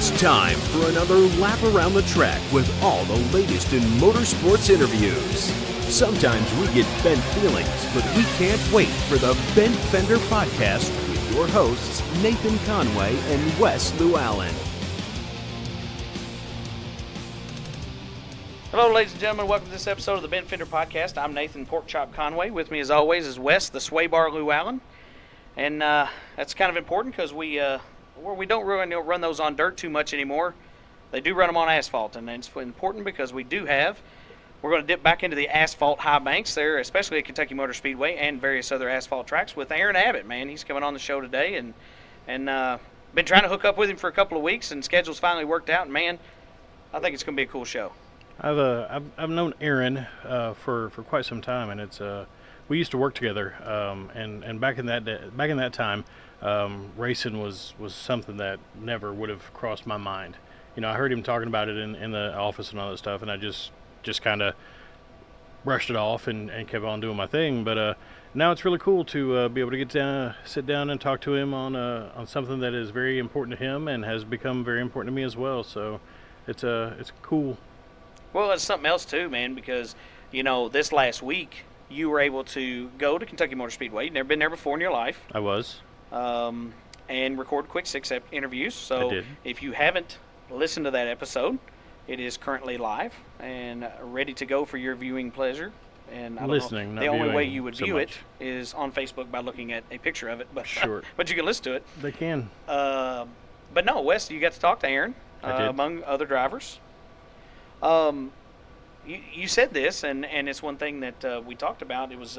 It's time for another lap around the track with all the latest in motorsports interviews. Sometimes we get bent feelings, but we can't wait for the Bent Fender Podcast with your hosts, Nathan Conway and Wes Llewellyn. Hello, ladies and gentlemen. Welcome to this episode of the Bent Fender Podcast. I'm Nathan Porkchop Conway. With me, as always, is Wes, the Sway Bar Llewellyn. And that's kind of important because we don't really run those on dirt too much anymore. They do run them on asphalt, and it's important because we're going to dip back into the asphalt high banks there, especially at Kentucky Motor Speedway and various other asphalt tracks with Aaron Abbott, man. He's coming on the show today, and been trying to hook up with him for a couple of weeks, and schedule's finally worked out, and man, I think it's going to be a cool show. I've known Aaron for quite some time, and it's we used to work together, and back in that time, racing was something that never would have crossed my mind. You know, I heard him talking about it in the office and all that stuff, and I just kind of brushed it off and kept on doing my thing. But now it's really cool to be able to sit down and talk to him on something that is very important to him and has become very important to me as well. So it's cool. Well, it's something else too, man, because, you know, this last week you were able to go to Kentucky Motor Speedway. You've never been there before in your life. I was. And record quick 6 interviews. So I did. If you haven't listened to that episode, it is currently live and ready to go for your viewing pleasure. And I don't know, the only way you would view it is on Facebook by looking at a picture of it. But sure. But you can listen to it. They can. But no, Wes, you got to talk to Aaron, among other drivers. You said this, and it's one thing that we talked about. It was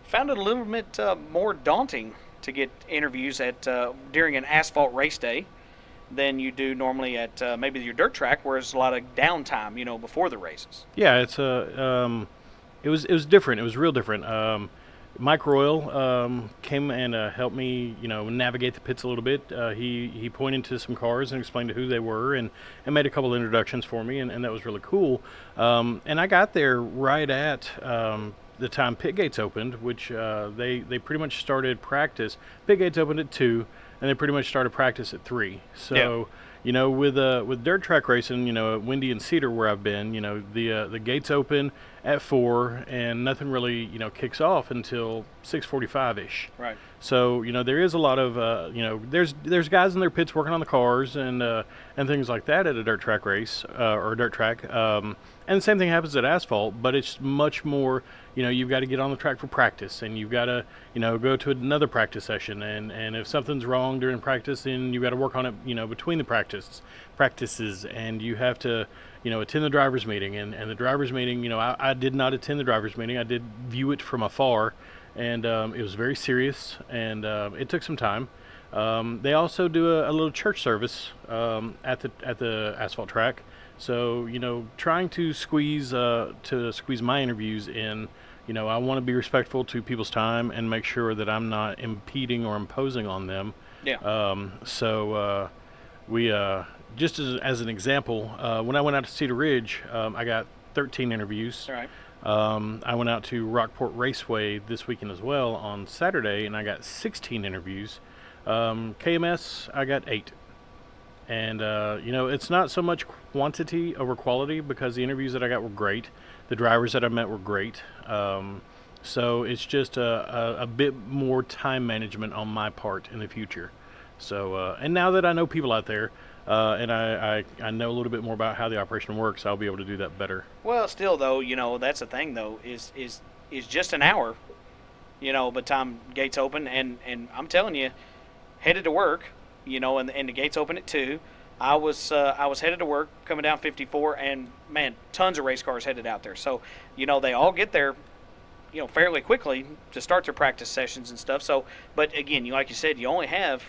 found it a little bit more daunting to get interviews at during an asphalt race day than you do normally at maybe your dirt track, where there's a lot of downtime, you know, before the races. Yeah, it was different. It was real different. Mike Royal came and helped me, you know, navigate the pits a little bit. He pointed to some cars and explained who they were and made a couple introductions for me, and that was really cool. And I got there right at the time pit gates opened, which they pretty much started practice. Pit gates opened at 2, and they pretty much started practice at 3. So. Yeah. You know, with dirt track racing, you know, at Windy and Cedar where I've been, you know, the gates open at 4 and nothing really, you know, kicks off until 6:45-ish. Right. So, you know, there is a lot of, you know, there's guys in their pits working on the cars and things like that at a dirt track race or a dirt track. And the same thing happens at asphalt, but it's much more, you know, you've got to get on the track for practice, and you've got to, you know, go to another practice session, and if something's wrong during practice, then you've got to work on it, you know, between the practices, and you have to, you know, attend the driver's meeting, and the driver's meeting, you know, I did not attend the driver's meeting. I did view it from afar, and it was very serious, and it took some time. They also do a little church service at the asphalt track. So, you know, trying to squeeze my interviews in, you know, I want to be respectful to people's time and make sure that I'm not impeding or imposing on them. Yeah. We just as an example, when I went out to Cedar Ridge, I got 13 interviews. All right. I went out to Rockport Raceway this weekend as well on Saturday, and I got 16 interviews. KMS, I got 8. And, you know, it's not so much quantity over quality because the interviews that I got were great. The drivers that I met were great. So it's just a bit more time management on my part in the future. So, and now that I know people out there, and I know a little bit more about how the operation works, I'll be able to do that better. Well, still, though, you know, that's the thing, though, is just an hour, you know, by the time gates open. And I'm telling you, headed to work, you know, and the gates open at 2. I was headed to work coming down 54, and man, tons of race cars headed out there. So, you know, they all get there, you know, fairly quickly to start their practice sessions and stuff. So, but again, like you said, you only have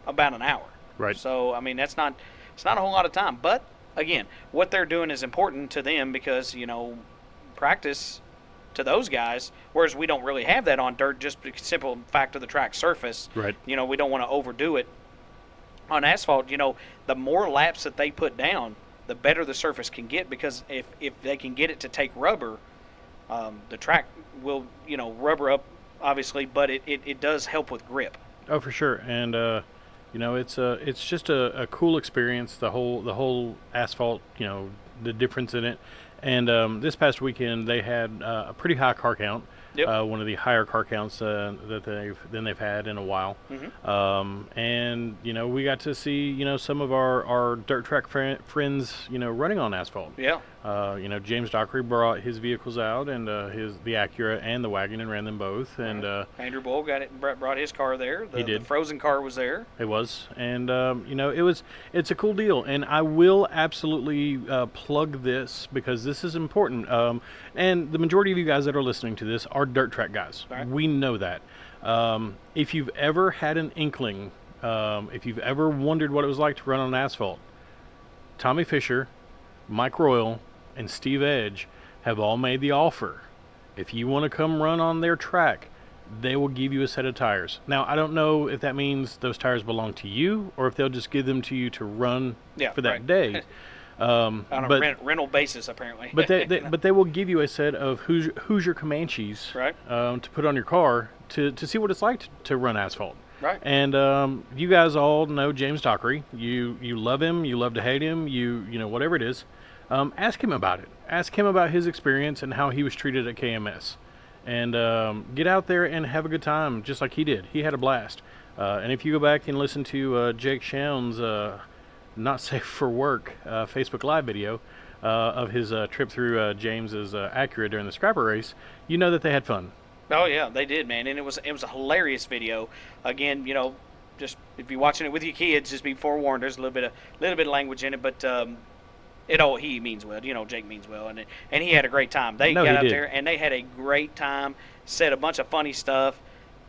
about an hour. Right. So, I mean, it's not a whole lot of time. But again, what they're doing is important to them because, you know, practice to those guys, whereas we don't really have that on dirt, just the simple fact of the track surface. Right. You know, we don't want to overdo it. On asphalt, you know, the more laps that they put down, the better the surface can get, because if they can get it to take rubber, the track will, you know, rubber up, obviously, but it does help with grip. Oh, for sure. And It's just a cool experience. The whole asphalt, the difference in it. And this past weekend they had a pretty high car count. Yep. One of the higher car counts that they've had in a while. And we got to see some of our dirt track friends running on asphalt. Yeah. James Dockery brought his vehicles out and the Acura and the wagon and ran them both. And Andrew Bull brought his car there. He did. The frozen car was there. It was, and it's a cool deal. And I will absolutely plug this because this is important. And the majority of you guys that are listening to this are dirt track guys. Right. We know that. If you've ever had an inkling, if you've ever wondered what it was like to run on asphalt, Tommy Fisher, Mike Royal, and Steve Edge have all made the offer. If you want to come run on their track, they will give you a set of tires. Now, I don't know if that means those tires belong to you or if they'll just give them to you to run for that day. On a rental basis, apparently. But they will give you a set of Hoosier Comanches to put on your car to see what it's like to run asphalt. Right. And you guys all know James Dockery. You love him. You love to hate him. Whatever it is. Ask him about it. Ask him about his experience and how he was treated at KMS. And get out there and have a good time just like he did. He had a blast. And if you go back and listen to Jake Shown's Not Safe for Work Facebook Live video of his trip through James's Acura during the scrapper race, you know that they had fun. Oh yeah, they did, man, and it was a hilarious video. Again, just if you're watching it with your kids, just be forewarned. There's a little bit of language in it, but he means well. Jake means well, and he had a great time. They got out there and they had a great time. Said a bunch of funny stuff,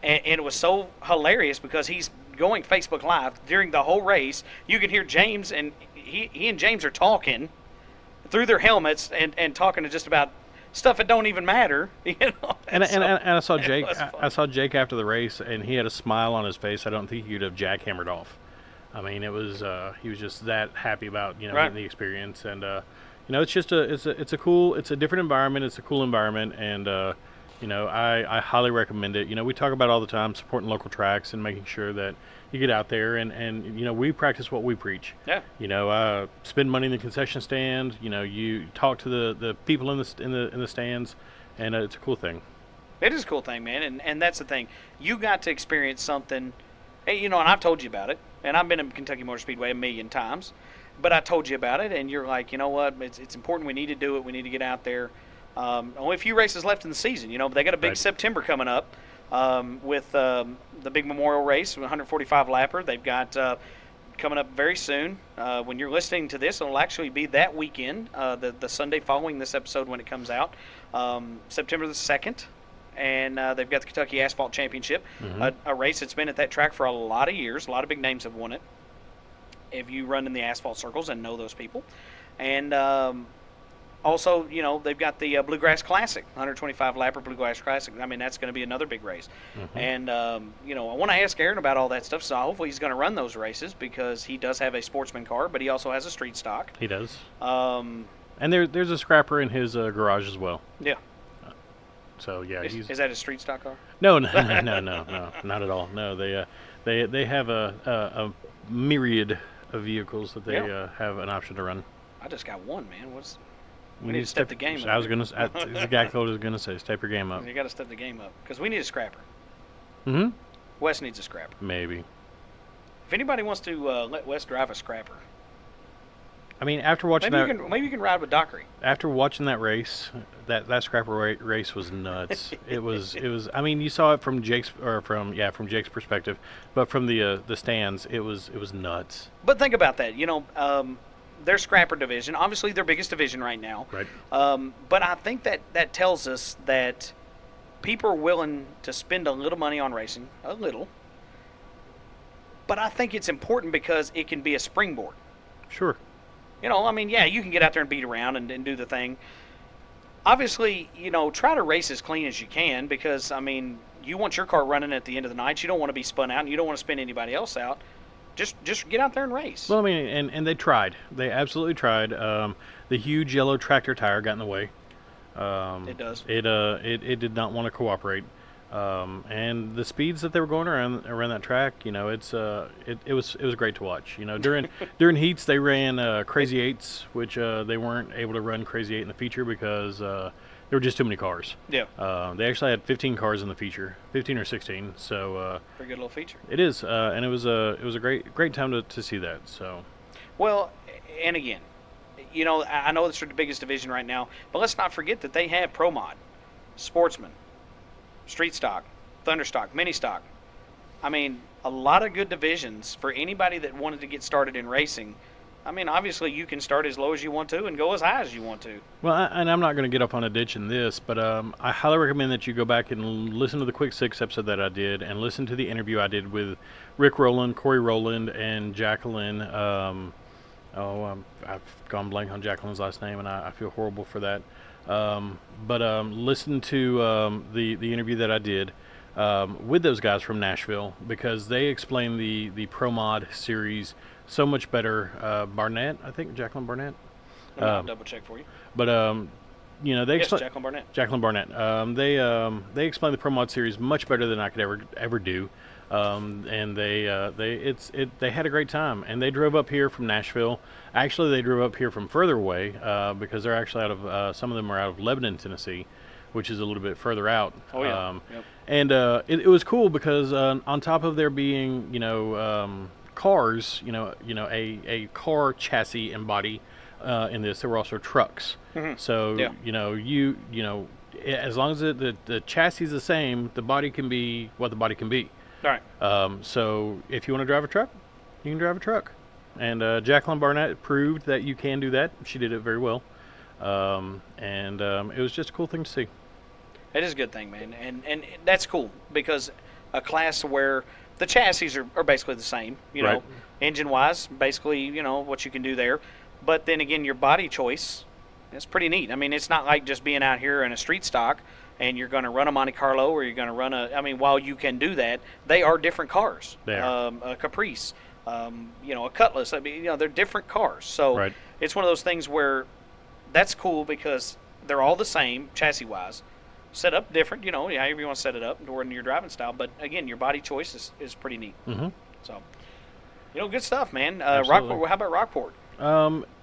and it was so hilarious because he's going Facebook Live during the whole race. You can hear James, and he and James are talking through their helmets and talking to just about stuff that don't even matter. And I saw Jake. I saw Jake after the race, and he had a smile on his face. I don't think he'd have jackhammered off. I mean, it was he was just that happy about getting the experience, and it's just it's a different environment. It's a cool environment, and I highly recommend it. We talk about it all the time, supporting local tracks and making sure that you get out there and we practice what we preach. Yeah. Spend money in the concession stand. You talk to the people in the stands, and it's a cool thing. It is a cool thing, man, and that's the thing. You got to experience something. Hey, and I've told you about it, and I've been in Kentucky Motor Speedway a million times, but I told you about it, and you're like, you know what? It's important. We need to do it. We need to get out there. Only a few races left in the season, but they got a big September coming up with the big Memorial Race, 145 lapper. They've got coming up very soon. When you're listening to this, it'll actually be that weekend, the Sunday following this episode when it comes out, September the 2nd. And they've got the Kentucky Asphalt Championship, a race that's been at that track for a lot of years. A lot of big names have won it. If you run in the asphalt circles and know those people. And also, they've got the Bluegrass Classic, 125 lapper Bluegrass Classic. I mean, that's going to be another big race. And, I want to ask Aaron about all that stuff. So hopefully he's going to run those races because he does have a Sportsman car, but he also has a street stock. He does. And there's a scrapper in his garage as well. Yeah. So yeah, is that a street stock car? No, not at all. No, they have a myriad of vehicles that they have an option to run. I just got one, man. We need to step the game up. I was gonna. The guy code is gonna say, step your game up. You got to step the game up because we need a scrapper. Wes needs a scrapper. Maybe. If anybody wants to let Wes drive a scrapper. I mean, after watching maybe you can ride with Dockery. After watching that race, that scrapper race was nuts. it was. I mean, you saw it from Jake's perspective, but from the stands, it was nuts. But think about that. Their scrapper division, obviously their biggest division right now. Right. But I think that tells us that people are willing to spend a little money on racing, a little. But I think it's important because it can be a springboard. Sure. You can get out there and beat around and do the thing. Obviously, try to race as clean as you can because, you want your car running at the end of the night. You don't want to be spun out and you don't want to spin anybody else out. Just get out there and race. Well, and they tried. They absolutely tried. The huge yellow tractor tire got in the way. It does. It did not want to cooperate. And the speeds that they were going around that track, it was great to watch. During heats they ran crazy eights, which they weren't able to run crazy eight in the feature because there were just too many cars. Yeah. They actually had 15 cars in the feature, 15 or 16. So pretty good little feature. it is, and it was a great time to see that. So. Well, and again, I know it's the biggest division right now, but let's not forget that they have Pro Mod, Sportsman, Street Stock, Thunder Stock, Mini Stock. I mean, a lot of good divisions for anybody that wanted to get started in racing. I mean, obviously you can start as low as you want to and go as high as you want to. Well, and I'm not going to get up on a ditch in this, but I highly recommend that you go back and listen to the Quick Six episode that I did and listen to the interview I did with Rick Rowland, Corey Rowland, and Jacqueline. I've gone blank on Jacqueline's last name, and I feel horrible for that. But listen to the interview that I did with those guys from Nashville, because they explain the Pro Mod series so much better. Barnett, I think, Jacqueline Barnett. I'll double check for you. But they yes, Jacqueline Barnett. Jacqueline Barnett. They explain the Pro Mod series much better than I could ever do. And they had a great time, and they drove up here from Nashville. Actually, they drove up here from further away because they're actually out of some of them are out of Lebanon, Tennessee, which is a little bit further out. Oh yeah. Yep. And it was cool because on top of there being cars, a car chassis and body in this, there were also trucks. Mm-hmm. So yeah. as long as the chassis is the same, the body can be what the body can be. All right. So if you want to drive a truck, you can drive a truck. And Jacqueline Barnett proved that you can do that. She did it very well. It was just a cool thing to see. It is a good thing, man. And that's cool because a class where the chassis are basically the same, Right. engine-wise, basically, what you can do there. But then again, your body choice is pretty neat. I mean, it's not like just being out here in a street stock and you're going to run a Monte Carlo or you're going to run while you can do that, they are different cars. They are. A Caprice, a Cutlass. I mean, they're different cars. So Right. It's one of those things where that's cool because they're all the same chassis-wise. Set up different, however you want to set it up during your driving style. But again, your body choice is pretty neat. Mm-hmm. So, good stuff, man. Absolutely. Rockport. How about Rockport?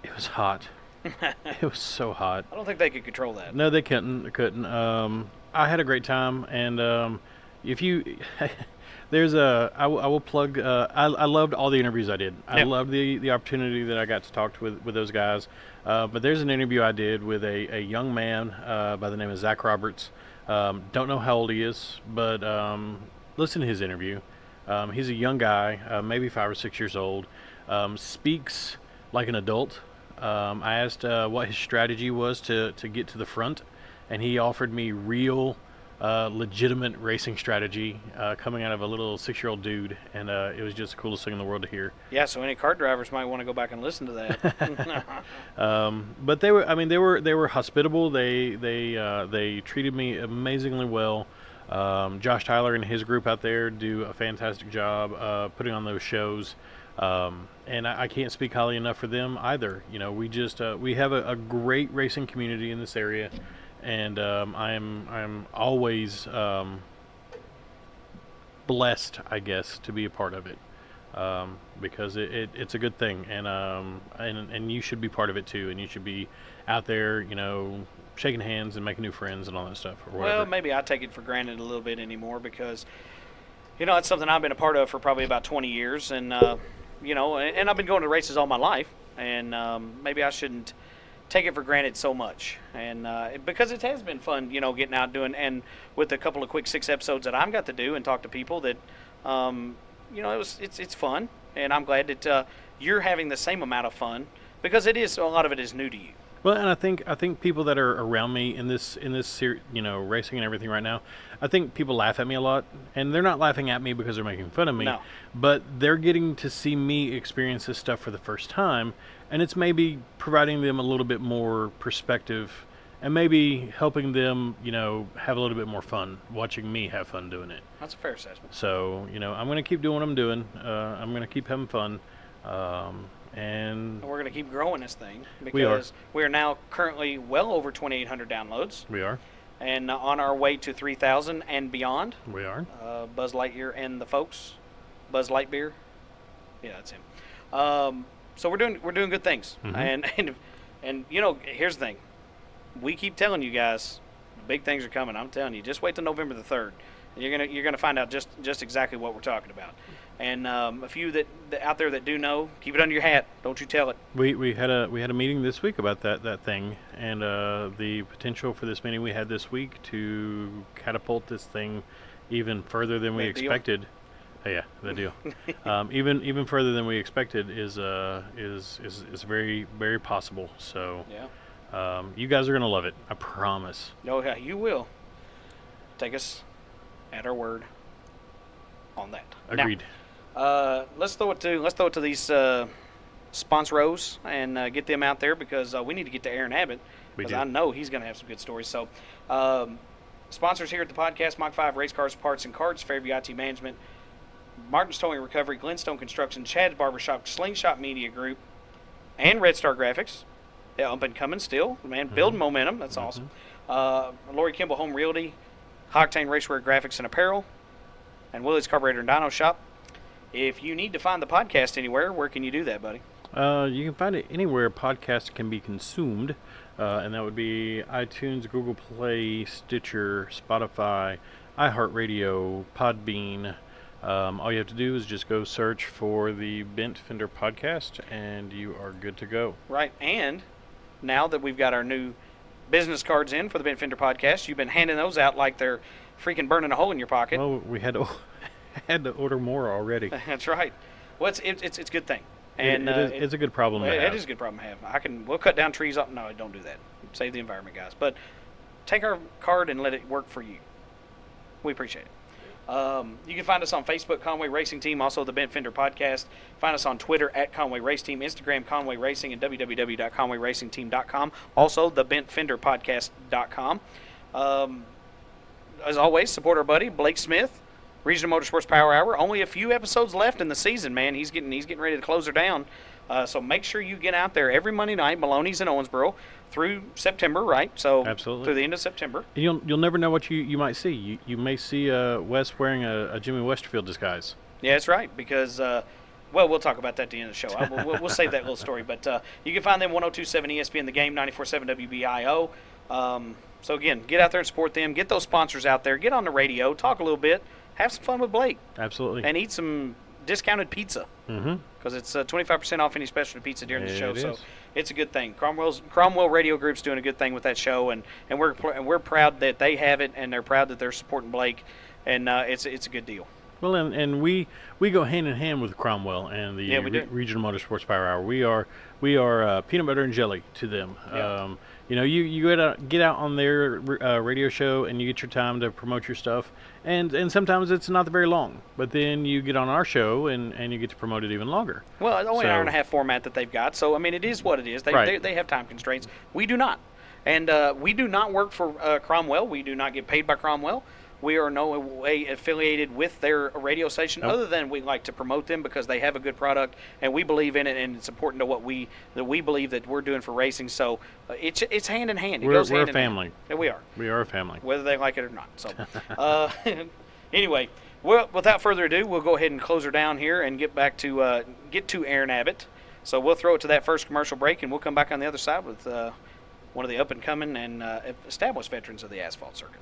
It was hot. It was so hot. I don't think they could control that. No, they couldn't. I had a great time, and if you, I will plug. I loved all the interviews I did. I Yep. loved the opportunity that I got to talk with those guys. But there's an interview I did with a young man by the name of Zach Roberts. Don't know how old he is, but listen to his interview. He's a young guy, maybe 5 or 6 years old. Speaks like an adult. I asked what his strategy was to get to the front, and he offered me real, legitimate racing strategy coming out of a little 6-year-old dude, and it was just the coolest thing in the world to hear. Yeah, so any kart drivers might want to go back and listen to that. But they were hospitable. They treated me amazingly well. Josh Tyler and his group out there do a fantastic job putting on those shows. And I can't speak highly enough for them either. We have a great racing community in this area, and I'm always blessed, I guess, to be a part of it, because it's a good thing, and you should be part of it too, and you should be out there, shaking hands and making new friends and all that stuff. Or whatever. Well, maybe I take it for granted a little bit anymore because, it's something I've been a part of for probably about 20 years, and and I've been going to races all my life, and maybe I shouldn't take it for granted so much, and because it has been fun, getting out doing, and with a couple of quick 6 episodes that I've got to do and talk to people that, it's fun, and I'm glad that you're having the same amount of fun because a lot of it is new to you. Well, and I think people that are around me in this racing and everything right now, I think people laugh at me a lot, and they're not laughing at me because they're making fun of me. No. But they're getting to see me experience this stuff for the first time, and it's maybe providing them a little bit more perspective, and maybe helping them, have a little bit more fun watching me have fun doing it. That's a fair assessment. So, I'm going to keep doing what I'm doing. I'm going to keep having fun. And we're going to keep growing this thing We are. because we are now currently well over 2,800 downloads. we are. and on our way to 3,000 and beyond. We are. Buzz Lightyear and the folks. Buzz Lightbeer. Yeah, that's him. So we're doing good things. Mm-hmm. And here's the thing. We keep telling you guys, big things are coming. I'm telling you, just wait till November the 3rd. And you're gonna find out just exactly what we're talking about. And a few that out there that do know, keep it under your hat. Don't you tell it. We had a meeting this week about that thing, and the potential for this meeting we had this week to catapult this thing even further than we expected. Yeah, the deal. Even further than we expected is very, very possible. So yeah, you guys are gonna love it. I promise. Oh yeah, you will. Take us at our word on that. Agreed. Now, let's throw it to these sponsors and get them out there because we need to get to Aaron Abbott because I know he's going to have some good stories. So, sponsors here at the podcast: Mach 5 Race Cars, Parts and Carts, Fairview IT Management, Martin's Towing and Recovery, Glenstone Construction, Chad's Barbershop, Slingshot Media Group, and Red Star Graphics. Yeah, up and coming still, man. Building momentum. That's awesome. Lori Kimball Home Realty, Octane Racewear Graphics and Apparel, and Willie's Carburetor and Dyno Shop. If you need to find the podcast anywhere, where can you do that, buddy? You can find it anywhere podcasts can be consumed, and that would be iTunes, Google Play, Stitcher, Spotify, iHeartRadio, Podbean. All you have to do is just go search for the Bent Fender Podcast, and you are good to go. Right, and now that we've got our new business cards in for the Bent Fender Podcast, you've been handing those out like they're freaking burning a hole in your pocket. Well, we had to order more already. That's right. Well, it's a good thing. And it's a good problem to have. It is a good problem to have. We'll cut down trees up. No, don't do that. Save the environment, guys. But take our card and let it work for you. We appreciate it. You can find us on Facebook, Conway Racing Team, also the Bent Fender Podcast. Find us on Twitter at Conway Race Team, Instagram Conway Racing, and www.conwayracingteam.com. Also, the BentFenderPodcast.com. As always, support our buddy Blake Smith, Regional Motorsports Power Hour. Only a few episodes left in the season, man. He's getting ready to close her down. So make sure you get out there every Monday night. Maloney's in Owensboro through September, right? So absolutely through the end of September. You'll never know what you might see. You may see Wes wearing a Jimmy Westerfield disguise. Yeah, that's right. Because we'll talk about that at the end of the show. We'll save that little story. But you can find them 102.7 ESPN The Game, 94.7 WBIO. So again, get out there and support them. Get those sponsors out there. Get on the radio. Talk a little bit. Have some fun with Blake. Absolutely. And eat some discounted pizza. Because it's 25% off any specialty pizza during the show. So it's a good thing. Cromwell Radio Group's doing a good thing with that show, and we're proud that they have it, and they're proud that they're supporting Blake, and it's a good deal. Well, and we go hand in hand with Cromwell and the Regional Motorsports Power Hour. We are peanut butter and jelly to them. Yeah. You get out on their radio show and you get your time to promote your stuff, and sometimes it's not very long. But then you get on our show and you get to promote it even longer. Well, it's only an hour and a half format that they've got, so I mean it is what it is. They have time constraints. We do not, and we do not work for Cromwell. We do not get paid by Cromwell. We are no way affiliated with their radio station, other than we like to promote them because they have a good product and we believe in it, and it's important to what we believe that we're doing for racing. So it's hand in hand. We're a family. Yeah, we are. We are a family, whether they like it or not. So anyway, well, without further ado, we'll go ahead and close her down here and get back to Aaron Abbott. So we'll throw it to that first commercial break, and we'll come back on the other side with one of the up and coming and established veterans of the asphalt circuit.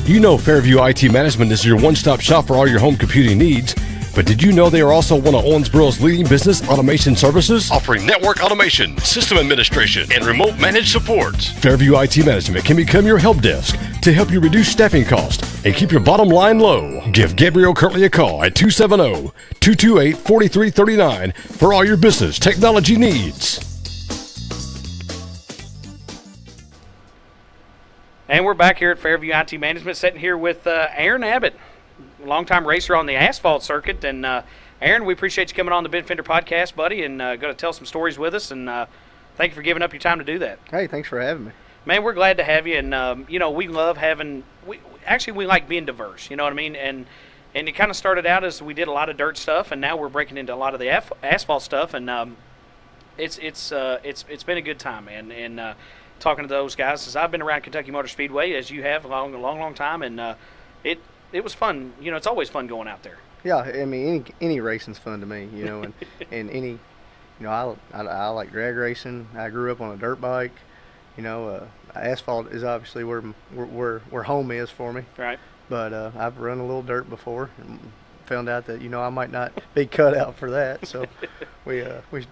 You know Fairview IT Management is your one-stop shop for all your home computing needs. But did you know they are also one of Owensboro's leading business automation services, offering network automation, system administration, and remote managed support? Fairview IT Management can become your help desk to help you reduce staffing costs and keep your bottom line low. Give Gabriel Kirtley a call at 270-228-4339 for all your business technology needs. And we're back here at Fairview IT Management, sitting here with Aaron Abbott, longtime racer on the asphalt circuit. And Aaron, we appreciate you coming on the Bent Fender Podcast, buddy, and going to tell some stories with us. And thank you for giving up your time to do that. Hey, thanks for having me. Man, we're glad to have you. And we love having. We like being diverse. You know what I mean? And it kind of started out as we did a lot of dirt stuff, and now we're breaking into a lot of the asphalt stuff. And it's been a good time, man. And talking to those guys, since I've been around Kentucky Motor Speedway, as you have, a long time, and it was fun. You know, it's always fun going out there. Yeah, I mean, any racing's fun to me, you know, and any, you know, I like drag racing. I grew up on a dirt bike, you know. Asphalt is obviously where home is for me. Right. But I've run a little dirt before and found out that, you know, I might not be cut out for that. So we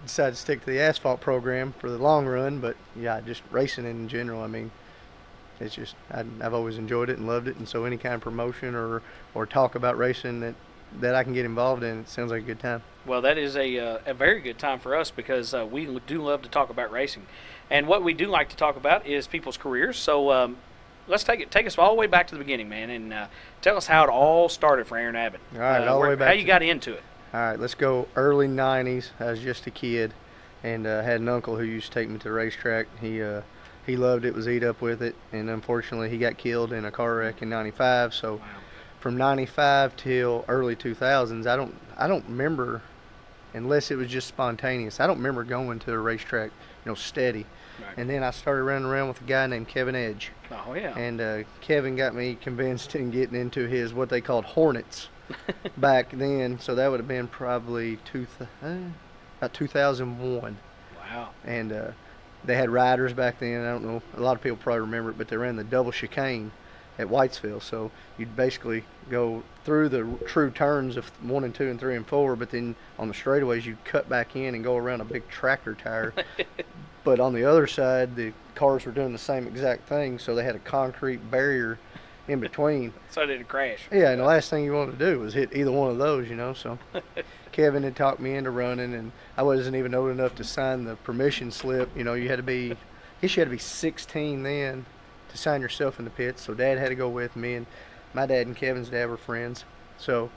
decided to stick to the asphalt program for the long run. But yeah, just racing in general, I mean, it's just I've always enjoyed it and loved it. And so any kind of promotion or talk about racing that I can get involved in, it sounds like a good time. Well, that is a very good time for us because we do love to talk about racing. And what we do like to talk about is people's careers. So let's take us all the way back to the beginning, man, and tell us how it all started for Aaron Abbott. All right, all the way back. How you got into it. All right, let's go early 90s. I was just a kid and had an uncle who used to take me to the racetrack. He loved it, was eat up with it, and unfortunately he got killed in a car wreck in 95. So wow. From 95 till early 2000s, I don't remember, unless it was just spontaneous. I don't remember going to a racetrack, you know, steady. Right. And then I started running around with a guy named Kevin Edge. Oh yeah. And Kevin got me convinced in getting into his what they called Hornets back then. So that would have been probably about 2001. Wow. And they had riders back then. I don't know. A lot of people probably remember it, but they ran the double chicane at Whitesville. So you'd basically go through the true turns of 1 and 2 and 3 and 4, but then on the straightaways you'd cut back in and go around a big tractor tire. But on the other side, the cars were doing the same exact thing, so they had a concrete barrier in between. So it didn't crash. Yeah, and the last thing you wanted to do was hit either one of those, you know. So Kevin had talked me into running, and I wasn't even old enough to sign the permission slip. You know, you had to be, I guess you had to be 16 then to sign yourself in the pits. So Dad had to go with me, and my dad and Kevin's dad were friends. So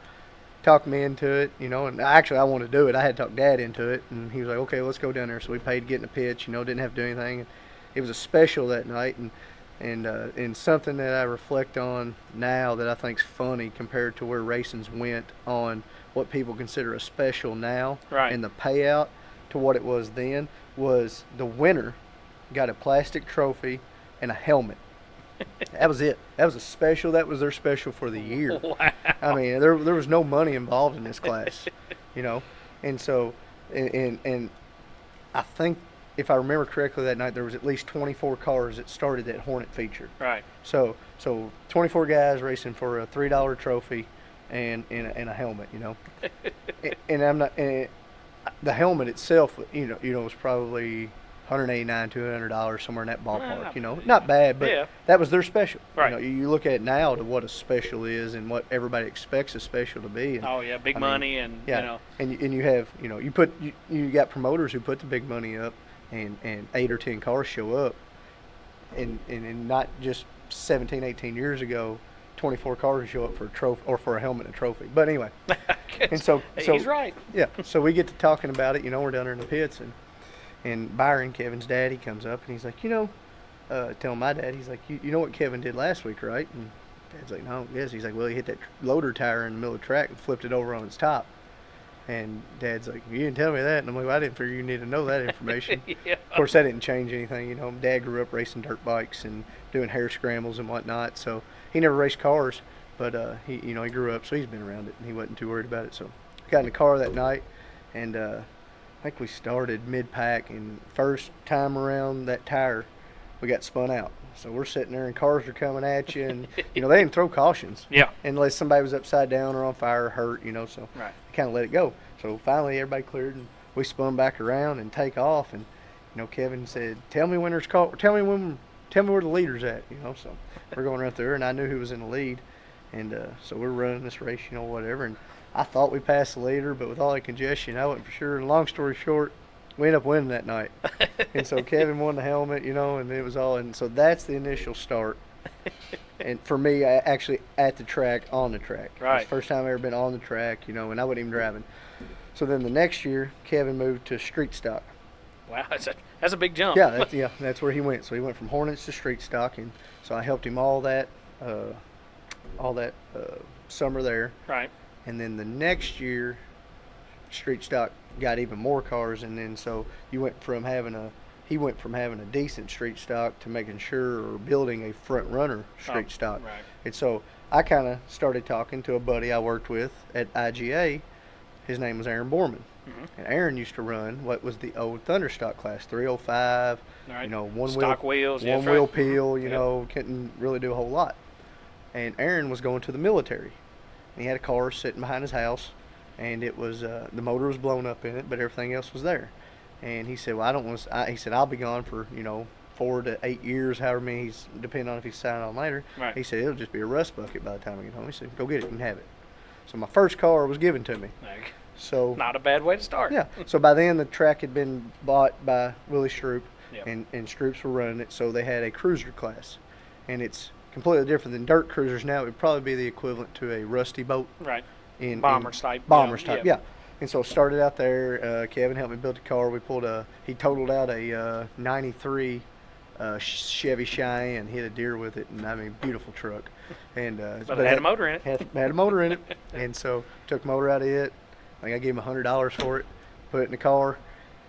talked me into it, you know, and actually I wanted to do it. I had to talk Dad into it, and he was like, okay, let's go down there. So we paid to get in the pits, you know, didn't have to do anything. And it was a special that night, and something that I reflect on now that I think's funny compared to where racing's went on what people consider a special now. Right. And the payout to what it was then was the winner got a plastic trophy and a helmet. That was it. That was a special. That was their special for the year. Wow. I mean, there was no money involved in this class, you know. And so, and I think if I remember correctly that night, there was at least 24 cars that started that Hornet feature. Right. So 24 guys racing for a $3 trophy and a helmet, you know. and I'm not. And the helmet itself, you know, was probably $189, $200, somewhere in that ballpark. You know, not bad, but yeah. That was their special. Right. You know, you look at it now to what a special is and what everybody expects a special to be. And, oh yeah, big money, and yeah, you know, and you have, you know, you got promoters who put the big money up, and 8 or 10 cars show up, and not just 17, 18 years ago, 24 cars show up for a trophy or for a helmet and a trophy. But anyway, and so he's right. Yeah, so we get to talking about it. You know, we're down there in the pits, and Byron, Kevin's dad, he comes up and he's like, you know, telling my dad, he's like, you know what Kevin did last week, right? And Dad's like, no, yes. He's like, well, he hit that loader tire in the middle of the track and flipped it over on its top. And Dad's like, you didn't tell me that. And I'm like, well, I didn't figure you need to know that information. Yeah. Of course, that didn't change anything. You know, Dad grew up racing dirt bikes and doing hare scrambles and whatnot. So he never raced cars, but he grew up, so he's been around it, and he wasn't too worried about it. So got in the car that night, and I think we started mid-pack, and first time around that tire, we got spun out. So we're sitting there, and cars are coming at you, and you know they didn't throw cautions. Yeah. Unless somebody was upside down or on fire or hurt, you know. So right. Kind of let it go. So finally, everybody cleared, and we spun back around and take off. And you know, Kevin said, "Tell me when there's call. Tell me where the leader's at." You know, so we're going right there, and I knew who was in the lead, and so we're running this race, you know, whatever. And I thought we passed the leader, but with all that congestion, I wasn't for sure. And long story short, we ended up winning that night. And so Kevin won the helmet, you know, and it was all. And so that's the initial start. And for me, I actually at the track, on the track. Right. It's the first time I ever been on the track, you know, and I wasn't even driving. So then the next year, Kevin moved to street stock. Wow, that's a big jump. Yeah, that's where he went. So he went from Hornets to street stock, and so I helped him all that summer there. Right. And then the next year, street stock got even more cars, and then so he went from having a decent street stock to making sure or building a front runner street stock. Right. And so I kind of started talking to a buddy I worked with at IGA. His name was Aaron Borman. And Aaron used to run what was the old Thunderstock class, 305, Right. one Stock wheels, yeah, one that's wheel right. peel, Yep. Couldn't really do a whole lot. And Aaron was going to the military. He had a car sitting behind his house, and it was the motor was blown up in it, but everything else was there. And he said, "Well, I don't want." He said, "I'll be gone for 4 to 8 years, however many he's depending on if he's signed on later." Right. He said it'll just be a rust bucket by the time I get home. He said, "Go get it and have it." So my first car was given to me. Like, So not a bad way to start. yeah. So by then the track had been bought by Willie Stroop, Yep. and Stroops were running it. So they had a cruiser class, and it's completely different than dirt cruisers now. It would probably be the equivalent to a rusty boat. Right. In Bombers type. Bombers Yeah, type, yeah. yeah. And so started out there. Kevin helped me build the car. We he totaled out a '93 Chevy Cheyenne, hit a deer with it, and I mean, beautiful truck. And But it had a motor in it. had a motor in it, and so took the motor out of it. I think I gave him $100 for it, put it in the car,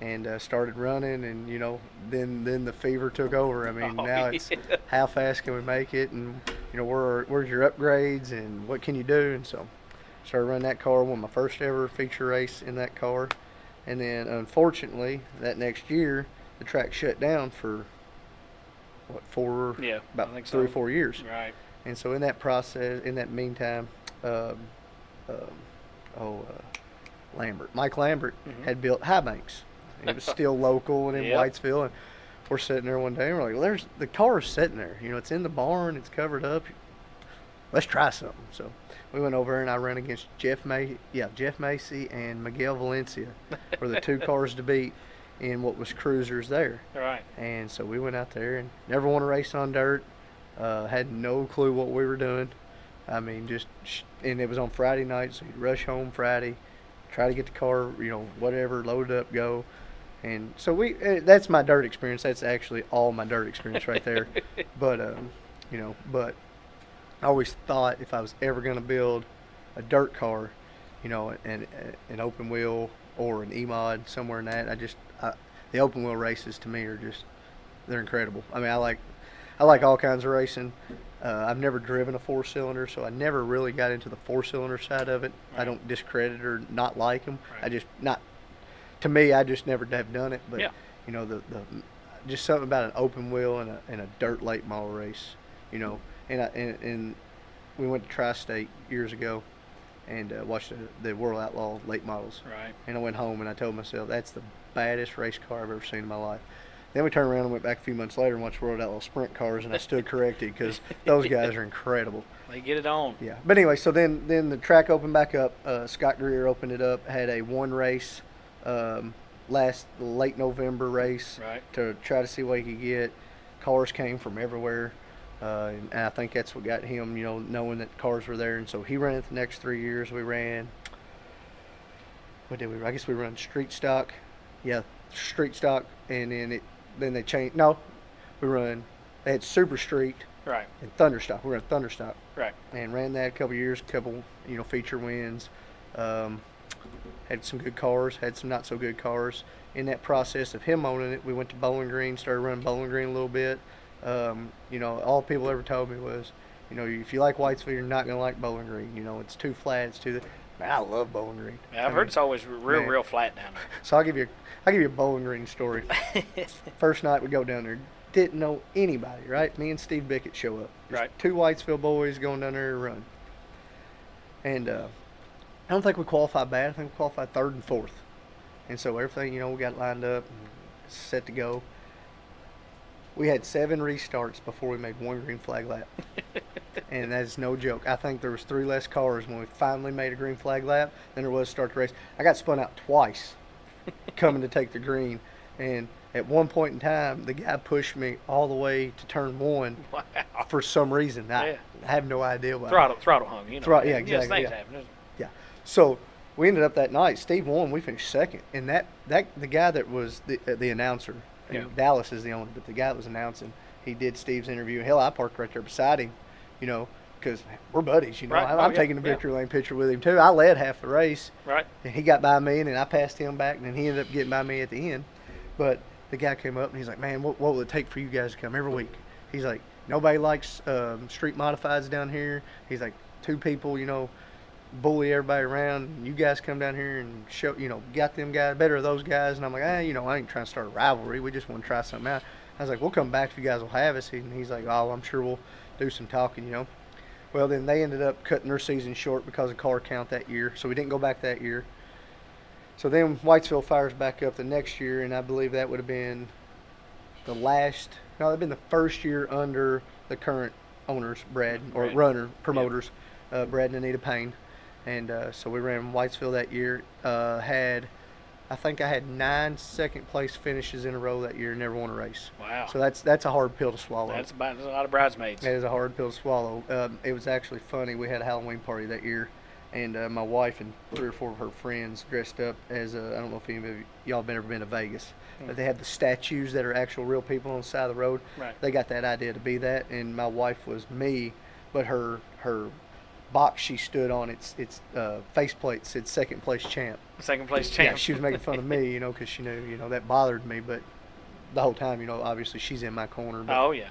and started running. And then the fever took over. I mean, Oh, now it's yeah. how fast can we make it, and where's your upgrades, and what can you do? And so started running that car. Won my first ever feature race in that car, and then unfortunately that next year the track shut down for Yeah, about I think 3 or so. 4 years. Right. And so in that process, in that meantime, Mike Lambert had built High Banks. It was still local and in Yep. Whitesville, and we're sitting there one day and we're like, well, the car's sitting there. It's in the barn, it's covered up. Let's try something. So we went over and I ran against Jeff Macy and Miguel Valencia were the two cars to beat in what was cruisers there. Right. And so we went out there and never won a race on dirt. Had no clue what we were doing. I mean, and it was on Friday night, so you'd rush home Friday, try to get the car, whatever, load it up, go. And so that's my dirt experience. That's actually all my dirt experience right there. But I always thought if I was ever going to build a dirt car, an open wheel or an E-mod, somewhere in that, the open wheel races to me they're incredible. I mean, I like all kinds of racing. I've never driven a 4-cylinder, so I never really got into the 4-cylinder side of it. Right. I don't discredit or not like them. Right. To me, I just never have done it. But Yeah. the just something about an open wheel and a dirt late model race. And we went to Tri-State years ago and watched the World Outlaw late models. Right. And I went home and I told myself that's the baddest race car I've ever seen in my life. Then we turned around and went back a few months later and watched World Outlaw sprint cars, and I stood corrected because those guys are incredible. They get it on. Yeah. But anyway, so then the track opened back up. Scott Greer opened it up, had a one race, late November race Right. to try to see what he could get. Cars came from everywhere. And I think that's what got him, knowing that cars were there. And so he ran it the next 3 years. We ran, what did we run? I guess we run street stock. Yeah, street stock. And then they changed. No, they had Super Street Right. and Thunderstock. We ran Thunderstock. Right. And ran that a couple years, feature wins. Had some good cars, had some not so good cars. In that process of him owning it, we went to Bowling Green, started running Bowling Green a little bit. All people ever told me was, if you like Whitesville, you're not going to like Bowling Green. It's too flat. Man, I love Bowling Green. Yeah, I've heard it's always real flat down there. So I'll give you a Bowling Green story. First night we go down there, didn't know anybody, right? Me and Steve Bickett show up. Just Right. two Whitesville boys going down there to run. And I don't think we qualified bad. I think we qualified third and fourth. And so everything, we got lined up and set to go. We had 7 restarts before we made one green flag lap. And that's no joke. I think there was 3 less cars when we finally made a green flag lap than there was to start the race. I got spun out twice coming to take the green. And at one point in time, the guy pushed me all the way to turn 1 Wow. for some reason. I Yeah. have no idea why. Throttle hung, Yeah, Just exactly. things Yeah. happen. Yeah. So we ended up that night. Steve won. We finished second. And the guy that was the announcer, Yeah. Dallas is the owner, but the guy that was announcing, he did Steve's interview. Hell, I parked right there beside him, because we're buddies, you know. Right. I'm yeah, taking a victory lane picture with him too. I led half the race. Right. And he got by me, and then I passed him back, and then he ended up getting by me at the end. But the guy came up, and he's like, man, what will it take for you guys to come every week? He's like, nobody likes street modifieds down here. He's like, 2 people, you know, bully everybody around. You guys come down here and show, you know, got them guys, better of those guys. And I'm like, you know, I ain't trying to start a rivalry. We just want to try something out. I was like, we'll come back if you guys will have us. And he's like, oh, I'm sure we'll do some talking, you know. Well, then they ended up cutting their season short because of car count that year. So we didn't go back that year. So then Whitesville fires back up the next year, and I believe that would have been the first year under the current owners, Brad, or runner, promoters, Brad and Anita Payne. And so we ran Whitesville that year. I think I had 9 second place finishes in a row that year, never won a race. Wow. So that's a hard pill to swallow. That's a lot of bridesmaids. It is a hard pill to swallow. It was actually funny. We had a Halloween party that year, and my wife and 3 or 4 of her friends dressed up as I don't know if any of y'all have ever been to Vegas, but they had the statues that are actual real people on the side of the road. Right. They got that idea to be that, and my wife was me, but her box she stood on, its faceplate said second place champ. Second place champ. Yeah, she was making fun of me, you know, because she knew, you know, that bothered me. But the whole time, you know, obviously she's in my corner. But, Oh, yeah.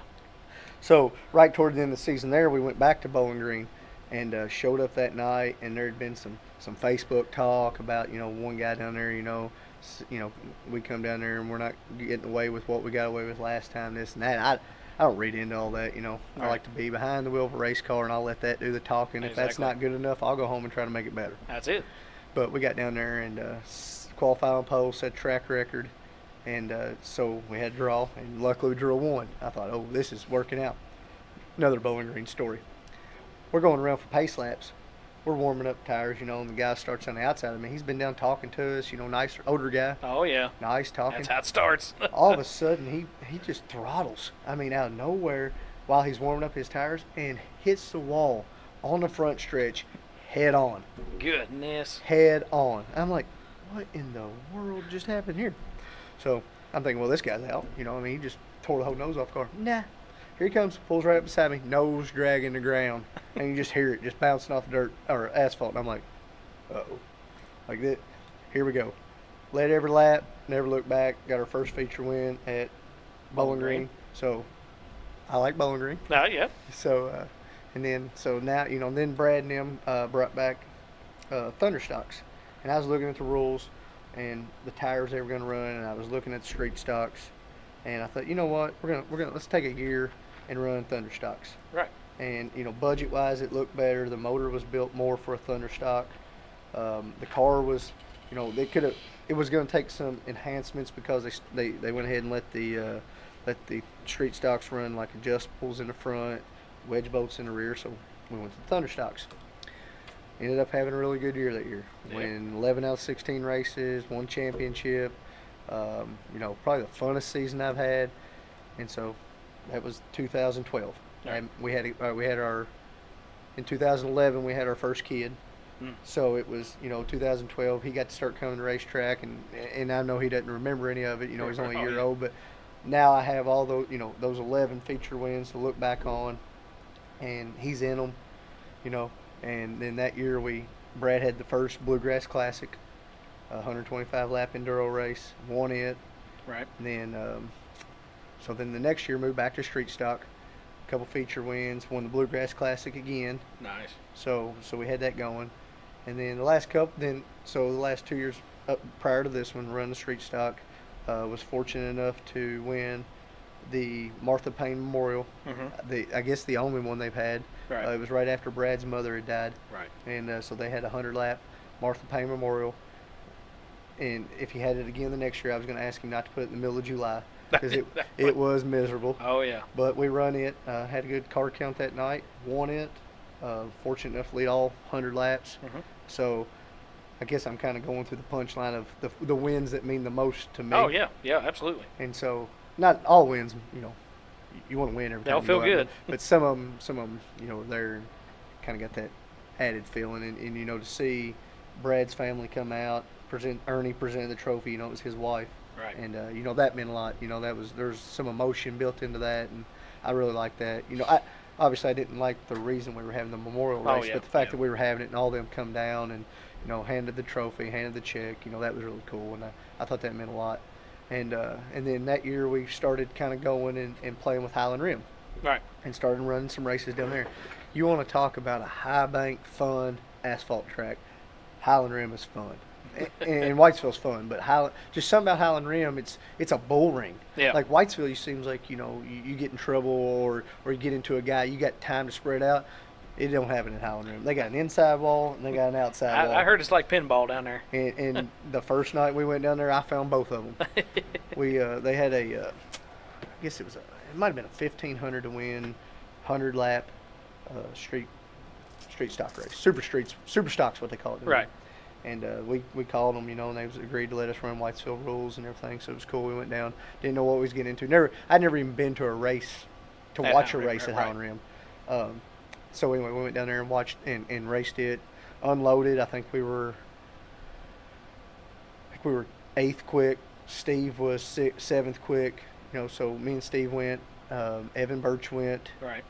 So right toward the end of the season there, we went back to Bowling Green and showed up that night, and there had been some Facebook talk about, you know, one guy down there, you know, we come down there and we're not getting away with what we got away with last time, this and that. I don't read into all that, you know. Right. I like to be behind the wheel of a race car, and I'll let that do the talking. If that's not good enough, I'll go home and try to make it better. That's it. But we got down there and qualified on pole, set track record, and so we had to draw, and luckily we drew a 1. I thought, oh, this is working out. Another Bowling Green story. We're going around for pace laps. We're warming up tires, you know, and the guy starts on the outside of me. He's been down talking to us, you know, nice, older guy. Oh, yeah. Nice talking. That's how it starts. All of a sudden, he just throttles. I mean, out of nowhere, while he's warming up his tires, and hits the wall on the front stretch, head on. Goodness. Head on. I'm like, what in the world just happened here? So I'm thinking, well, this guy's out. You know, I mean, he just tore the whole nose off the car. Nah. Here he comes, pulls right up beside me, nose dragging the ground, and you just hear it just bouncing off the dirt or asphalt. And I'm like, uh-oh. Like that. Here we go. Led every lap, never looked back. Got our first feature win at Bowling Green. So I like Bowling Green. Yeah. So, and then, so now, you know, then Brad and them brought back Thunderstocks. And I was looking at the rules and the tires they were going to run, and I was looking at the street stocks. And I thought, you know what, we're gonna let's take a year and run Thunderstocks. Right. And you know, budget-wise, it looked better. The motor was built more for a Thunderstock. The car was, you know, it was going to take some enhancements because they went ahead and let the street stocks run like adjustables in the front, wedge bolts in the rear. So we went to the Thunderstocks. Ended up having a really good year that year. Yeah. Win 11 out of 16 races, won championship. You know, probably the funnest season I've had. And so that was 2012. Right. And we had our in 2011 we had our first kid. So it was, you know, 2012 he got to start coming to racetrack, and I know he doesn't remember any of it, you know, he's only a year old, but now I have all those, you know, those 11 feature wins to look back on, and he's in them, you know. And then that year Brad had the first Bluegrass Classic, 125 lap enduro race, won it. Right. And then so then the next year moved back to street stock, a couple feature wins, won the Bluegrass Classic again. Nice. So we had that going. And then the last 2 years prior to this one, run the street stock, was fortunate enough to win the Martha Payne Memorial. I guess the only one they've had. Right. It was right after Brad's mother had died. Right. And so they had a 100-lap Martha Payne Memorial. And if he had it again the next year, I was going to ask him not to put it in the middle of July because it was miserable. Oh, yeah. But we run it, had a good car count that night, won it. Fortunate enough to lead all 100 laps. So I guess I'm kind of going through the punchline of the wins that mean the most to me. Oh, yeah. Yeah, absolutely. And so not all wins, you know, you want to win every time. They'll feel good. But some of them, you know, they're kind of got that added feeling. And, you know, to see Brad's family come out, Ernie presented the trophy, you know, it was his wife. Right. And, you know, that meant a lot. You know, there's some emotion built into that. And I really like that. You know, obviously I didn't like the reason we were having the memorial race, yeah, but the fact yeah. that we were having it and all them come down and, you know, handed the trophy, handed the check, you know, that was really cool, and I thought that meant a lot. And then that year we started kind of going and playing with Highland Rim. Right. And started running some races down there. You want to talk about a high bank, fun asphalt track. Highland Rim is fun. And Whitesville's fun, but just something about Highland Rim, it's a bull ring. Yeah. Like Whitesville, you seems like, you know, you get in trouble or you get into a guy, you got time to spread out. It don't happen at Highland Rim. They got an inside wall and they got an outside wall. I heard it's like pinball down there. And the first night we went down there, I found both of them. They had I guess it might have been a 1,500 to win, 100 lap street stock race. Super stock's what they call it. Right. And we called them, you know, and they agreed to let us run Whitesville rules and everything. So it was cool. We went down, didn't know what we was getting into. I'd never even been to a race to watch a race at Highland Rim. So anyway, we went down there and watched and raced it, unloaded. I think we were 8th quick. Steve was 7th quick. You know, so me and Steve went. Evan Birch went. Right.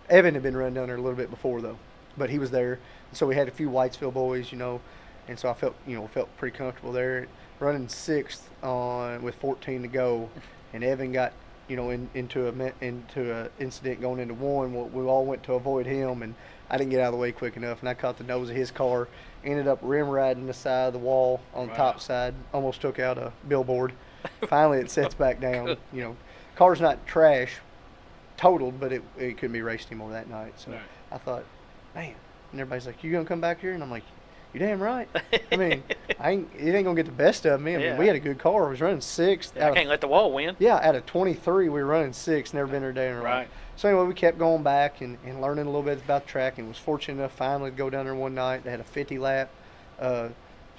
Evan had been running down there a little bit before though, but he was there. So we had a few Whitesville boys, you know, and so I felt pretty comfortable there. Running 6th with 14 to go, and Evan got, you know, into a incident going into one. Well, we all went to avoid him, and I didn't get out of the way quick enough, and I caught the nose of his car. Ended up rim riding the side of the wall on the top side. Almost took out a billboard. Finally, it sets back down. You know, car's not trash, totaled, but it couldn't be raced anymore that night. So I thought, man. And everybody's like, "You gonna come back here?" And I'm like, "You damn right." I mean, it ain't gonna get the best of me. I mean, we had a good car. I was running 6th. I can't let the wall win. Yeah, out of 23, we were running 6th. Never been there a day in a row. Right. So anyway, we kept going back and learning a little bit about the track, and was fortunate enough finally to go down there one night. They had a 50-lap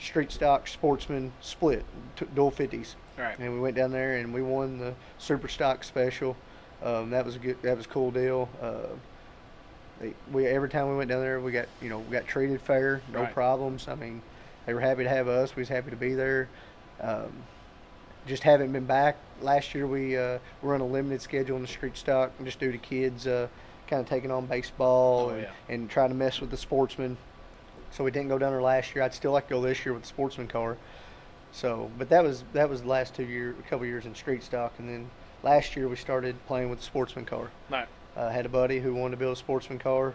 street stock Sportsman split, dual 50s. Right. And we went down there and we won the super stock special. That was a cool deal. Every time we went down there, we got treated fair, no problems. I mean, they were happy to have us. We was happy to be there. Just haven't been back. Last year we were on a limited schedule in the street stock, just due to kids kind of taking on baseball and trying to mess with the Sportsman. So we didn't go down there last year. I'd still like to go this year with the Sportsman car. So, but that was the last 2 years, a couple years in street stock, and then last year we started playing with the Sportsman car. Right. Had a buddy who wanted to build a Sportsman car.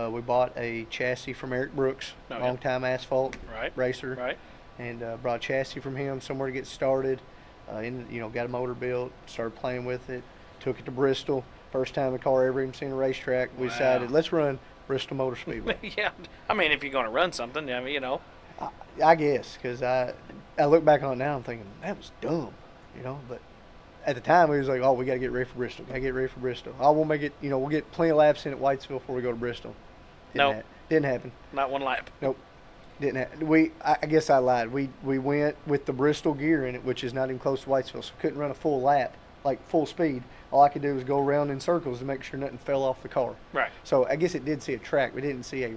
We bought a chassis from Eric Brooks, long-time asphalt racer. Right. And brought a chassis from him, somewhere to get started. Got a motor built, started playing with it, took it to Bristol. First time the car ever even seen a racetrack. We decided, let's run Bristol Motor Speedway. Yeah. I mean, if you're going to run something, I mean, you know. I guess, because I look back on it now, I'm thinking, that was dumb, you know, but at the time, we was like, oh, we got to get ready for Bristol. Oh, we'll make it, you know, we'll get plenty of laps in at Whitesville before we go to Bristol. Didn't happen. Not one lap. Nope. Didn't happen. I guess I lied. We went with the Bristol gear in it, which is not even close to Whitesville, so couldn't run a full lap, like full speed. All I could do was go around in circles to make sure nothing fell off the car. Right. So I guess it did see a track. We didn't see it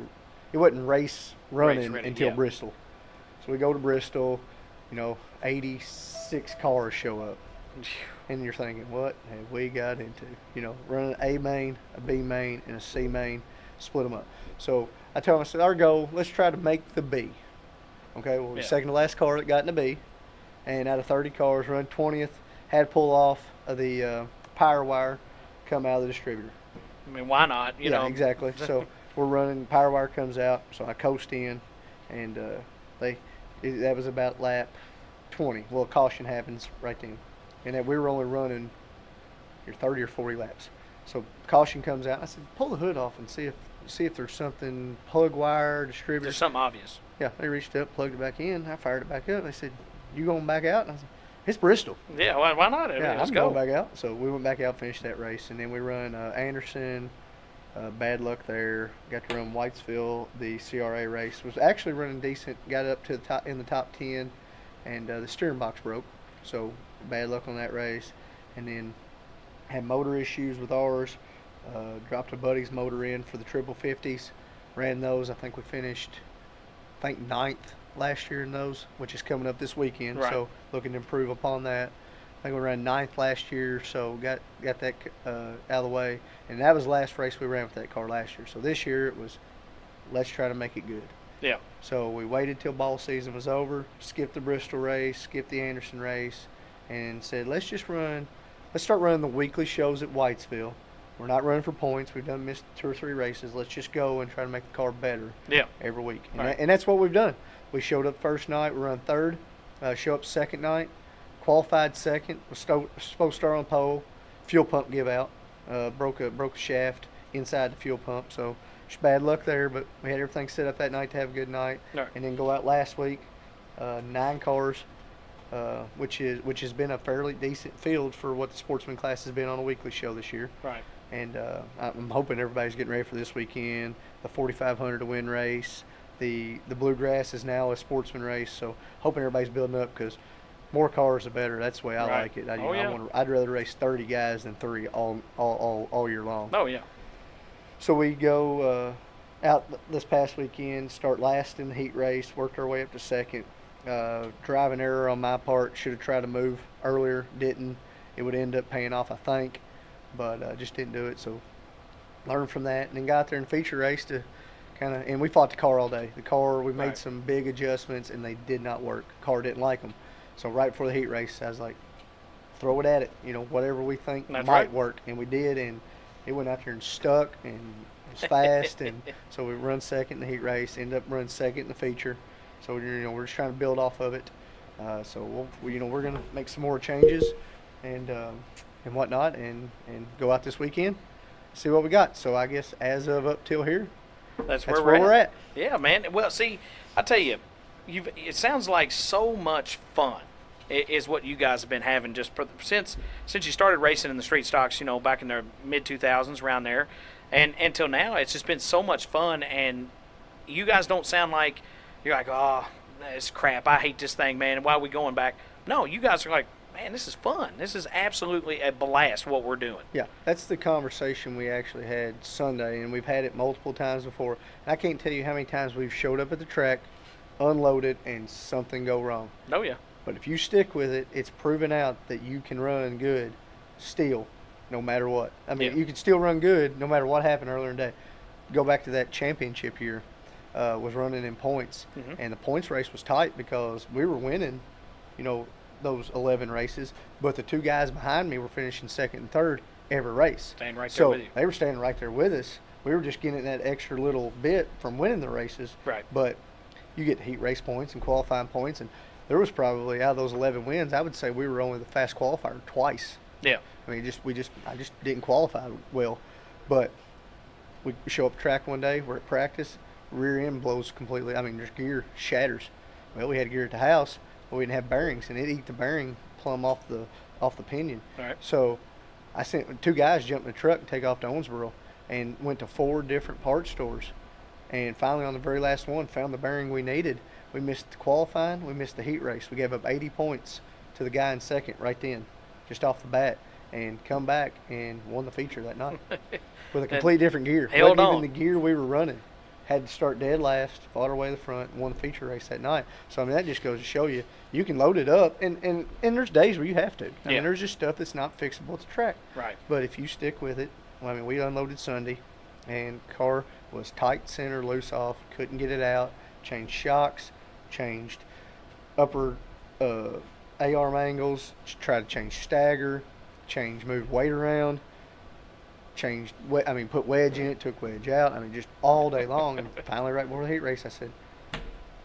wasn't race running until Bristol. So we go to Bristol, 86 cars show up. And you're thinking, what have we got into? Running A main, a B main, and a C main, split them up. So I told him, I said, our goal, let's try to make the B. Okay, well, the second to last car that got in the B. And out of 30 cars, run 20th, had to pull off of the power wire, come out of the distributor. I mean, why not? You know. Exactly. So we're running, power wire comes out, so I coast in, and that was about lap 20. Well, caution happens right then. And that we were only running 30 or 40 laps. So caution comes out. I said, pull the hood off and see if there's something, plug wire, distributor. There's something obvious. Yeah, they reached up, plugged it back in. I fired it back up. They said, you going back out? And I said, it's Bristol. Yeah, why not? I mean, let's go. Going back out. So we went back out, finished that race, and then we run Anderson. Bad luck there. Got to run Whitesville, the CRA race. Was actually running decent. Got up to the top in the top 10, and the steering box broke. So bad luck on that race. And then had motor issues with ours. Dropped a buddy's motor in for the triple 50s. Ran those. I think we finished, 9th last year in those, which is coming up this weekend. Right. So looking to improve upon that. think we ran 9th last year, so got that out of the way. And that was the last race we ran with that car last year. So this year it was, let's try to make it good. Yeah. So we waited till ball season was over, skipped the Bristol race, skipped the Anderson race, and said, let's start running the weekly shows at Whitesville. We're not running for points. We've missed 2 or 3 races. Let's just go and try to make the car better every week. And that's what we've done. We showed up first night. We run third. Show up second night. Qualified second. Was supposed to start on pole. Fuel pump give out. Broke a shaft inside the fuel pump. So just bad luck there. But we had everything set up that night to have a good night. Right. And then go out last week. 9 cars. Which has been a fairly decent field for what the Sportsman class has been on a weekly show this year. Right. And I'm hoping everybody's getting ready for this weekend. The 4,500 to win race. The Bluegrass is now a Sportsman race. So hoping everybody's building up because more cars the better. That's the way I like it. I'd rather race 30 guys than 3 all year long. Oh yeah. So we go out this past weekend. Start last in the heat race. Worked our way up to second. Driving error on my part. Should have tried to move earlier. Didn't. It would end up paying off, I think. But just didn't do it. So learned from that. And then got there in feature race to kind of, and we fought the car all day. The car, we made some big adjustments and they did not work. The car didn't like them. So right before the heat race, I was like, throw it at it. Whatever we think might work. And we did. And it went out there and stuck and it was fast. And so we run second in the heat race. Ended up running second in the feature. So we're just trying to build off of it. So we're going to make some more changes and whatnot, and go out this weekend, see what we got. So I guess as of up till here, that's where we're at. Yeah, man. Well, see, I tell you, it sounds like so much fun is what you guys have been having since you started racing in the street stocks. Back in the mid 2000s, around there, and until now, it's just been so much fun. And you guys don't sound like you're like, oh, it's crap. I hate this thing, man. Why are we going back? No, you guys are like, man, this is fun. This is absolutely a blast what we're doing. Yeah, that's the conversation we actually had Sunday, and we've had it multiple times before. And I can't tell you how many times we've showed up at the track, unloaded, and something go wrong. Oh, yeah. But if you stick with it, it's proven out that you can run good still, no matter what. I mean, you can still run good no matter what happened earlier in the day. Go back to that championship year. Was running in points, and the points race was tight because we were winning, those 11 races, but the 2 guys behind me were finishing second and third every race. Staying right there with you. So they were standing right there with us. We were just getting that extra little bit from winning the races. Right. But you get heat race points and qualifying points, and there was probably, out of those 11 wins, I would say we were only the fast qualifier twice. Yeah. I mean, I just didn't qualify well, but we show up track one day, we're at practice. Rear end blows completely. I mean, just gear shatters. Well, we had gear at the house, but we didn't have bearings, and it ate the bearing plumb off the pinion. All right. So I sent 2 guys jump in the truck and take off to Owensboro, and went to 4 different parts stores, and finally on the very last one found the bearing we needed. We missed the qualifying. We missed the heat race. We gave up 80 points to the guy in second right then, just off the bat, and come back and won the feature that night with a complete different gear. Held on. Even the gear we were running. Had to start dead last, fought our way to the front, and won the feature race that night. So, I mean, that just goes to show you can load it up, and there's days where you have to. I mean, there's just stuff that's not fixable at the track. Right. But if you stick with it, I mean, we unloaded Sunday, and car was tight center, loose off, couldn't get it out, changed shocks, changed upper A-arm angles, tried to change stagger, move weight around. Put wedge in it, took wedge out. I mean, just all day long. And finally, right before the heat race, I said,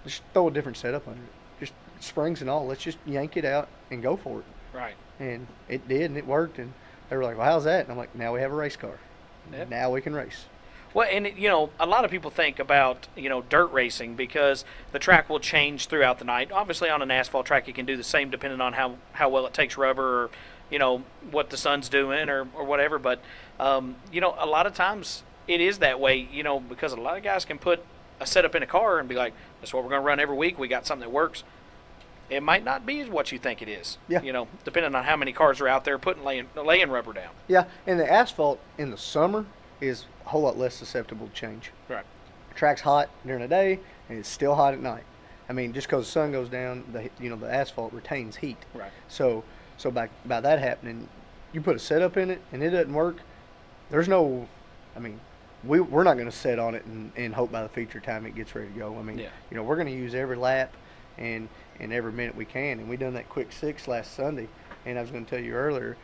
just throw a different setup under it. Just springs and all. Let's just yank it out and go for it. Right. And it did, and it worked. And they were like, well, how's that? And I'm like, now we have a race car. Yep. Now we can race. Well, and a lot of people think about dirt racing because the track will change throughout the night. Obviously, on an asphalt track, you can do the same depending on how well it takes rubber, or what the sun's doing, or whatever. But a lot of times it is that way. Because a lot of guys can put a setup in a car and be like, "That's what we're going to run every week. We got something that works." It might not be what you think it is. Yeah. Depending on how many cars are out there laying rubber down. Yeah, and the asphalt in the summer is a whole lot less susceptible to change. Right. The track's hot during the day, and it's still hot at night. I mean, just because the sun goes down, the asphalt retains heat. Right. So So by that happening, you put a setup in it and it doesn't work, there's no, I mean, we're not going to sit on it and hope by the feature time it gets ready to go. I mean, we're going to use every lap and every minute we can. And we done that quick 6 last Sunday. And I was going to tell you earlier,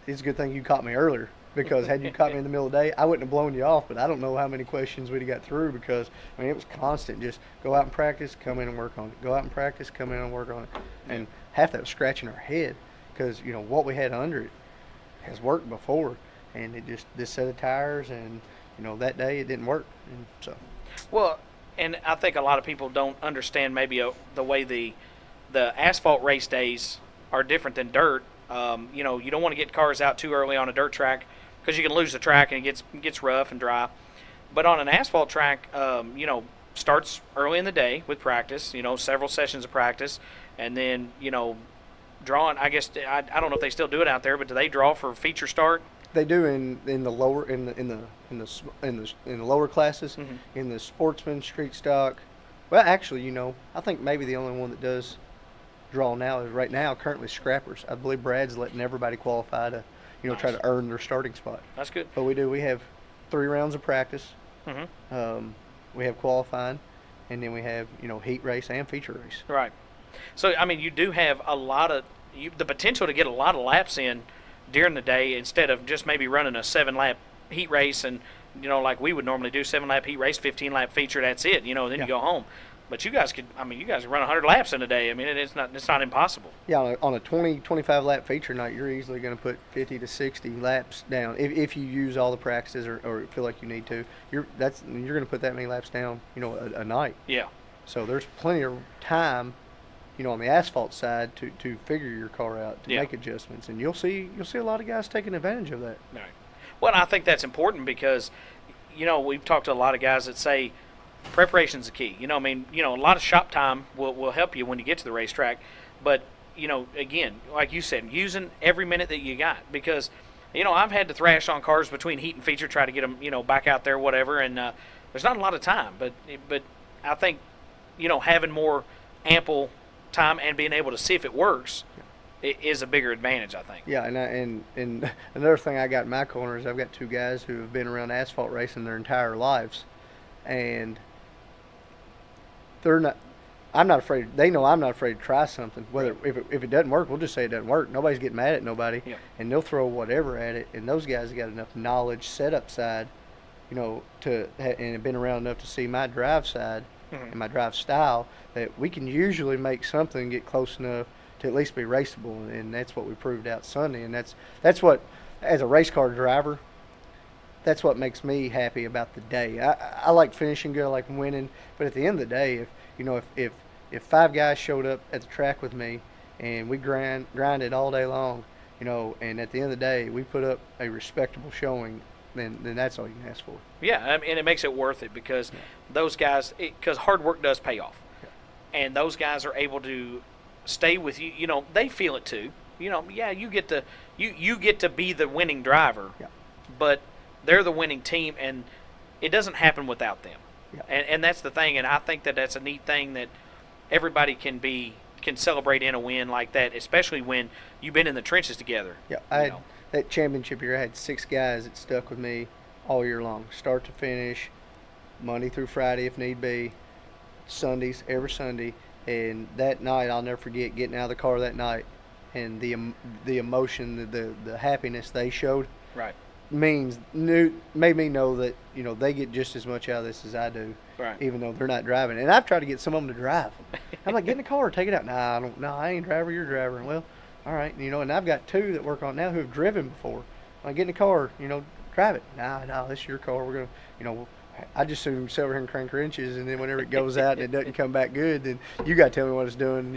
it's a good thing you caught me earlier, because had you caught me in the middle of the day, I wouldn't have blown you off. But I don't know how many questions we'd have got through, because, I mean, it was constant. Just go out and practice, come in and work on it. Go out and practice, come in and work on it. And half that was scratching our head, because, what we had under it has worked before. And it just, this set of tires, and, that day it didn't work. And so. Well, and I think a lot of people don't understand maybe the way the asphalt race days are different than dirt. You don't want to get cars out too early on a dirt track, because you can lose the track and it gets rough and dry. But on an asphalt track, starts early in the day with practice, several sessions of practice, and then, drawing. I guess I don't know if they still do it out there, but do they draw for feature start? They do in the lower in the lower classes, in the Sportsman, street stock. Well, actually, I think maybe the only one that does draw now is right now currently scrappers. I believe Brad's letting everybody qualify to, Nice. Try to earn their starting spot. That's good. But we have 3 rounds of practice. We have qualifying, and then we have heat race and feature race. Right. So I mean, you do have a lot of the potential to get a lot of laps in during the day, instead of just maybe running a 7-lap heat race and like we would normally do, 7-lap heat race, 15-lap feature, that's it, then you go home. But you guys could run 100 laps in a day. I mean, it's not impossible. Yeah, on a 25 lap feature night, you're easily going to put 50 to 60 laps down if you use all the practices or feel like you need to. You're going to put that many laps down, a night. Yeah. So there's plenty of time, on the asphalt side to figure your car out, to make adjustments, and you'll see a lot of guys taking advantage of that. Right. Well, I think that's important, because we've talked to a lot of guys that say preparation's the key. A lot of shop time will help you when you get to the racetrack, but again, like you said, using every minute that you got, because I've had to thrash on cars between heat and feature, try to get them back out there, whatever, and there's not a lot of time, but I think having more ample time and being able to see if it works is a bigger advantage, I think. Yeah, and another thing I got in my corner is I've got 2 guys who have been around asphalt racing their entire lives, and I'm not afraid. They know I'm not afraid to try something. Whether if it doesn't work, we'll just say it doesn't work. Nobody's getting mad at nobody, and they'll throw whatever at it. And those guys have got enough knowledge, setup side, and have been around enough to see my drive side and my drive style, that we can usually make something get close enough to at least be raceable, and that's what we proved out Sunday. And that's what, as a race car driver, that's what makes me happy about the day. I like finishing good, I like winning, but at the end of the day, if 5 guys showed up at the track with me and we grinded all day long, and at the end of the day we put up a respectable showing, then that's all you can ask for. Yeah, and it makes it worth it, because those guys, because hard work does pay off, and those guys are able to stay with you. They feel it too. You get to be the winning driver, but they're the winning team, and it doesn't happen without them. And that's the thing, and I think that's a neat thing, that everybody can celebrate in a win like that, especially when you've been in the trenches together. Yeah, I had that championship year. I had 6 guys that stuck with me all year long, start to finish, Monday through Friday if need be, Sundays, every Sunday. And that night, I'll never forget getting out of the car that night, and the emotion, the happiness they showed. Right. Made me know that they get just as much out of this as I do, even though they're not driving. And I've tried to get some of them to drive. I'm like, get in the car, take it out. I ain't driver, you're driver. Well, all right, and I've got 2 that work on it now who have driven before. I get in the car, drive it. No, this is your car. We're gonna, I just assume sit over here and crank wrenches, and then whenever it goes out and it doesn't come back good, then you got to tell me what it's doing,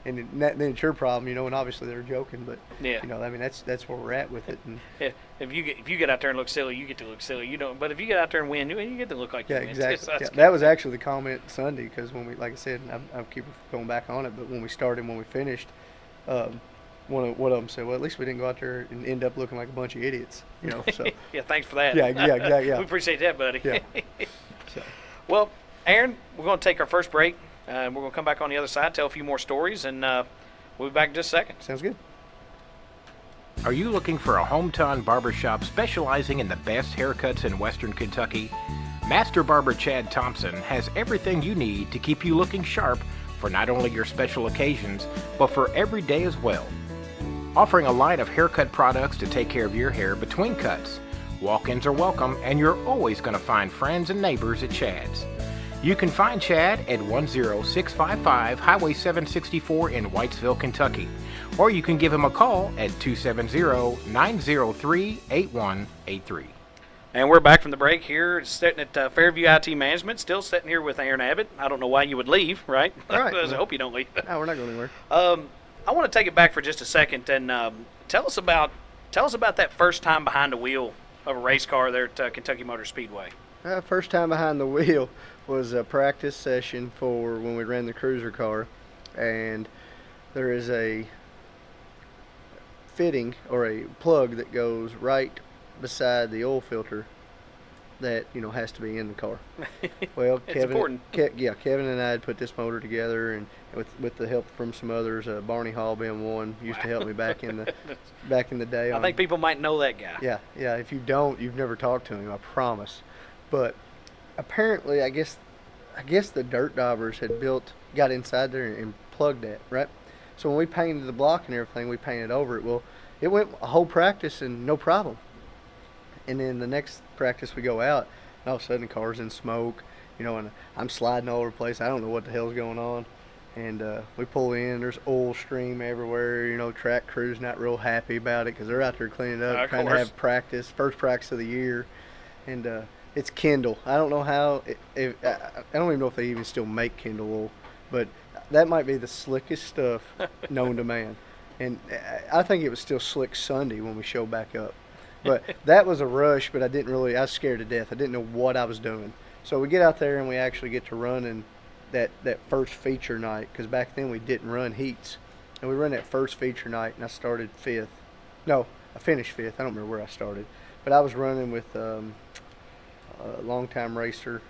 and then it's your problem, and obviously they're joking, but that's where we're at with it. And if you get out there and look silly, you get to look silly. But if you get out there and win, you get to look like you win. Exactly. That was actually the comment Sunday, because when we, like I said, I keep going back on it, but when we started and when we finished, one of them said, "Well, at least we didn't go out there and end up looking like a bunch of idiots." So yeah, thanks for that. Yeah, exactly. Yeah. We appreciate that, buddy. Yeah. Well, Aaron, we're going to take our first break. We're going to come back on the other side, tell a few more stories, and we'll be back in just a second. Sounds good. Are you looking for a hometown barbershop specializing in the best haircuts in Western Kentucky? Master Barber Chad Thompson has everything you need to keep you looking sharp for not only your special occasions, but for every day as well. Offering a line of haircut products to take care of your hair between cuts. Walk-ins are welcome, and you're always going to find friends and neighbors at Chad's. You can find Chad at 10655 Highway 764 in Whitesville, Kentucky, or you can give him a call at 270-903-8183. And we're back from the break here, sitting at Fairview IT Management, still sitting here with Aaron Abbott. I don't know why you would leave, right? Right. I hope you don't leave. No, we're not going anywhere. I want to take it back for just a second and tell us about that first time behind the wheel of a race car there at Kentucky Motor Speedway. First time behind the wheel was a practice session for when we ran the cruiser car, and there is a fitting or a plug that goes right beside the oil filter that has to be in the car. Well, Kevin and I had put this motor together, and with the help from some others, Barney Hall being one, used to help me back in the day. I think people might know that guy. Yeah. If you don't, you've never talked to him. I promise. But apparently, I guess the dirt daubers had got inside there and plugged that, right? So when we painted the block and everything, we painted over it. Well, it went a whole practice and no problem. And then the next practice we go out, and all of a sudden the car's in smoke, and I'm sliding all over the place. I don't know what the hell's going on. And we pull in, there's oil stream everywhere. Track crew's not real happy about it because they're out there cleaning up, trying to have first practice of the year. And it's Kendall. I don't know how, I don't even know if they even still make Kendall oil, but that might be the slickest stuff known to man. And I think it was still slick Sunday when we showed back up. But that was a rush, but I was scared to death. I didn't know what I was doing. So we get out there and we actually get to running that first feature night, because back then we didn't run heats. And we run that first feature night, and I started fifth. No, I finished fifth. I don't remember where I started. But I was running with a longtime racer.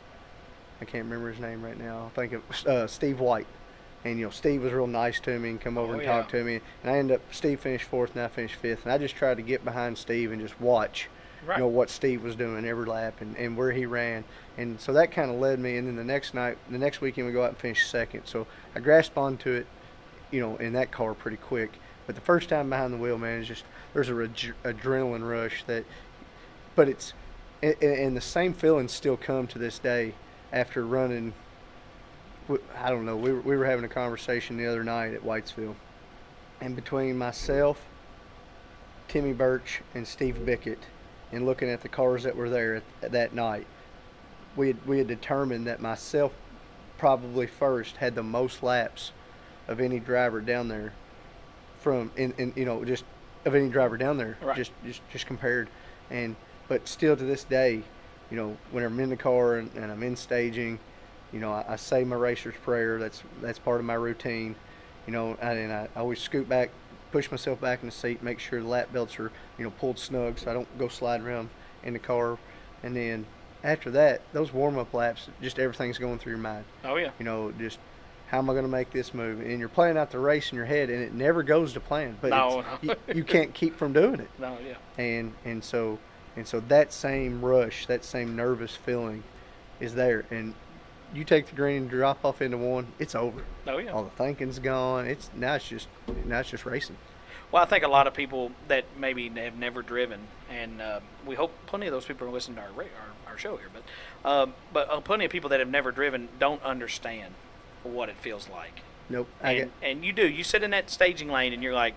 I can't remember his name right now. I think it was Steve White. And, Steve was real nice to me and come over and talk to me. And Steve finished fourth and I finished fifth. And I just tried to get behind Steve and just watch, what Steve was doing every lap and where he ran. And so that kind of led me. And then the next weekend we go out and finish second. So I grasped onto it, in that car pretty quick. But the first time behind the wheel, man, there's a adrenaline rush but and the same feelings still come to this day after running. I don't know. We were having a conversation the other night at Whitesville, and between myself, Timmy Birch, and Steve Bickett, and looking at the cars that were there that night, we had determined that myself, probably first, had the most laps of any driver down there. Just of any driver down there, just compared, but still to this day, when I'm in the car and I'm in staging. I say my racer's prayer. That's part of my routine. And I always scoot back, push myself back in the seat, make sure the lap belts are, pulled snug so I don't go sliding around in the car. And then after that, those warm-up laps, just everything's going through your mind. Oh, yeah. Just how am I going to make this move? And you're playing out the race in your head, and it never goes to plan. But you can't keep from doing it. No, yeah. And so that same rush, that same nervous feeling is there. And you take the green and drop off into one, it's over. Oh yeah. All the thinking's gone. Now it's just racing. Well, I think a lot of people that maybe have never driven, and we hope plenty of those people are listening to our show here, but plenty of people that have never driven don't understand what it feels like. Nope. And you do. You sit in that staging lane and you're like,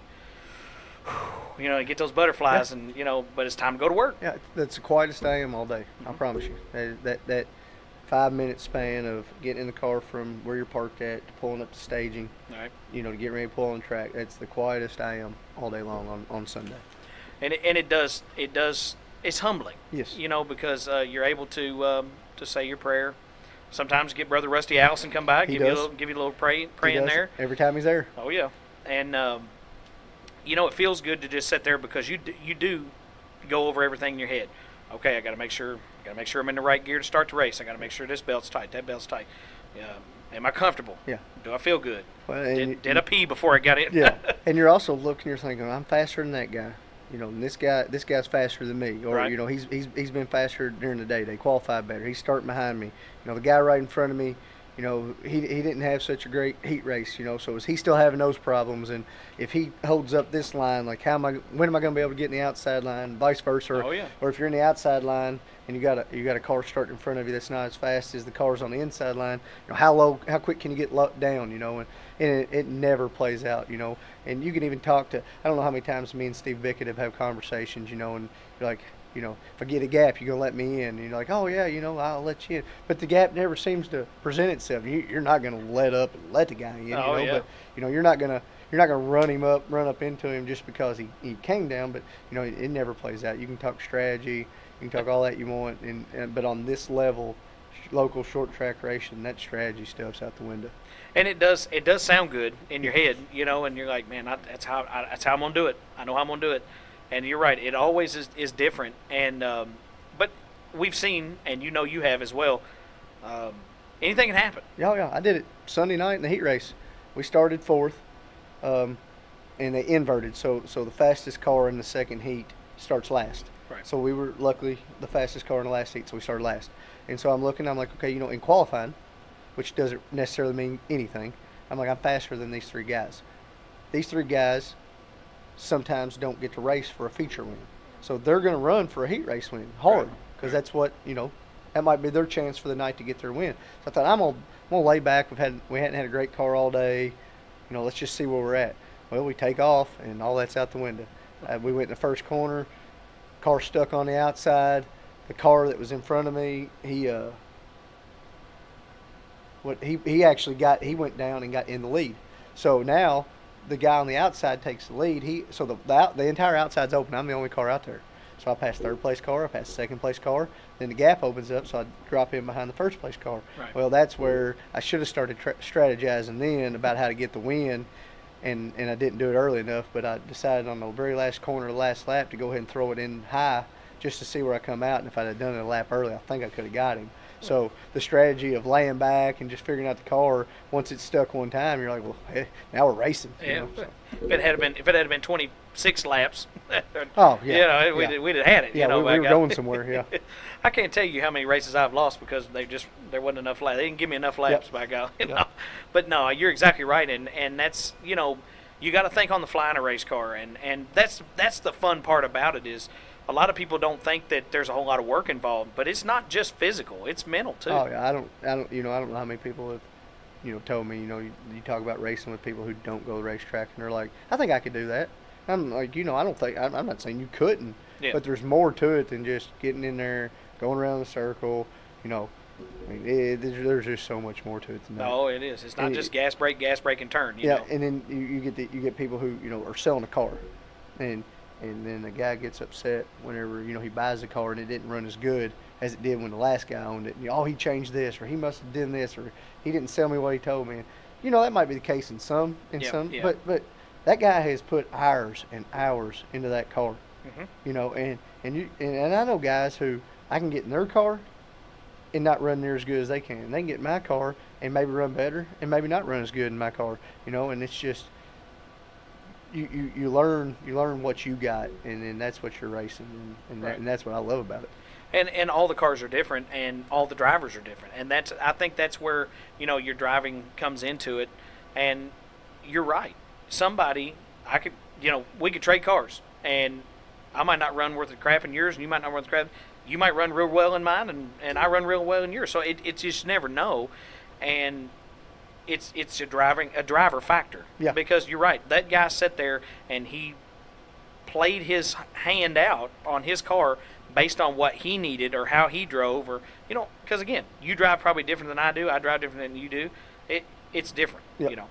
you get those butterflies, and but it's time to go to work. Yeah, that's the quietest I am all day. I promise you. That 5-minute span of getting in the car from where you're parked at to pulling up to staging, right. To get ready to pull on the track. That's the quietest I am all day long on Sunday. And it does. It's humbling. Yes. Because you're able to say your prayer. Sometimes get Brother Rusty Allison come by, give you a little praying there. Every time he's there. Oh yeah. And it feels good to just sit there because you do go over everything in your head. Okay, I got to make sure I'm in the right gear to start the race. I got to make sure this belt's tight, that belt's tight. Am I comfortable? Yeah. Do I feel good? Well, did I pee before I got in? Yeah. And you're also looking, you're thinking, I'm faster than that guy. You know, and this guy's faster than me, or Right. you know, he's been faster during the day. They qualified better. He's starting behind me. You know, the guy right in front of me, you know, he didn't have such a great heat race. You know, so is he still having those problems? And if he holds up this line, like when am I going to be able to get in the outside line? Vice versa. Oh, yeah. Or if you're in the outside line and you got a car starting in front of you that's not as fast as the cars on the inside line, you know, how quick can you get down? You know, and it never plays out. You know, and you can even talk to, I don't know how many times me and Steve Bickett have conversations. You know, and you're like, you know, if I get a gap, you're going to let me in. And you're like, oh, yeah, you know, I'll let you in. But the gap never seems to present itself. You're not going to let up and let the guy in, Oh, you know. yeah. But, you know, you're not going to run up into him just because he came down. But, you know, it never plays out. You can talk strategy. You can talk all that you want. But on this level, local short track racing, that strategy stuff's out the window. And it does sound good in your head, you know, and you're like, man, that's how I'm going to do it. I know how I'm going to do it. And you're right, it always is different. And but we've seen, and you know you have as well, anything can happen. Yeah, I did it Sunday night in the heat race. We started fourth, and they inverted. So the fastest car in the second heat starts last. Right. So we were luckily the fastest car in the last heat, so we started last. And so I'm like, okay, you know, in qualifying, which doesn't necessarily mean anything, I'm like, I'm faster than these three guys. These three guys sometimes don't get to race for a feature win. So they're going to run for a heat race win hard, because that's what, you know, that might be their chance for the night to get their win. So I thought, I'm gonna lay back. We hadn't had a great car all day. You know, let's just see where we're at. Well, we take off, and all that's out the window. We went in the first corner. Car stuck on the outside. The car that was in front of me, he went down and got in the lead. So now the guy on the outside takes the lead. So the entire outside's open. I'm the only car out there. So I passed third place car, I passed second place car. Then the gap opens up, so I drop in behind the first place car. Right. Well, that's where I should have started strategizing then about how to get the win, and I didn't do it early enough. But I decided on the very last corner of the last lap to go ahead and throw it in high just to see where I come out. And if I'd have done it a lap early, I think I could have got him. So the strategy of laying back and just figuring out the car, once it's stuck one time, you're like, well, hey, now we're racing. You Yeah. know, so. If it had been 26 laps, Oh, yeah. you know, we'd have had it. Yeah, you know, we were back going out. somewhere, yeah. I can't tell you how many races I've lost because there wasn't enough laps. They didn't give me enough laps back out. You know? But no, you're exactly right, and that's, you know, you got to think on the fly in a race car, and that's the fun part about it is a lot of people don't think that there's a whole lot of work involved, but it's not just physical; it's mental too. Oh yeah, I don't know how many people have, you know, told me, you know, you talk about racing with people who don't go to the racetrack, and they're like, I think I could do that. I'm like, you know, I'm not saying you couldn't, Yeah. but there's more to it than just getting in there, going around the circle, you know. I mean, there's just so much more to it than that. No, it is. It's not And just gas brake, and turn. You Yeah, know? and then you get people who, you know, are selling a car, and then the guy gets upset whenever, you know, he buys the car and it didn't run as good as it did when the last guy owned it. And, you know, oh, he changed this, or he must have done this, or he didn't sell me what he told me. And, you know, that might be the case in some, Yeah. but that guy has put hours and hours into that car. Mm-hmm. You know, and I know guys who I can get in their car and not run near as good as they can. They can get in my car and maybe run better and maybe not run as good in my car. You know, and it's just you learn what you got, and then that's what you're racing, and that's what I love about it. And all the cars are different, and all the drivers are different, and I think that's where, you know, your driving comes into it. And you're right. We could trade cars, and I might not run worth the crap in yours, and you might not run the crap. You might run real well in mine, and I run real well in yours. So it's just never know, and it's a driver factor. Yeah. Because you're right. That guy sat there and he played his hand out on his car based on what he needed or how he drove, or, you know, because again, you drive probably different than I do. I drive different than you do. It's different. Yep. You know.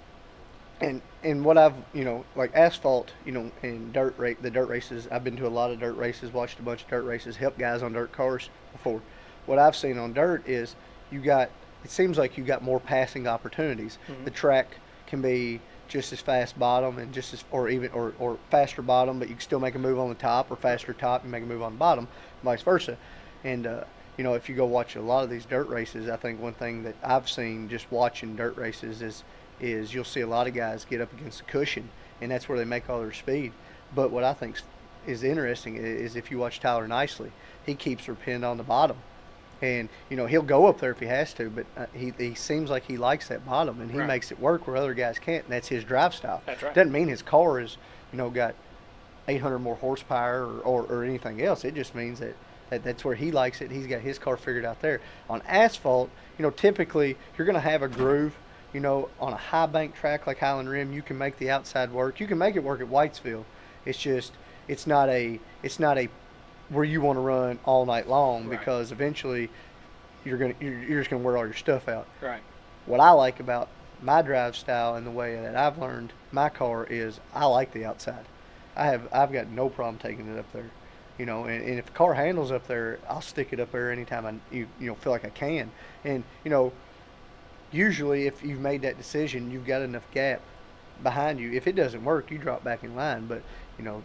And what I've, you know, like asphalt, you know, and the dirt races, I've been to a lot of dirt races, watched a bunch of dirt races, helped guys on dirt cars before. What I've seen on dirt is it seems like you got more passing opportunities. Mm-hmm. The track can be just as fast bottom and just as, or faster bottom, but you can still make a move on the top, or faster top and make a move on the bottom, vice versa. And, you know, if you go watch a lot of these dirt races, I think one thing that I've seen just watching dirt races is you'll see a lot of guys get up against the cushion, and that's where they make all their speed. But what I think is interesting is if you watch Tyler Nicely, he keeps her pinned on the bottom. And, he'll go up there if he has to, but he seems like he likes that bottom, and he Right. makes it work where other guys can't, and that's his drive style. That's right. Doesn't mean his car is, got 800 more horsepower or anything else. It just means that's where he likes it. He's got his car figured out there. On asphalt, typically you're going to have a groove. On a high bank track like Highland Rim, you can make the outside work. You can make it work at Whitesville. It's just it's not a where you want to run all night long, Right. because eventually you're just gonna wear all your stuff out. Right. What I like about my drive style and the way that I've learned my car is I like the outside. I've got no problem taking it up there, and if the car handles up there, I'll stick it up there anytime I feel like I can. And usually if you've made that decision, you've got enough gap behind you. If it doesn't work, you drop back in line. But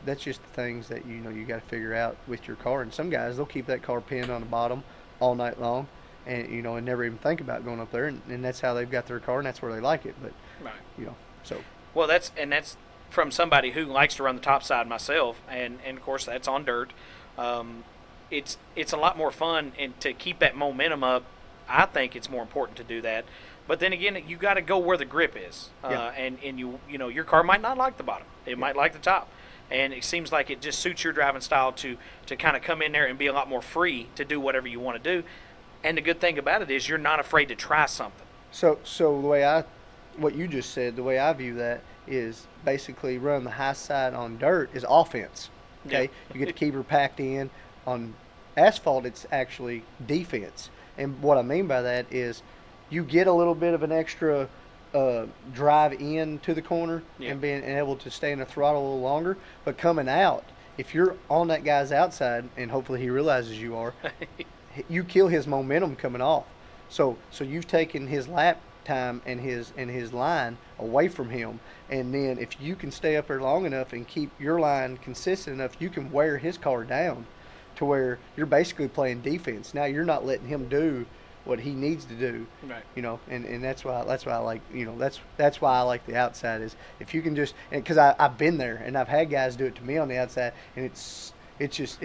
that's just the things that you got to figure out with your car. And some guys, they'll keep that car pinned on the bottom all night long, and and never even think about going up there. And that's how they've got their car, and that's where they like it. But Right. So Well, that's from somebody who likes to run the top side myself, and of course that's on dirt. It's a lot more fun, and to keep that momentum up, I think it's more important to do that. But then again, you got to go where the grip is, Yeah. and your car might not like the bottom; it might like the top, and it seems like it just suits your driving style to kind of come in there and be a lot more free to do whatever you want to do. And the good thing about it is you're not afraid to try something. So the way what you just said, the way I view that is basically run the high side on dirt is offense. Okay, Yeah. you get the keeper packed in. On asphalt, it's actually defense. And what I mean by that is you get a little bit of an extra drive in to the corner, Yeah. and being able to stay in the throttle a little longer. But coming out, if you're on that guy's outside, and hopefully he realizes you are, you kill his momentum coming off. So you've taken his lap time and his line away from him, and then if you can stay up there long enough and keep your line consistent enough, you can wear his car down to where you're basically playing defense. Now you're not letting him do what he needs to do, Right. And that's why I like, that's why I like the outside, is if you can just, because I've been there and I've had guys do it to me on the outside, and it just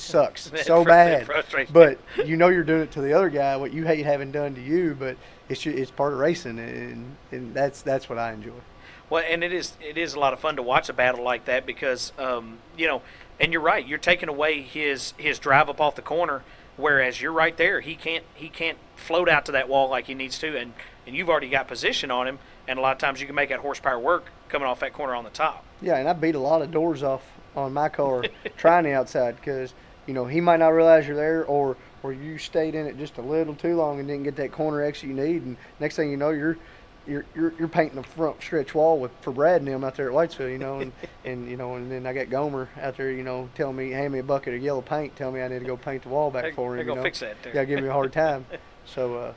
sucks so It bad. frustrates But you're doing it to the other guy, what you hate having done to you, but it's part of racing, and that's what I enjoy. Well, and it is a lot of fun to watch a battle like that because and you're right, you're taking away his drive up off the corner, whereas you're right there, he can't float out to that wall like he needs to, and you've already got position on him, and a lot of times you can make that horsepower work coming off that corner on the top. Yeah, and I beat a lot of doors off on my car trying the outside, because he might not realize you're there, or you stayed in it just a little too long and didn't get that corner exit you need, and next thing you know, you're painting the front stretch wall for Brad and them out there at Whitesville, and then I got Gomer out there, telling me, hand me a bucket of yellow paint, tell me I need to go paint the wall back for him. They're gonna fix that too. Yeah, give me a hard time. So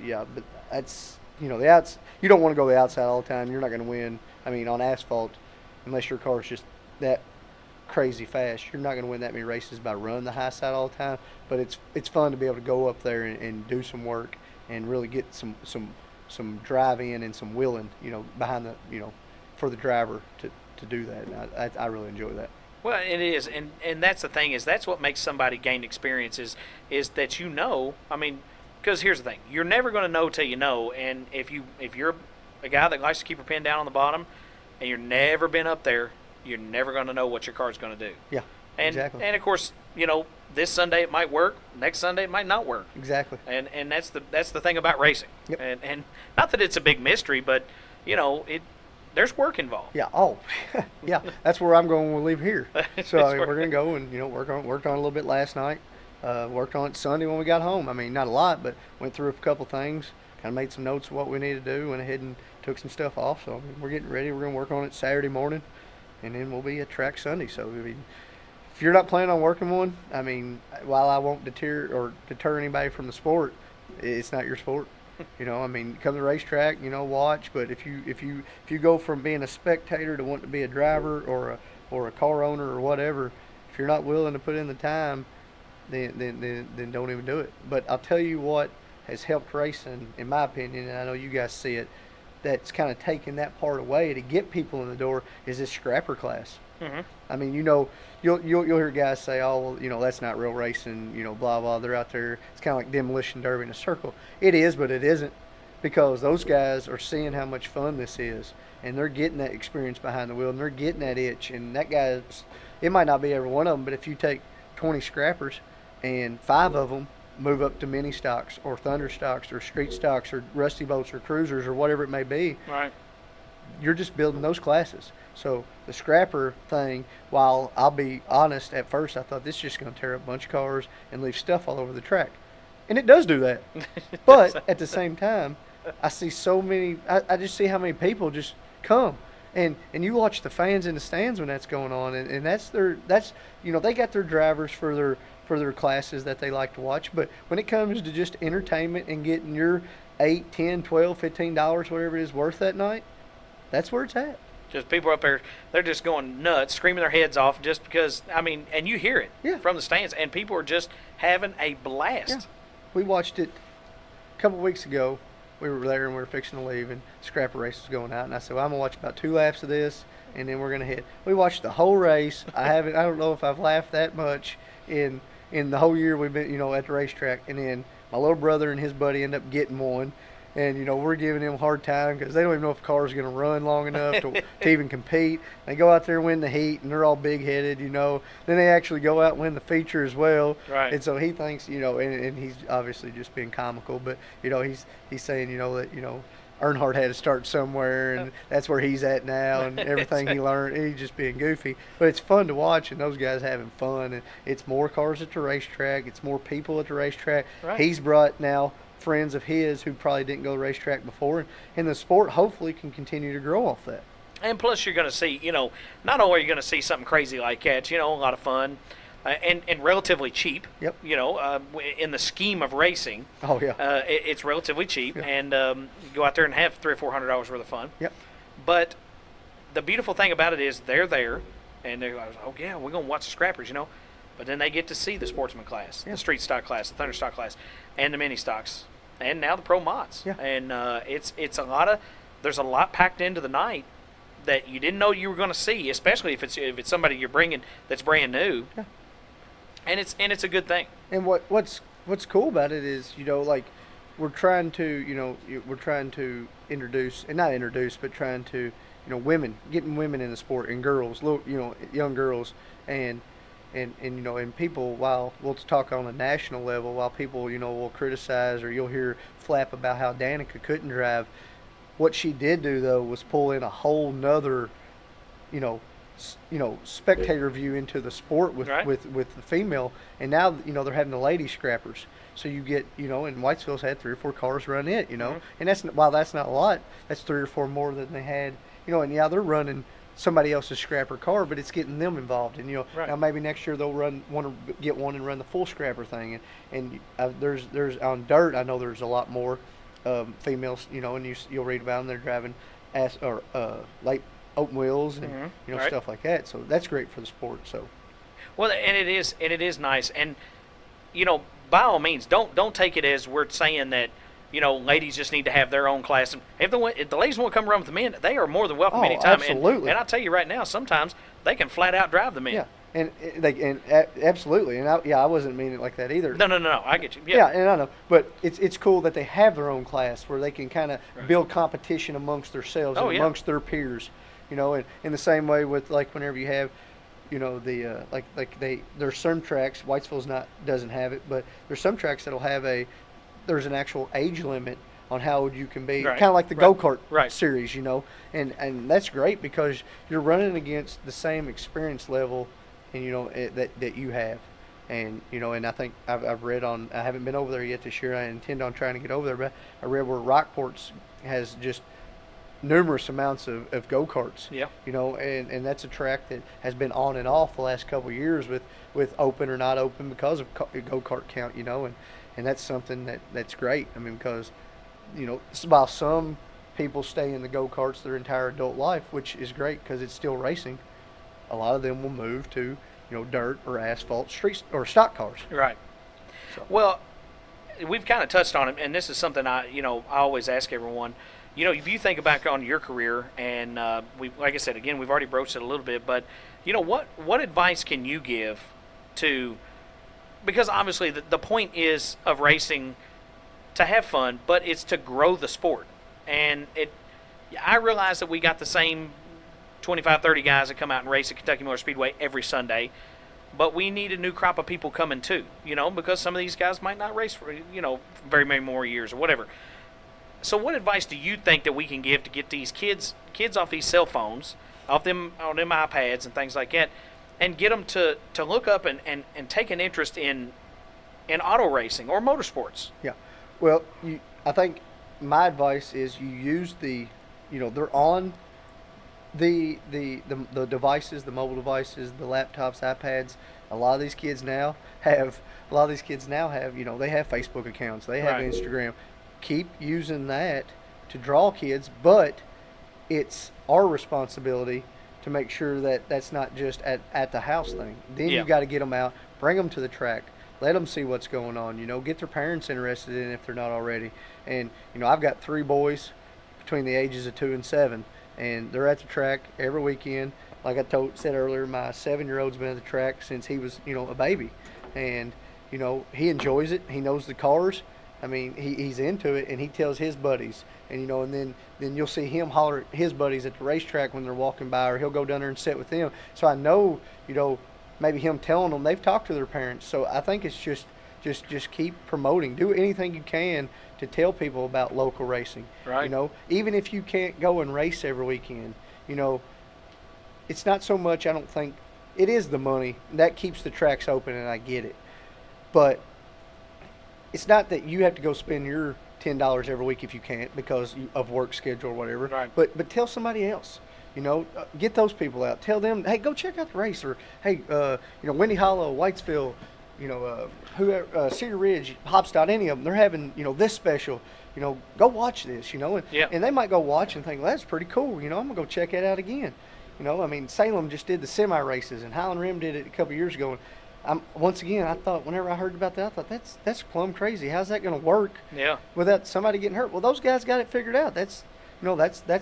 yeah, but that's the outs. You don't want to go the outside all the time. You're not going to win. I mean, on asphalt, unless your car's just that crazy fast, you're not going to win that many races by running the high side all the time. But it's fun to be able to go up there and do some work and really get some drive in and some willing, behind the, for the driver to do that. And I really enjoy that. Well, it is, and that's the thing, is that's what makes somebody gain experience is that I mean, because here's the thing, you're never going to know till you know, and if you're a guy that likes to keep your pin down on the bottom, and you've never been up there, you're never going to know what your car's going to do. Yeah, exactly. And of course, this Sunday it might work, next Sunday it might not work. Exactly. And that's the thing about racing. Yep. And not that it's a big mystery, but there's work involved. Yeah. Oh, yeah. That's where I'm going when we leave here. So That's we're going to go and worked on it a little bit last night. Worked on it Sunday when we got home. I mean, not a lot, but went through a couple things. Kind of made some notes of what we needed to do. Went ahead and took some stuff off. So we're getting ready. We're going to work on it Saturday morning, and then we'll be at track Sunday. So I mean, if you're not planning on working one, I mean, while I won't deter anybody from the sport, it's not your sport. I mean, come to the racetrack, watch. But if you go from being a spectator to wanting to be a driver or a car owner or whatever, if you're not willing to put in the time, then don't even do it. But I'll tell you what has helped racing, in my opinion, and I know you guys see it, that's kind of taken that part away to get people in the door, is this scrapper class. I mean, you know, you'll hear guys say, "Oh, well, you know, that's not real racing," you know, blah blah. They're out there. It's kind of like demolition derby in a circle. It is, but it isn't, because those guys are seeing how much fun this is, and they're getting that experience behind the wheel, and they're getting that itch. And that guy's, it might not be every one of them, but if you take 20 scrappers and 5 of them move up to mini stocks or thunder stocks or street stocks or rusty boats or cruisers or whatever it may be, Right. you're just building those classes. So the scrapper thing, while I'll be honest, at first I thought this is just going to tear up a bunch of cars and leave stuff all over the track. And it does do that. But at the same time, I see so many, I just see how many people just come. And you watch the fans in the stands when that's going on, and that's you know, they got their drivers for their classes that they like to watch, but when it comes to just entertainment and getting your $8, $10, $12, $15, whatever it is worth that night, that's where it's at. Just people up there, they're just going nuts, screaming their heads off just because, I mean, and you hear it from the stands, and people are just having a blast. Yeah. We watched it a couple weeks ago. We were there and we were fixing to leave, and scrapper race was going out, and I said, well, I'm gonna watch about 2 laps of this, and then we're gonna hit. We watched the whole race. I don't know if I've laughed that much in the whole year we've been, you know, at the racetrack. And then my little brother and his buddy end up getting one, and you know, we're giving them a hard time because they don't even know if the car's gonna run long enough to even compete. They go out there and win the heat, and they're all big-headed, you know. Then they actually go out and win the feature as well. Right. And so he thinks, you know, and he's obviously just being comical, but you know, he's saying, you know, that, you know, Earnhardt had to start somewhere, and that's where he's at now, and everything he learned. He's just being goofy, but it's fun to watch, and those guys having fun. And it's more cars at the racetrack. It's more people at the racetrack. Right. He's brought now friends of his who probably didn't go to the racetrack before, and the sport hopefully can continue to grow off that. And plus, you're going to see, you know, not only are you going to see something crazy like that, you know, a lot of fun, and relatively cheap. Yep. You know, in the scheme of racing. Oh yeah. It's relatively cheap, Yeah. and you go out there and have $300 or $400 worth of fun. Yep. But the beautiful thing about it is they're there, and they're like, oh yeah, we're going to watch the scrappers, you know. But then they get to see the Sportsman class, the street stock class, the thunder stock class, and the mini stocks, and now the pro mods. Yeah. And it's a lot of, there's a lot packed into the night that you didn't know you were going to see, especially if it's somebody you're bringing that's brand new. Yeah. And it's a good thing. And what's cool about it is, you know, like we're trying to introduce, and not introduce, but trying to, you know, getting women in the sport, and girls, little, you know, young girls, and you know, and people, while we'll talk on a national level, while people, you know, will criticize, or you'll hear flap about how Danica couldn't drive, what she did do though was pull in a whole nother, you know, spectator view into the sport with the female. And now, you know, they're having the lady scrappers, so you get, you know, and Whitesville's had 3 or 4 cars run it, you know. And that's, while that's not a lot, that's 3 or 4 more than they had, you know. And yeah, they're running somebody else's scrapper car, but it's getting them involved. And you know, now maybe next year they'll want to get one and run the full scrapper thing. And there's on dirt, I know there's a lot more females, you know, and you'll read about them. They're driving late open wheels and you know, stuff like that. So that's great for the sport. So, well, and it is nice. And you know, by all means, don't take it as we're saying that, you know, ladies just need to have their own class. If the ladies want to come run with the men, they are more than welcome anytime. Absolutely. And I'll tell you right now, sometimes they can flat out drive the men. Yeah. Absolutely, and I wasn't meaning it like that either. No, I get you. Yeah, and I know, but it's cool that they have their own class where they can kind of build competition amongst themselves and amongst their peers, you know. And in the same way with, like, whenever you have, you know, the there's some tracks, Whitesville's doesn't have it, but there's some tracks that'll have there's an actual age limit on how old you can be, kind of like the go-kart series, you know. And that's great because you're running against the same experience level, and you know, that you have. And you know, and I think I've read on, I haven't been over there yet this year, I intend on trying to get over there, but I read where Rockport's has just numerous amounts of go-karts. Yeah. You know, and that's a track that has been on and off the last couple of years with open or not open because of go-kart count, you know. And that's something that's great. I mean, because, you know, while some people stay in the go-karts their entire adult life, which is great because it's still racing, a lot of them will move to, you know, dirt or asphalt, street or stock cars. Right. So. Well, we've kind of touched on it, and this is something I always ask everyone. You know, if you think back on your career, and like I said, again, we've already broached it a little bit, but what advice can you give to, because obviously the point is of racing to have fun, but it's to grow the sport. And I realize that we got the same 25, 30 guys that come out and race at Kentucky Motor Speedway every Sunday, but we need a new crop of people coming too, because some of these guys might not race for, very many more years or whatever. So what advice do you think that we can give to get these kids off these cell phones, off them iPads and things like that, and get them to look up and take an interest in auto racing or motorsports? Yeah. Well, I think my advice is you use they're on the devices, the mobile devices, the laptops, iPads. A lot of these kids now have they have Facebook accounts, they have Right. Instagram. Keep using that to draw kids, but it's our responsibility to make sure that that's not just at the house thing. Then Yeah. you got to get them out, bring them to the track, let them see what's going on, get their parents interested in it if they're not already. And I've got 3 boys between the ages of 2 and 7, and they're at the track every weekend. Like I said earlier, my 7-year-old's been at the track since he was a baby, and he enjoys it. He knows the cars. I mean, he's into it, and he tells his buddies, and and then you'll see him holler at his buddies at the racetrack when they're walking by, or he'll go down there and sit with them. So I know, maybe him telling them they've talked to their parents. So I think it's just keep promoting. Do anything you can to tell people about local racing. Right. Even if you can't go and race every weekend, it's not so much, I don't think, it is the money. That keeps the tracks open, and I get it. But it's not that you have to go spend your $10 every week if you can't because of work schedule or whatever. Right. But tell somebody else. Get those people out. Tell them, hey, go check out the race, or hey, Windy Hollow, Whitesville, whoever, Cedar Ridge, Hopstad, any of them, they're having this special. Go watch this. And they might go watch and think, well, that's pretty cool. I'm gonna go check it out again. Salem just did the semi races, and Highland Rim did it a couple years ago. And once again, I thought, whenever I heard about that, I thought that's plumb crazy. How's that going to work? Yeah. Without somebody getting hurt? Well, those guys got it figured out. That's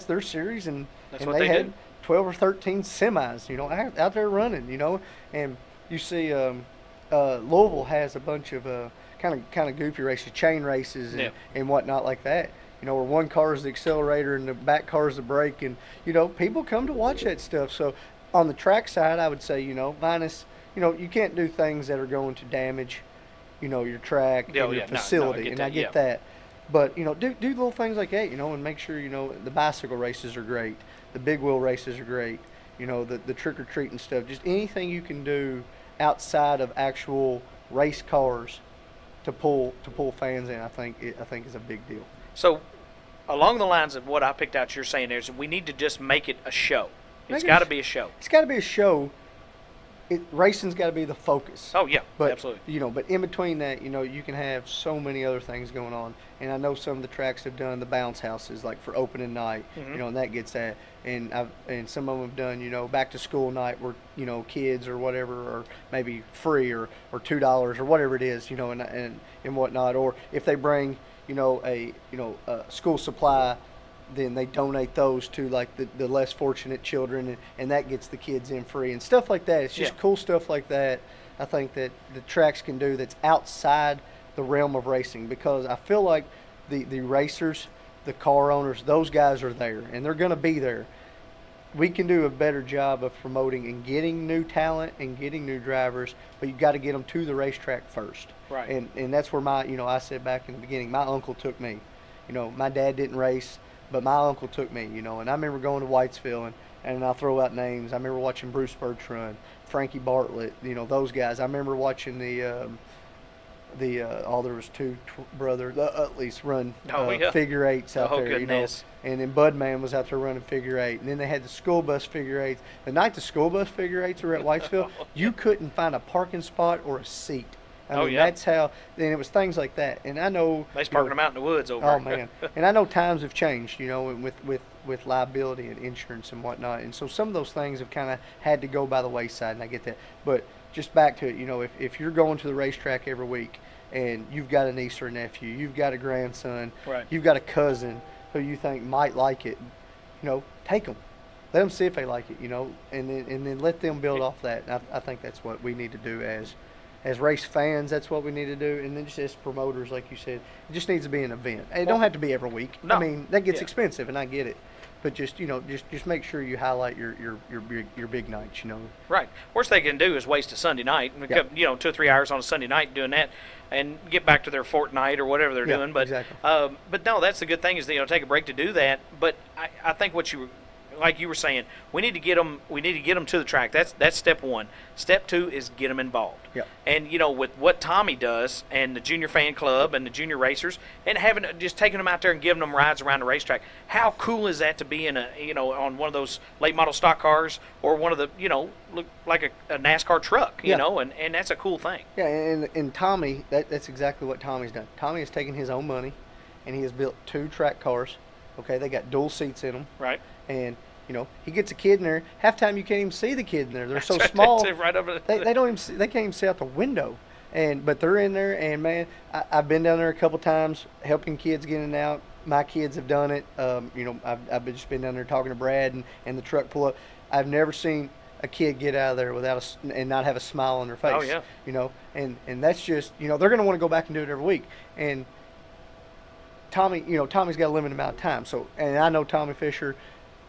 their series, and That's and what they they had do. 12 or 13 semis, out there running, and you see Louisville has a bunch of kind of goofy races, chain races, and whatnot like that. Where one car is the accelerator and the back car is the brake, and people come to watch that stuff. So on the track side, I would say minus. You can't do things that are going to damage, your track and your facility, and I get that. But, do little things like that, and make sure, the bicycle races are great. The big wheel races are great. The trick-or-treating stuff. Just anything you can do outside of actual race cars to pull fans in, I think is a big deal. So, along the lines of what I picked out you're saying there is we need to just make it a show. It's got to be a show. It's got to be a show. Racing's got to be the focus. Oh, yeah, but, absolutely. But in between that, you can have so many other things going on. And I know some of the tracks have done the bounce houses, like for opening night, and that gets that. And some of them have done, back to school night where, kids or whatever, or maybe free or $2 or whatever it is, and whatnot. Or if they bring, a school supply, then they donate those to like the less fortunate children, and that gets the kids in free and stuff like that. It's just cool stuff like that, I think, that the tracks can do that's outside the realm of racing, because I feel like the racers, the car owners, those guys are there and they're going to be there. We can do a better job of promoting and getting new talent and getting new drivers, but you've got to get them to the racetrack first. Right. And that's where I said back in the beginning, my uncle took me. My dad didn't race, but my uncle took me, and I remember going to Whitesville, and I'll throw out names. I remember watching Bruce Birch run, Frankie Bartlett, those guys. I remember watching there was 2 brothers, Utleys run figure eights out there, goodness. And then Budman was out there running figure eight, and then they had the school bus figure eights. The night the school bus figure eights were at Whitesville, you couldn't find a parking spot or a seat. I mean, that's how. Then it was things like that, and I know they was parking them out in the woods over. Oh man, and I know times have changed, with liability and insurance and whatnot, and so some of those things have kind of had to go by the wayside, and I get that. But just back to it, if you're going to the racetrack every week, and you've got a niece or a nephew, you've got a grandson, right. You've got a cousin who you think might like it, take them. let them see if they like it, you know, and then let them build off that. And I think that's what we need to do as race fans. That's what we need to do, and then just as promoters, like you said, it just needs to be an event. It don't have to be every week. No. I mean, that gets expensive, and I get it. But just, you know, just make sure you highlight your big nights, you know. Right. Worst they can do is waste a Sunday night, and you know, 2 or 3 hours on a Sunday night doing that, and get back to their fortnight or whatever they're doing. But exactly. But no, that's the good thing is that, you know, take a break to do that. But I think what you, like you were saying, we need to get them to the track. That's step one. Step two is get them involved. Yep. And you know, with what Tommy does and the junior fan club and the junior racers, and just taking them out there and giving them rides around the racetrack. How cool is that to be in on one of those late model stock cars or one of the, you know, look like a NASCAR truck, you know, and that's a cool thing. Yeah, and Tommy, that's exactly what Tommy's done. Tommy has taken his own money, and he has built 2 track cars. Okay, they got dual seats in them. Right. And you know, he gets a kid in there. Half the time you can't even see the kid in there. They're so small. Right over they don't even see, they can't even see out the window. But they're in there, and man, I've been down there a couple times helping kids get in and out. My kids have done it. You know, I've just been down there talking to Brad and the truck pull up. I've never seen a kid get out of there without and not have a smile on their face. Oh yeah. You know, and that's just, you know, they're going to want to go back and do it every week. And Tommy, you know, Tommy's got a limited amount of time. So, and I know Tommy Fisher.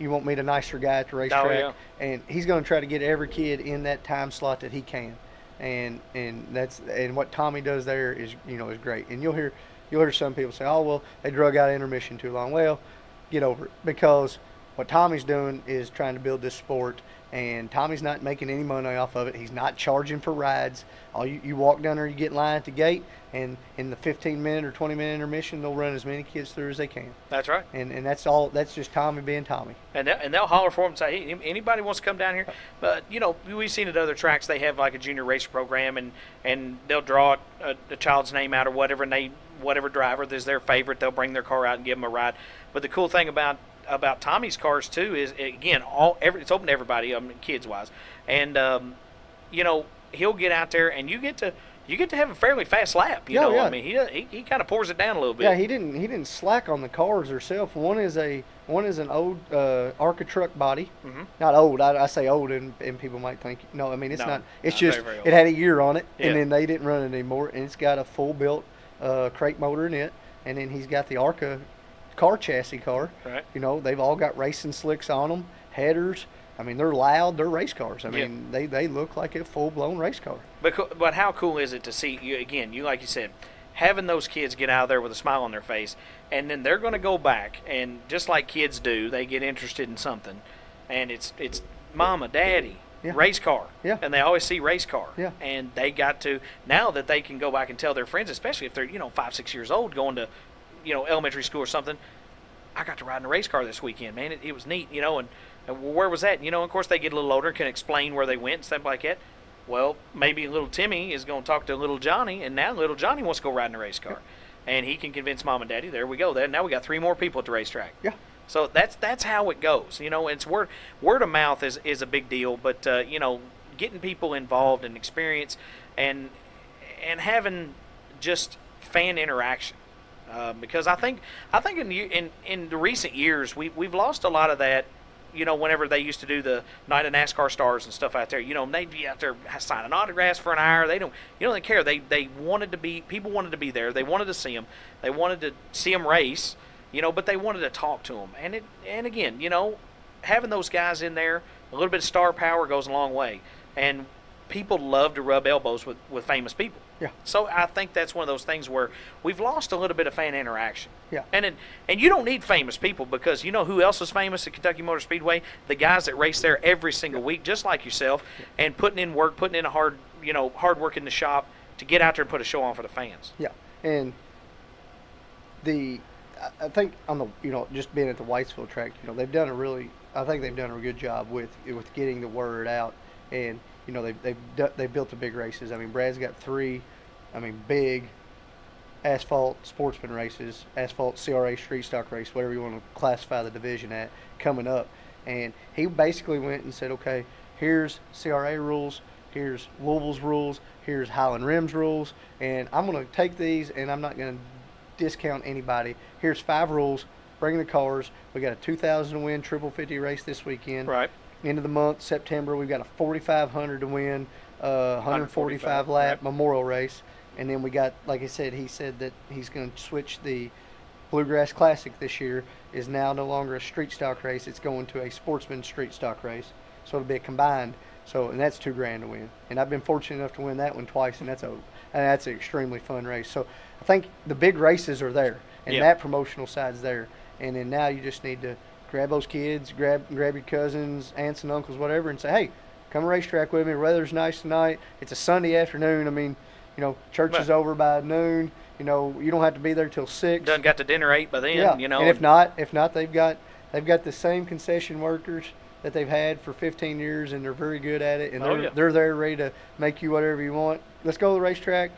You won't meet a nicer guy at the racetrack, and he's going to try to get every kid in that time slot that he can, and what Tommy does there is, you know, is great. And you'll hear some people say, oh well, they drug out intermission too long. Well, get over it, because what Tommy's doing is trying to build this sport, and Tommy's not making any money off of it. He's not charging for rides. All you walk down there, you get in line at the gate, and in the 15-minute or 20-minute intermission, they'll run as many kids through as they can. That's right. And that's all. That's just Tommy being Tommy. And they'll holler for them and say, hey, anybody wants to come down here? But, you know, we've seen at other tracks, they have like a junior racer program, and they'll draw a child's name out or whatever, and whatever driver is their favorite, they'll bring their car out and give them a ride. But the cool thing about Tommy's cars too is, again, it's open to everybody, kids wise, and you know, he'll get out there and you get to have a fairly fast lap. You know, I mean, he kind of pours it down a little bit. Yeah, he didn't slack on the cars herself. One is an old ARCA truck body. Mm-hmm. Not old. I say old, and people might think, no, I mean, it's not. It's not just very, very old. It had a year on it, Yeah. and then they didn't run it anymore. And it's got a full built crate motor in it, and then he's got the ARCA car chassis car. Right. You know, they've all got racing slicks on them, headers. I mean, they're loud. They're race cars. I mean, they look like a full-blown race car. But how cool is it to see, you like you said, having those kids get out of there with a smile on their face, and then they're going to go back, and just like kids do, they get interested in something, and it's mama, daddy, race car. Yeah. And they always see race car. Yeah. And they got to, now that they can go back and tell their friends, especially if they're, 5, 6 years old, going to, elementary school or something, I got to ride in a race car this weekend, man. It was neat, and where was that? Of course, they get a little older and can explain where they went and stuff like that. Well, maybe little Timmy is going to talk to little Johnny, and now little Johnny wants to go ride in a race car. And he can convince mom and daddy. There we go. Now we got 3 more people at the racetrack. Yeah. So that's how it goes. It's word of mouth is a big deal, but getting people involved and experience and having just fan interaction. Because I think in the recent years we've lost a lot of that. Whenever they used to do the Night of NASCAR Stars and stuff out there, they'd be out there signing autographs for an hour. They don't care. They wanted to be, people wanted to be there. They wanted to see them. They wanted to see them race, but they wanted to talk to them. And again, having those guys in there, a little bit of star power goes a long way. And people love to rub elbows with famous people. Yeah. So I think that's one of those things where we've lost a little bit of fan interaction. Yeah. And you don't need famous people, because you know who else is famous at Kentucky Motor Speedway? The guys that race there every single week, just like yourself, and putting in work, putting in a hard work in the shop to get out there and put a show on for the fans. Yeah. And I think on the just being at the Whitesville track, they've done a good job with getting the word out. And they've built the big races. I mean, Brad's got 3, big asphalt sportsman races, asphalt CRA street stock race, whatever you want to classify the division at, coming up. And he basically went and said, okay, here's CRA rules, here's Louisville's rules, here's Highland Rim's rules, and I'm going to take these and I'm not going to discount anybody. Here's 5 rules. bring the cars. We got a 2,000 to win triple 50 race this weekend. Right. End of the month, September, we've got a 4,500 to win, 145 lap right. memorial race. And then we got, like I said, he said that he's going to switch the Bluegrass Classic this year is now no longer a street stock race. It's going to a Sportsman street stock race. So it'll be a combined. So, and that's $2,000 to win. And I've been fortunate enough to win that one twice, and that's an extremely fun race. So I think the big races are there, and that promotional side's there. And then now you just need to grab those kids, grab your cousins, aunts and uncles, whatever, and say, hey, come racetrack with me. The weather's nice tonight. It's a Sunday afternoon. I mean, church is over by noon. You don't have to be there till 6. Done got to dinner 8 by then. And if not, they've got the same concession workers that they've had for 15 years, and they're very good at it. And they're there ready to make you whatever you want. Let's go to the racetrack.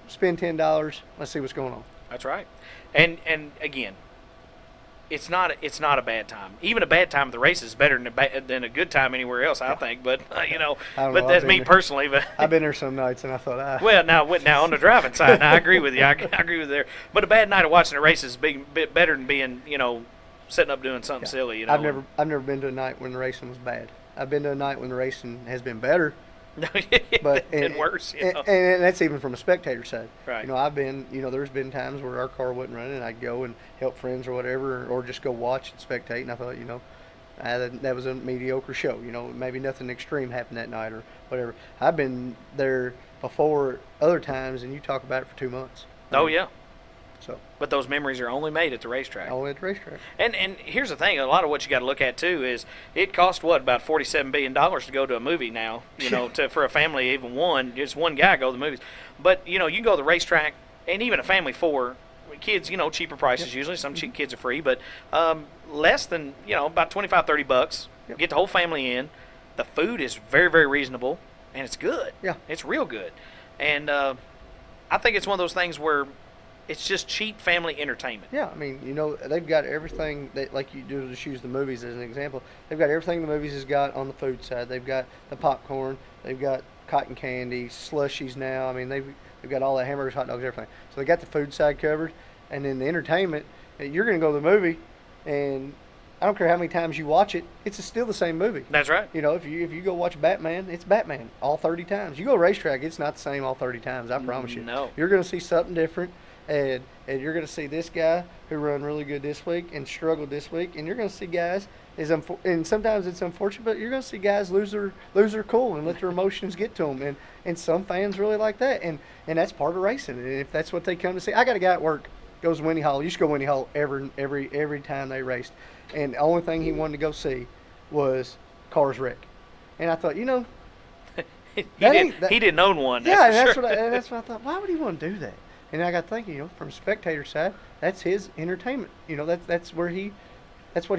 Spend $10. Let's see what's going on. That's right. And again, it's not a bad time. Even a bad time at the race is better than a good time anywhere else, I think. But but that's me personally. But I've been there some nights, and I thought, well, now on the driving side, I agree with you. I agree with you there. But a bad night of watching a race is bit better than being sitting up doing something silly. I've never been to a night when the racing was bad. I've been to a night when the racing has been better. But and worse, and that's even from a spectator side. Right. I've been, there's been times where our car wasn't running, and I'd go and help friends or whatever, or just go watch and spectate. And I thought, that was a mediocre show. Maybe nothing extreme happened that night or whatever. I've been there before other times, and you talk about it for 2 months. Yeah. So. But those memories are only made at the racetrack. Only at the racetrack. And here's the thing: a lot of what you got to look at too is it costs about $47 billion to go to a movie now. For a family, even just one guy go to the movies. But you can go to the racetrack, and even a family 4 kids, cheaper prices usually. Some cheap kids are free, but less than about $25-$30. Yep. Get the whole family in. The food is very, very reasonable, and it's good. Yeah, it's real good. And I think it's one of those things where it's just cheap family entertainment. Yeah, I mean, they've got everything that, like you do, just use the movies as an example. They've got everything the movies has got on the food side. They've got the popcorn. They've got cotton candy, slushies now. I mean, they've got all the hamburgers, hot dogs, everything. So they got the food side covered. And then the entertainment, you're going to go to the movie, and I don't care how many times you watch it, it's still the same movie. That's right. If you go watch Batman, it's Batman all 30 times. You go to a racetrack, it's not the same all 30 times, I promise you. No. You're going to see something different. And you're going to see this guy who run really good this week and struggled this week, and you're going to see guys and sometimes it's unfortunate, but you're going to see guys lose their cool and let their emotions get to them, and some fans really like that, and that's part of racing. And if that's what they come to see, I got a guy at work goes to Winnie Hall. Used to go to Winnie Hall every time they raced, and the only thing he wanted to go see was cars wreck, and I thought, he didn't own one. That's what I thought. Why would he want to do that? And I got thinking, from a spectator side, that's his entertainment. That's what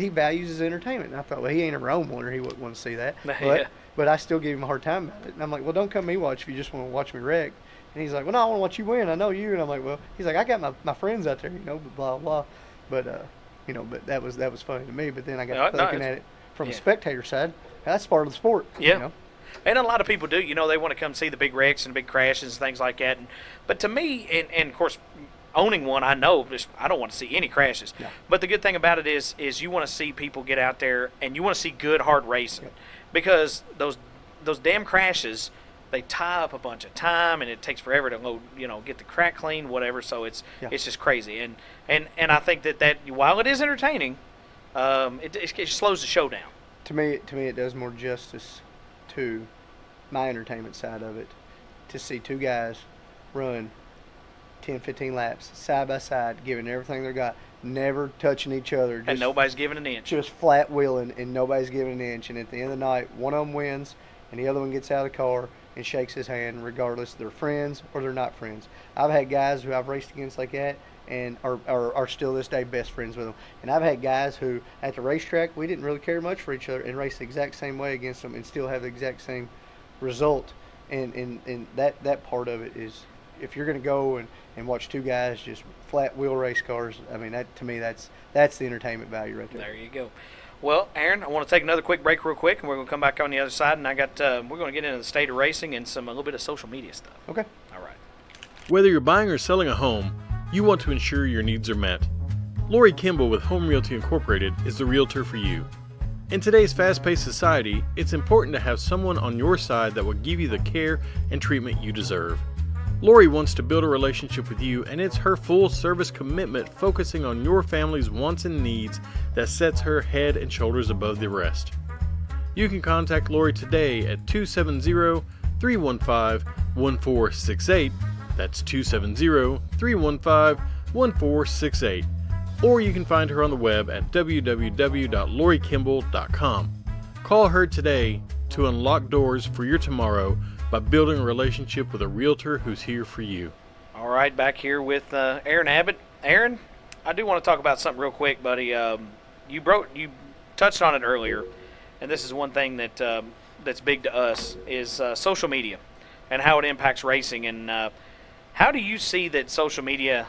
he values as entertainment. And I thought, well, he ain't ever owned one, or he wouldn't want to see that. But I still give him a hard time about it. And I'm like, well, don't come me watch if you just want to watch me wreck. And he's like, well, no, I want to watch you win. I know you. And I'm like, well, he's like, I got my friends out there, blah blah. But but that was funny to me. But then I got looking at it from a spectator side. That's part of the sport. Yeah. And a lot of people do, they want to come see the big wrecks and big crashes and things like that. But to me, and of course, owning one, I know I don't want to see any crashes. Yeah. But the good thing about it is you want to see people get out there, and you want to see good, hard racing. Yep. Because those damn crashes, they tie up a bunch of time, and it takes forever to load, get the crack clean, whatever. So it's just crazy. And I think that while it is entertaining, it slows the show down. To me, it does more justice to my entertainment side of it, to see two guys run 10, 15 laps side by side, giving everything they got, never touching each other. And nobody's giving an inch. Just flat wheeling, and nobody's giving an inch. And at the end of the night, one of them wins, and the other one gets out of the car and shakes his hand, regardless if they're friends or they're not friends. I've had guys who I've raced against like that, and are still this day best friends with them. And I've had guys who, at the racetrack, we didn't really care much for each other and race the exact same way against them and still have the exact same result. And that part of it is, if you're going to go and watch two guys just flat wheel race cars, I mean, that to me, that's the entertainment value right there. There you go. Well, Aaron, I want to take another quick break real quick, and we're going to come back on the other side, and we're going to get into the state of racing and a little bit of social media stuff. Okay. All right. Whether you're buying or selling a home, you want to ensure your needs are met. Lori Kimball with Home Realty Incorporated is the realtor for you. In today's fast-paced society, it's important to have someone on your side that will give you the care and treatment you deserve. Lori wants to build a relationship with you, and it's her full-service commitment focusing on your family's wants and needs that sets her head and shoulders above the rest. You can contact Lori today at 270-315-1468. That's 270-315-1468. Or you can find her on the web at www.lorikimball.com. Call her today to unlock doors for your tomorrow by building a relationship with a realtor who's here for you. All right, back here with Aaron Abbott. Aaron, I do want to talk about something real quick, buddy. You touched on it earlier, and this is one thing that that's big to us is social media and how it impacts racing. And how do you see that social media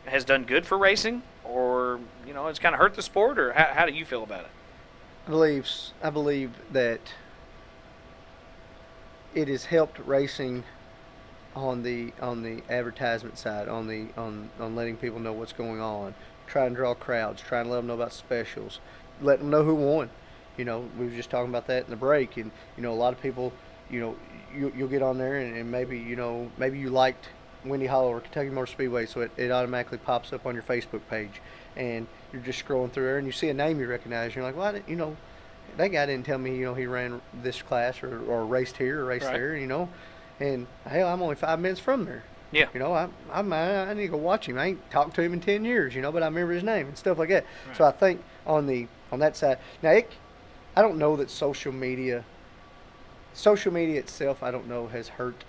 has done good for racing, or it's kind of hurt the sport, or how do you feel about it? I believe that it has helped racing on the advertisement side, on letting people know what's going on, trying to draw crowds, trying to let them know about specials, let them know who won. We were just talking about that in the break, and a lot of people, you'll get on there and maybe you liked Windy Hollow or Kentucky Motor Speedway, so it automatically pops up on your Facebook page, and you're just scrolling through there and you see a name you recognize. You're like, well, that guy didn't tell me, he ran this class or raced here or raced there, and hell, I'm only 5 minutes from there. Yeah. I need to go watch him. I ain't talked to him in 10 years, but I remember his name and stuff like that. Right. So I think on that side, now I don't know that social media itself, I don't know, has hurt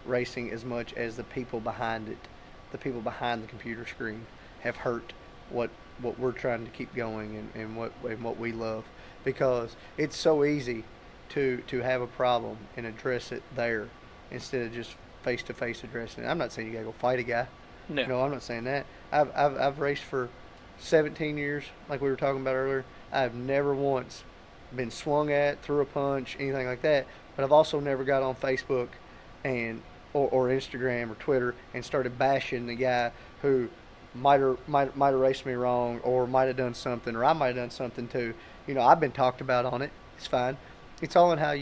racing as much as the people behind it. The people behind the computer screen have hurt what we're trying to keep going and what we love, because it's so easy to have a problem and address it there instead of just face-to-face addressing it. I'm not saying you gotta go fight a guy. No, I'm not saying that. I've raced for 17 years, like we were talking about earlier. I've never once been swung at, threw a punch, anything like that. But I've also never got on Facebook or Instagram or Twitter and started bashing the guy who might have raced me wrong, or might have done something, or I might have done something too. I've been talked about on it. It's fine. It's all in how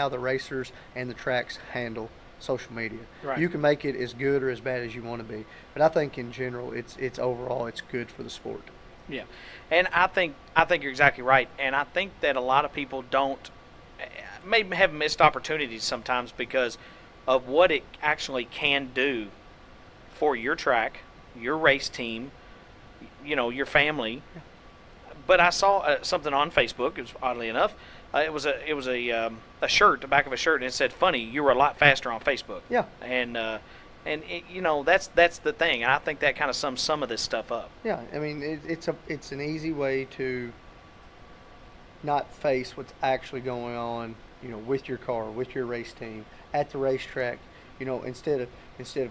the racers and the tracks handle social media. Right. You can make it as good or as bad as you want to be, but I think in general, it's overall it's good for the sport. Yeah, and I think you're exactly right, and I think that a lot of people may have missed opportunities sometimes because of what it actually can do for your track, your race team, your family. But I saw something on Facebook. It was, oddly enough, it was a shirt, the back of a shirt, and it said, "Funny, you were a lot faster on Facebook." Yeah. And that's the thing, and I think that kind of sums some of this stuff up. Yeah, I mean it's an easy way to not face what's actually going on, with your car, with your race team at the racetrack, instead of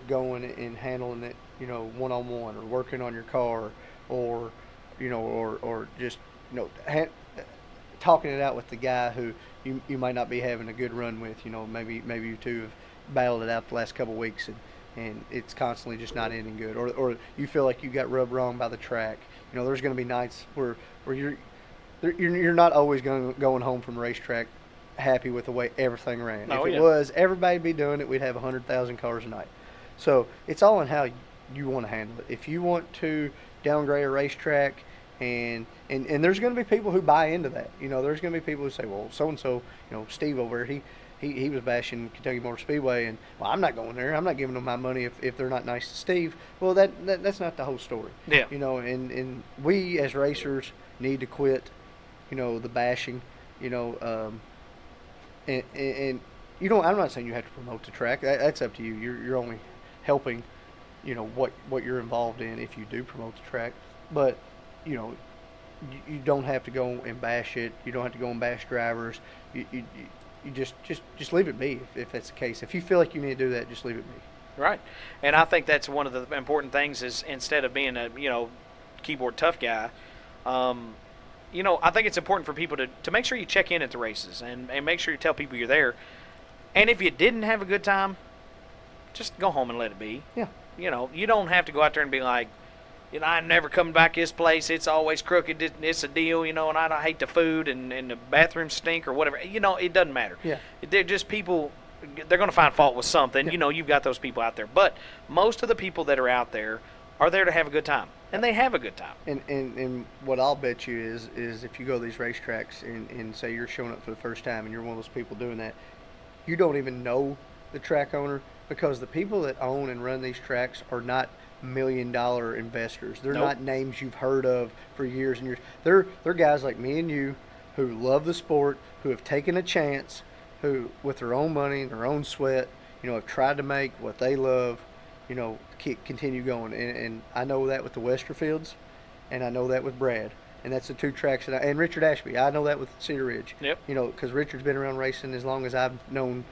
going and handling it, one-on-one, or working on your car, or just talking it out with the guy who you might not be having a good run with. Maybe you two have battled it out the last couple of weeks and it's constantly just not ending good, or you feel like you got rubbed wrong by the track. There's going to be nights where you're not always going home from the racetrack happy with the way everything ran. If it was, everybody'd be doing it. We'd have 100,000 cars a night. So it's all in how you want to handle it. If you want to downgrade a racetrack, and there's going to be people who buy into that. There's going to be people who say, well, so-and-so, Steve over here, he was bashing Kentucky Motor Speedway, and, well, I'm not going there. I'm not giving them my money if they're not nice to Steve. Well, that's not the whole story. Yeah. And we as racers need to quit, the bashing, and I'm not saying you have to promote the track. That's up to you. You're only helping, what you're involved in if you do promote the track. But, you don't have to go and bash it. You don't have to go and bash drivers. You just leave it be if that's the case. If you feel like you need to do that, just leave it be. Right. And I think that's one of the important things is, instead of being a, keyboard tough guy, I think it's important for people to make sure you check in at the races and make sure you tell people you're there. And if you didn't have a good time, just go home and let it be. Yeah. You know, you don't have to go out there and be like, you know, I'm never coming back to this place. It's always crooked. It's a deal, you know, and I hate the food and the bathrooms stink or whatever. You know, it doesn't matter. Yeah. They're just people. They're going to find fault with something. Yeah. You know, you've got those people out there. But most of the people that are out there are there to have a good time, and they have a good time. And what I'll bet you is if you go to these racetracks and say you're showing up for the first time and you're one of those people doing that, you don't even know the track owner, because the people that own and run these tracks are not million-dollar investors. They're Nope. not names you've heard of for years and years. They're guys like me and you who love the sport, who have taken a chance, who with their own money and their own sweat, you know, have tried to make what they love, you know, continue going. And I know that with the Westerfields, and I know that with Brad. And that's the two tracks that and Richard Ashby. I know that with Cedar Ridge. Yep. You know, because Richard's been around racing as long as I've known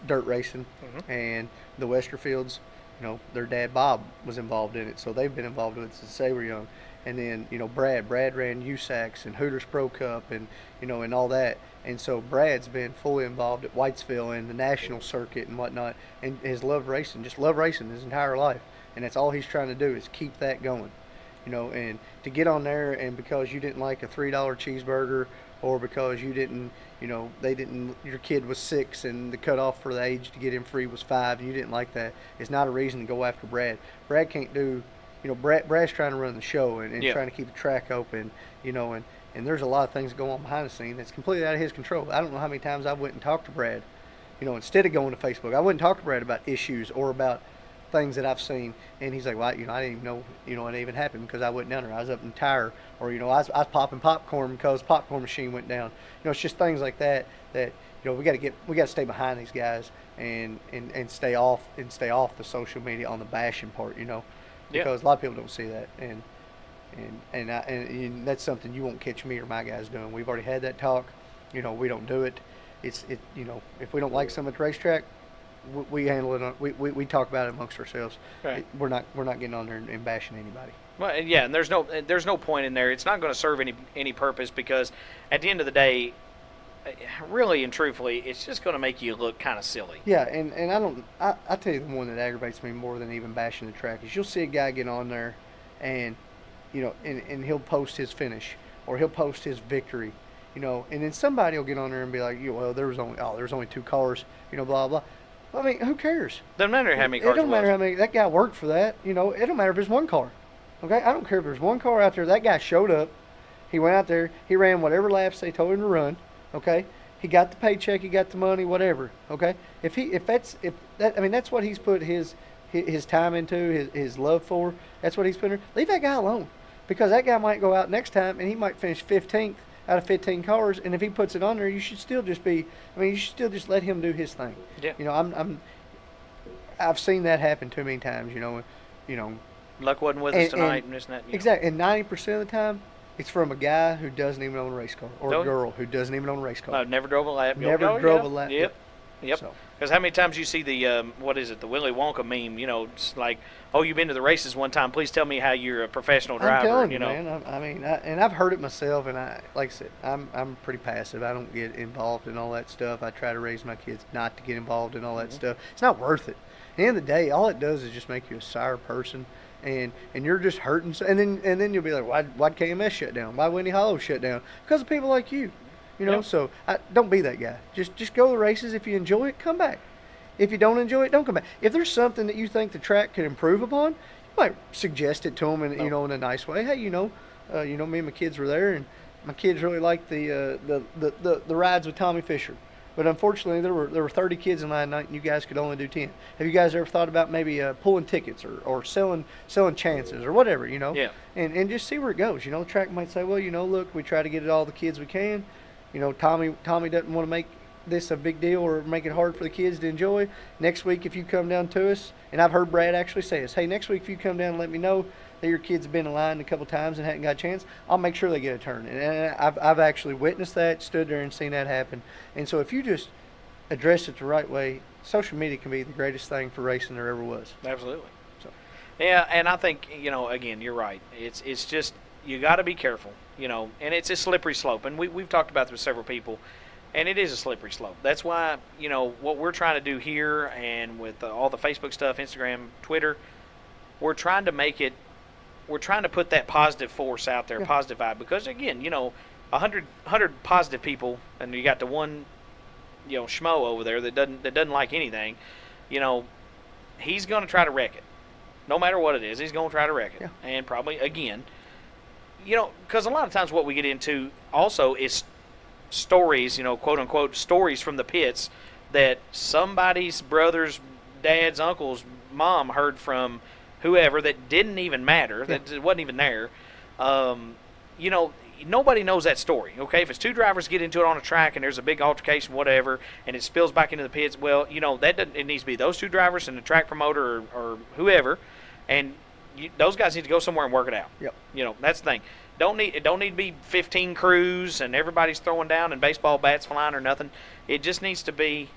dirt racing. Mm-hmm. And the Westerfields, you know, their dad Bob was involved in it, so they've been involved with it since they were young. And then, you know, Brad ran USACs and Hooters Pro Cup and, you know, and all that. And so Brad's been fully involved at Whitesville and the national circuit and whatnot, and has loved racing, just loved racing his entire life. And that's all he's trying to do is keep that going. You know, and to get on there and because you didn't like a $3 cheeseburger, or because you didn't, you know, your kid was 6 and the cutoff for the age to get in free was 5 and you didn't like that, is not a reason to go after Brad. Brad can't do, you know, Brad's trying to run the show and Yeah. trying to keep the track open, you know, and there's a lot of things that go on behind the scene that's completely out of his control. I don't know how many times I went and talked to Brad, you know, instead of going to Facebook. I wouldn't talk to Brad about issues or about things that I've seen, and he's like, well, you know, I didn't even know, you know, it even happened because I wasn't down there. I was up in Tyre, or, you know, I was popping popcorn because popcorn machine went down. You know, it's just things like that you know, we got to stay behind these guys and stay off the social media on the bashing part, you know, because a lot of people don't see that, and that's something you won't catch me or my guys doing. We've already had that talk. You know, we don't do it. You know, if we don't like something at the racetrack, we handle it. We talk about it amongst ourselves. Right. We're not getting on there and bashing anybody. Well, and yeah, and there's no point in there. It's not going to serve any purpose, because at the end of the day, really and truthfully, it's just going to make you look kind of silly. Yeah, and I tell you the one that aggravates me more than even bashing the track is you'll see a guy get on there, and you know, and he'll post his finish or he'll post his victory, you know, and then somebody will get on there and be like, well, there was only 2 cars, you know, blah blah. I mean, who cares? Doesn't matter how many cars. It don't matter how many. That guy worked for that. You know, it don't matter if it's 1 car. Okay, I don't care if there's 1 car out there. That guy showed up. He went out there. He ran whatever laps they told him to run. Okay, he got the paycheck. He got the money. Whatever. Okay, that's what he's put his time into, his love for. That's what he's put in. Leave that guy alone, because that guy might go out next time and he might finish 15th out of 15 cars, and if he puts it on there, you should still just let him do his thing. Yeah. You know, I've seen that happen too many times. You know. Luck wasn't with us tonight, and this and that. Exactly, and 90% of the time, it's from a guy who doesn't even own a race car, or a girl who doesn't even own a race car. I've never drove a lap. Never drove a lap. Yep. So. Because how many times you see the the Willy Wonka meme? You know, it's like, oh, you've been to the races one time. Please tell me how you're a professional driver. I'm telling you, know, man. I mean, and I've heard it myself. And like I said, I'm pretty passive. I don't get involved in all that stuff. I try to raise my kids not to get involved in all that stuff. It's not worth it. At the end of the day, all it does is just make you a sour person, and you're just hurting. And then you'll be like, why'd KMS shut down? Why Windy Hollow shut down? Because of people like you. You know, so don't be that guy. Just go to the races. If you enjoy it, come back. If you don't enjoy it, don't come back. If there's something that you think the track could improve upon, you might suggest it to them, in you know, in a nice way. Hey, you know, me and my kids were there, and my kids really liked the rides with Tommy Fisher. But unfortunately, there were 30 kids in line night, and you guys could only do 10. Have you guys ever thought about maybe pulling tickets or selling chances or whatever, you know? Yeah. And just see where it goes. You know, the track might say, well, you know, look, we try to get it all the kids we can. You know, Tommy doesn't want to make this a big deal or make it hard for the kids to enjoy. Next week, if you come down to us, and I've heard Brad actually say this, hey, next week if you come down and let me know that your kids have been in line a couple times and hadn't got a chance, I'll make sure they get a turn. And I've actually witnessed that, stood there and seen that happen. And so if you just address it the right way, social media can be the greatest thing for racing there ever was. Absolutely. So. Yeah, and I think, you know, again, you're right. It's just, you got to be careful, you know, and it's a slippery slope. And we've talked about this with several people, and it is a slippery slope. That's why, you know, what we're trying to do here and with all the Facebook stuff, Instagram, Twitter, we're trying to make it. We're trying to put that positive force out there, Yeah. positive vibe, because again, 100 positive people, and you got the one, schmo over there that doesn't like anything. He's going to try to wreck it, no matter what it is. He's going to try to wreck it, Yeah. and probably again, because a lot of times what we get into also is stories, quote unquote stories from the pits that somebody's brother's, dad's, uncle's mom heard from whoever that didn't even matter, that wasn't even there. Nobody knows that story, okay? If it's two drivers get into it on a track and there's a big altercation, whatever, and it spills back into the pits, well, it needs to be those two drivers and the track promoter or whoever, and those guys need to go somewhere and work it out. Yep. That's the thing. It don't need to be 15 crews and everybody's throwing down and baseball bats flying or nothing. It just needs to be,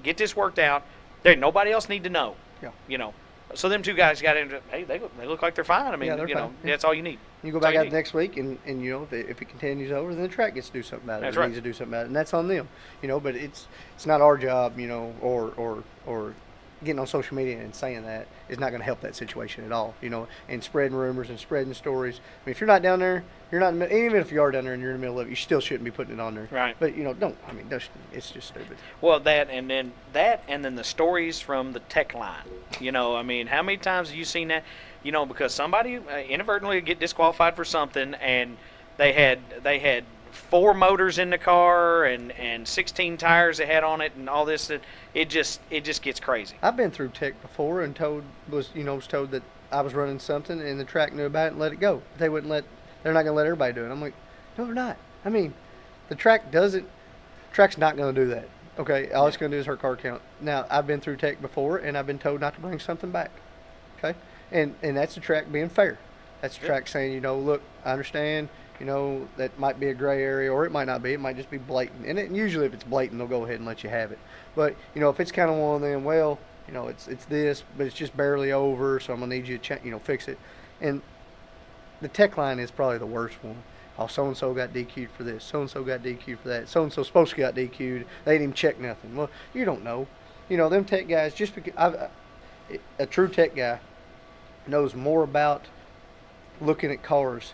get this worked out. Nobody else need to know. Yeah. So them two guys got into, hey, they look like they're fine. I mean, Yeah, they're fine. that's all you need. You go back out next week, and if it continues over, then the track gets to do something about it. That's It right. needs to do something about it, and that's on them. But it's not our job, or getting on social media and saying that is not going to help that situation at all. And spreading rumors and spreading stories. I mean, if you're not down there, you're not. Even if you are down there and you're in the middle of it, you still shouldn't be putting it on there. Right. But don't. I mean, it's just stupid. Well, that and then the stories from the tech line. How many times have you seen that? Because somebody inadvertently get disqualified for something, and they had 4 motors in the car and 16 tires they had on it and all this. It just gets crazy. I've been through tech before and was told that I was running something and the track knew about it and let it go. They're not going to let everybody do it. I'm like, no, they're not. I mean, the track doesn't. Track's not going to do that. Okay, all it's going to do is hurt car count. Now, I've been through tech before and I've been told not to bring something back. Okay, and that's the track being fair. That's the track saying, look, I understand. That might be a gray area, or it might not be. It might just be blatant. And usually if it's blatant, they'll go ahead and let you have it. But, if it's kind of one of them, well, it's this, but it's just barely over, so I'm going to need you to, fix it. And the tech line is probably the worst one. Oh, so-and-so got DQ'd for this. So-and-so got DQ'd for that. So-and-so supposed to got DQ'd. They didn't even check nothing. Well, you don't know. Them tech guys, just because a true tech guy knows more about looking at cars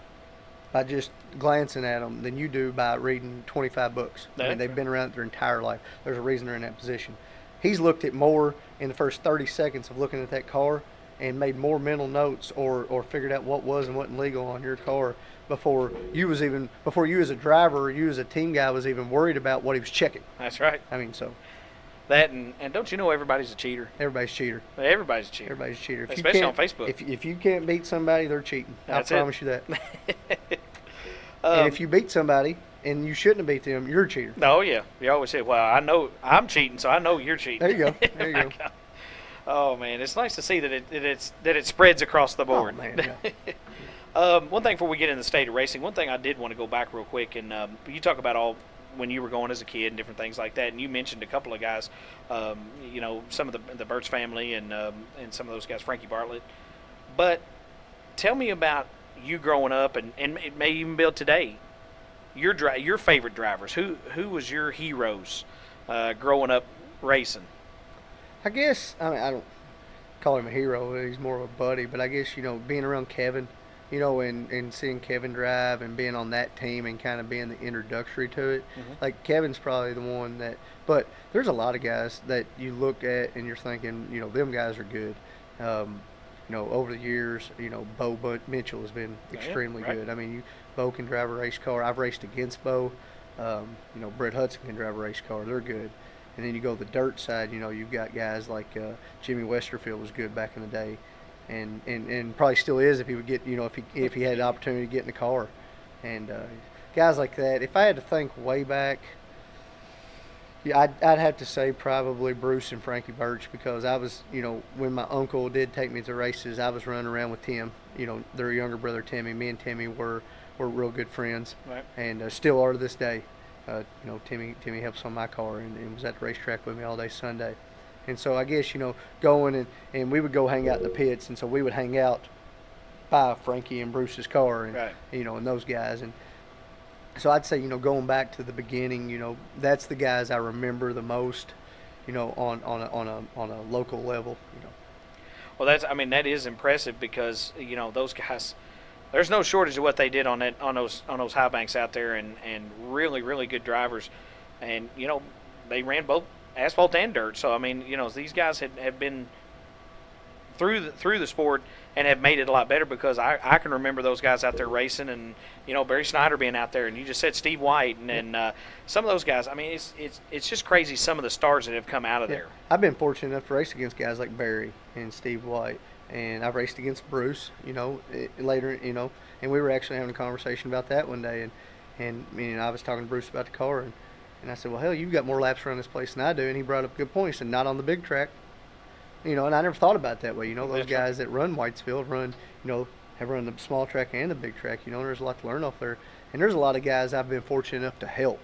by just glancing at them than you do by reading 25 books. I mean, they've been around it their entire life. There's a reason they're in that position. He's looked at more in the first 30 seconds of looking at that car and made more mental notes or figured out what was and wasn't legal on your car before you as a driver or you as a team guy was even worried about what he was checking. That's right. I mean, so. That and don't you know everybody's a cheater? Everybody's a cheater. Everybody's a cheater. Everybody's a cheater. Especially on Facebook. If you can't beat somebody, they're cheating. That's I promise you that. Um, And if you beat somebody and you shouldn't have beat them, you're a cheater. Oh yeah, you always say, "Well, I know I'm cheating, so I know you're cheating." There you go. There you go. Oh man, it's nice to see that it spreads across the board. Oh, man, yeah. One thing before we get in the state of racing, one thing I did want to go back real quick, and you talk about all when you were going as a kid and different things like that, and you mentioned a couple of guys, some of the Burt's family and some of those guys, Frankie Bartlett. But tell me about you growing up, and it may even be today. Your favorite drivers. Who was your heroes growing up racing? I guess, I don't call him a hero. He's more of a buddy. But I guess, being around Kevin, and seeing Kevin drive and being on that team and kind of being the introductory to it. Mm-hmm. Like, Kevin's probably the one that – but there's a lot of guys that you look at and you're thinking, them guys are good. Over the years, Bo Mitchell has been extremely right. good. I mean, Bo can drive a race car. I've raced against Bo. Brett Hudson can drive a race car. They're good. And then you go the dirt side, you've got guys like Jimmy Westerfield was good back in the day. And probably still is if he would get, if he had the opportunity to get in the car. And guys like that, if I had to think way back, yeah, I'd have to say probably Bruce and Frankie Birch, because I was, when my uncle did take me to races, I was running around with Tim, their younger brother Timmy. Me and Timmy were real good friends, right. And still are to this day. Timmy helps on my car and was at the racetrack with me all day Sunday. And so I guess, going and we would go hang out in the pits, and so we would hang out by Frankie and Bruce's car and, right. And those guys. And so I'd say, going back to the beginning, that's the guys I remember the most, on a local level, Well, that is impressive because those guys. There's no shortage of what they did on those high banks out there, and really really good drivers, and they ran both asphalt and dirt. So these guys have been through the sport and have made it a lot better, because I can remember those guys out there racing, and Barry Snyder being out there, and you just said Steve White, and some of those guys. It's just crazy, some of the stars that have come out of there. I've been fortunate enough to race against guys like Barry and Steve White, and I've raced against Bruce, later, and we were actually having a conversation about that one day, and I was talking to Bruce about the car, and I said, well, hell, you've got more laps around this place than I do, and he brought up a good point. He said, not on the big track. And I never thought about it that way. Those guys that run Whitesville have run the small track and the big track. There's a lot to learn off there. And there's a lot of guys I've been fortunate enough to help,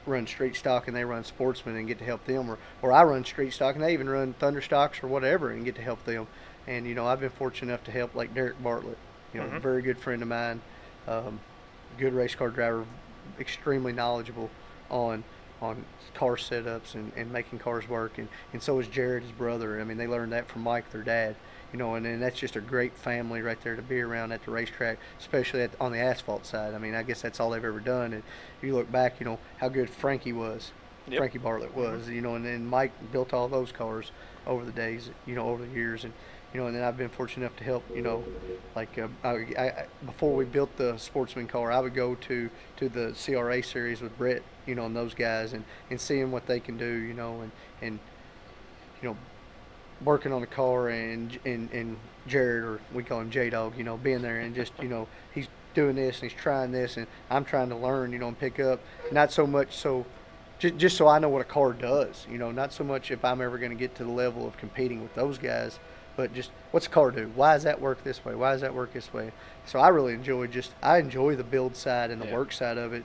run street stock and they run Sportsman and get to help them. Or I run street stock and they even run Thunder Stocks or whatever and get to help them. And, I've been fortunate enough to help like Derek Bartlett, a very good friend of mine, good race car driver, extremely knowledgeable on car setups and making cars work, and so is Jared, his brother. They learned that from Mike, their dad, and that's just a great family right there to be around at the racetrack, especially on the asphalt side. I guess that's all they've ever done. And if you look back, how good Frankie was, Frankie Bartlett was, and then Mike built all those cars over the days, over the years, and then I've been fortunate enough to help, I before we built the Sportsman car, I would go to the CRA series with Brett, and those guys, and seeing what they can do, and working on the car, and Jared, or we call him J-Dog, being there and just, he's doing this and he's trying this, and I'm trying to learn, and pick up, not so much so, just so I know what a car does, not so much if I'm ever going to get to the level of competing with those guys, but just what's a car do? Why does that work this way? Why does that work this way? So I really enjoy the build side and the work side of it.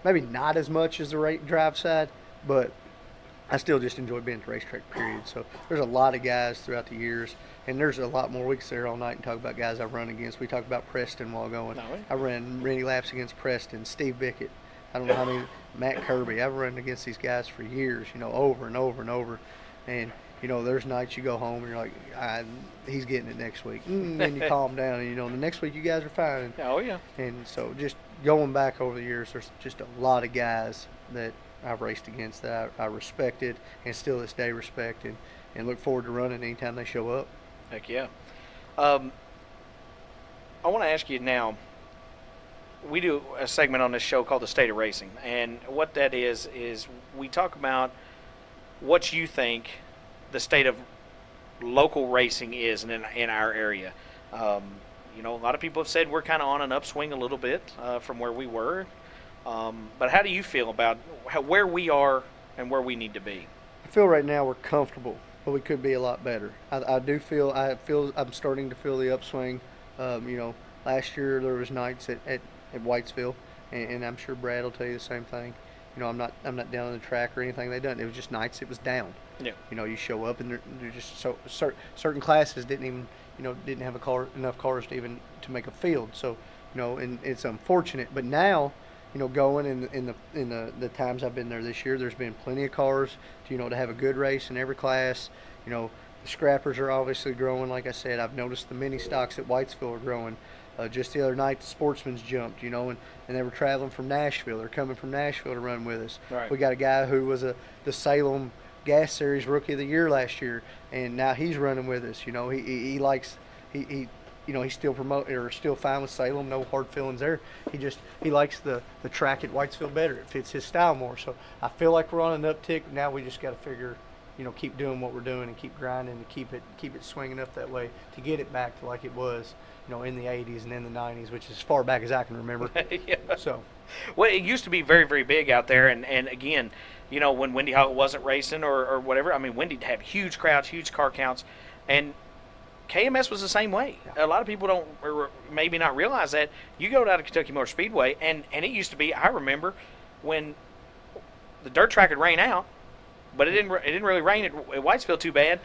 Maybe not as much as the drive side, but I still just enjoy being at the racetrack, period. So there's a lot of guys throughout the years, and there's a lot more. We could sit here all night and talk about guys I've run against. We talked about Preston while going. I ran many laps against Preston, Steve Bickett. I don't know how many, Matt Kirby. I've run against these guys for years, over and over and over. And there's nights you go home and you're like, he's getting it next week. And then you calm down, and the next week you guys are fine. Oh, yeah. And so just going back over the years, there's just a lot of guys that I've raced against that I respected and still this day respect, and look forward to running anytime they show up. Heck yeah. I want to ask you now, we do a segment on this show called The State of Racing, and what that is we talk about what you think the state of local racing is in our area. A lot of people have said we're kind of on an upswing a little bit from where we were. But how do you feel about where we are and where we need to be? I feel right now we're comfortable, but we could be a lot better. I feel I'm starting to feel the upswing. Last year there was nights at Whitesville, and I'm sure Brad will tell you the same thing. I'm not down on the track or anything they done. It was just nights it was down. Yeah. You show up and they're just so certain classes didn't have enough cars to make a field. So, and it's unfortunate. But now, going in the times I've been there this year, there's been plenty of cars to have a good race in every class. The scrappers are obviously growing. Like I said, I've noticed the mini stocks at Whitesville are growing. Just the other night, the Sportsman's jumped, and they were traveling from Nashville. They're coming from Nashville to run with us. Right. We got a guy who was the Salem Gas Series Rookie of the Year last year, and now he's running with us. He likes he's still still fine with Salem, no hard feelings there. He likes the track at Whitesville better. It fits his style more. So I feel like we're on an uptick. Now we just got to figure, keep doing what we're doing and keep grinding and keep it swinging up that way to get it back to like it was, in the 80s and in the 90s, which is as far back as I can remember. Yeah. So, well, it used to be very, very big out there, and again, when Windy Hawk wasn't racing or whatever, Windy'd have huge crowds, huge car counts, and KMS was the same way. Yeah. A lot of people don't, or maybe not realize that. You go down to Kentucky Motor Speedway, and it used to be, I remember, when the dirt track would rain out, but it didn't really rain at Whitesville too bad.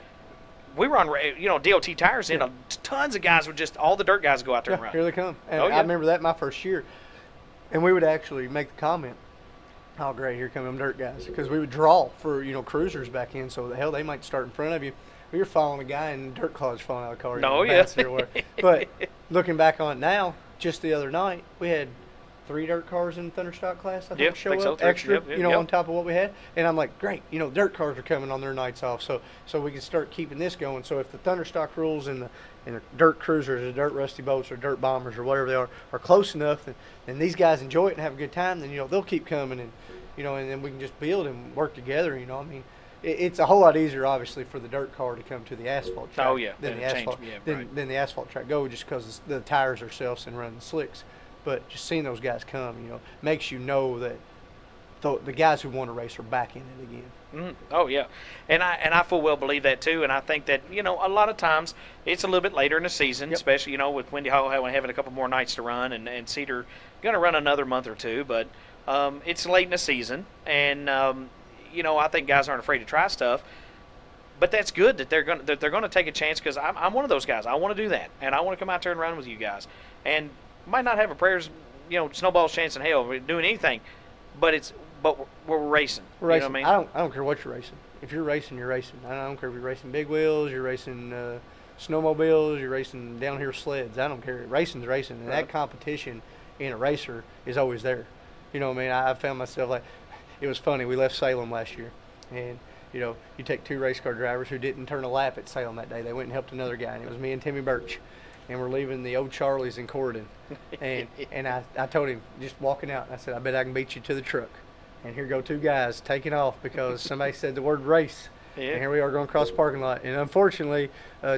We were on, DOT tires, and tons of guys all the dirt guys would go out there and run. Here they come. And I remember that my first year. And we would actually make the comment, Oh, great, here come them dirt guys. Because we would draw for, cruisers back in, so the hell, they might start in front of you. We were following a guy and dirt clods falling out of the car. Oh, yeah. But looking back on it now, just the other night, we had 3 dirt cars in the Thunderstock class, I think, show up extra, on top of what we had. And I'm like, great, dirt cars are coming on their nights off, so we can start keeping this going. So if the Thunderstock rules and the dirt cruisers or dirt rusty boats or dirt bombers or whatever they are close enough, and these guys enjoy it and have a good time, then, they'll keep coming and, and then we can just build and work together, I mean. It's a whole lot easier, obviously, for the dirt car to come to the asphalt track than the asphalt track go, just because the tires ourselves and run the slicks. But just seeing those guys come, makes you know that the guys who want to race are back in it again. Mm-hmm. Oh yeah, and I full well believe that too. And I think that a lot of times it's a little bit later in the season, especially with Windy Hollow having a couple more nights to run, and Cedar going to run another month or two. But it's late in the season, and I think guys aren't afraid to try stuff. But that's good that they're going to take a chance, because I'm one of those guys. I want to do that, and I want to come out there and run with you guys. And might not have a prayers, snowball's chance in hell doing anything, but we're racing. We're racing. You know what I mean? I don't care what you're racing. If you're racing, you're racing. I don't care if you're racing big wheels, you're racing snowmobiles, you're racing downhill sleds. I don't care. Racing's racing, and that competition in a racer is always there. You know what I mean? I found myself like, it was funny. We left Salem last year, and you take 2 race car drivers who didn't turn a lap at Salem that day. They went and helped another guy, and it was me and Timmy Birch. And we're leaving the old Charlie's in Corydon. And I told him, just walking out, I said, I bet I can beat you to the truck. And here go 2 guys taking off because somebody said the word race. Yeah. And here we are going across the parking lot. And unfortunately,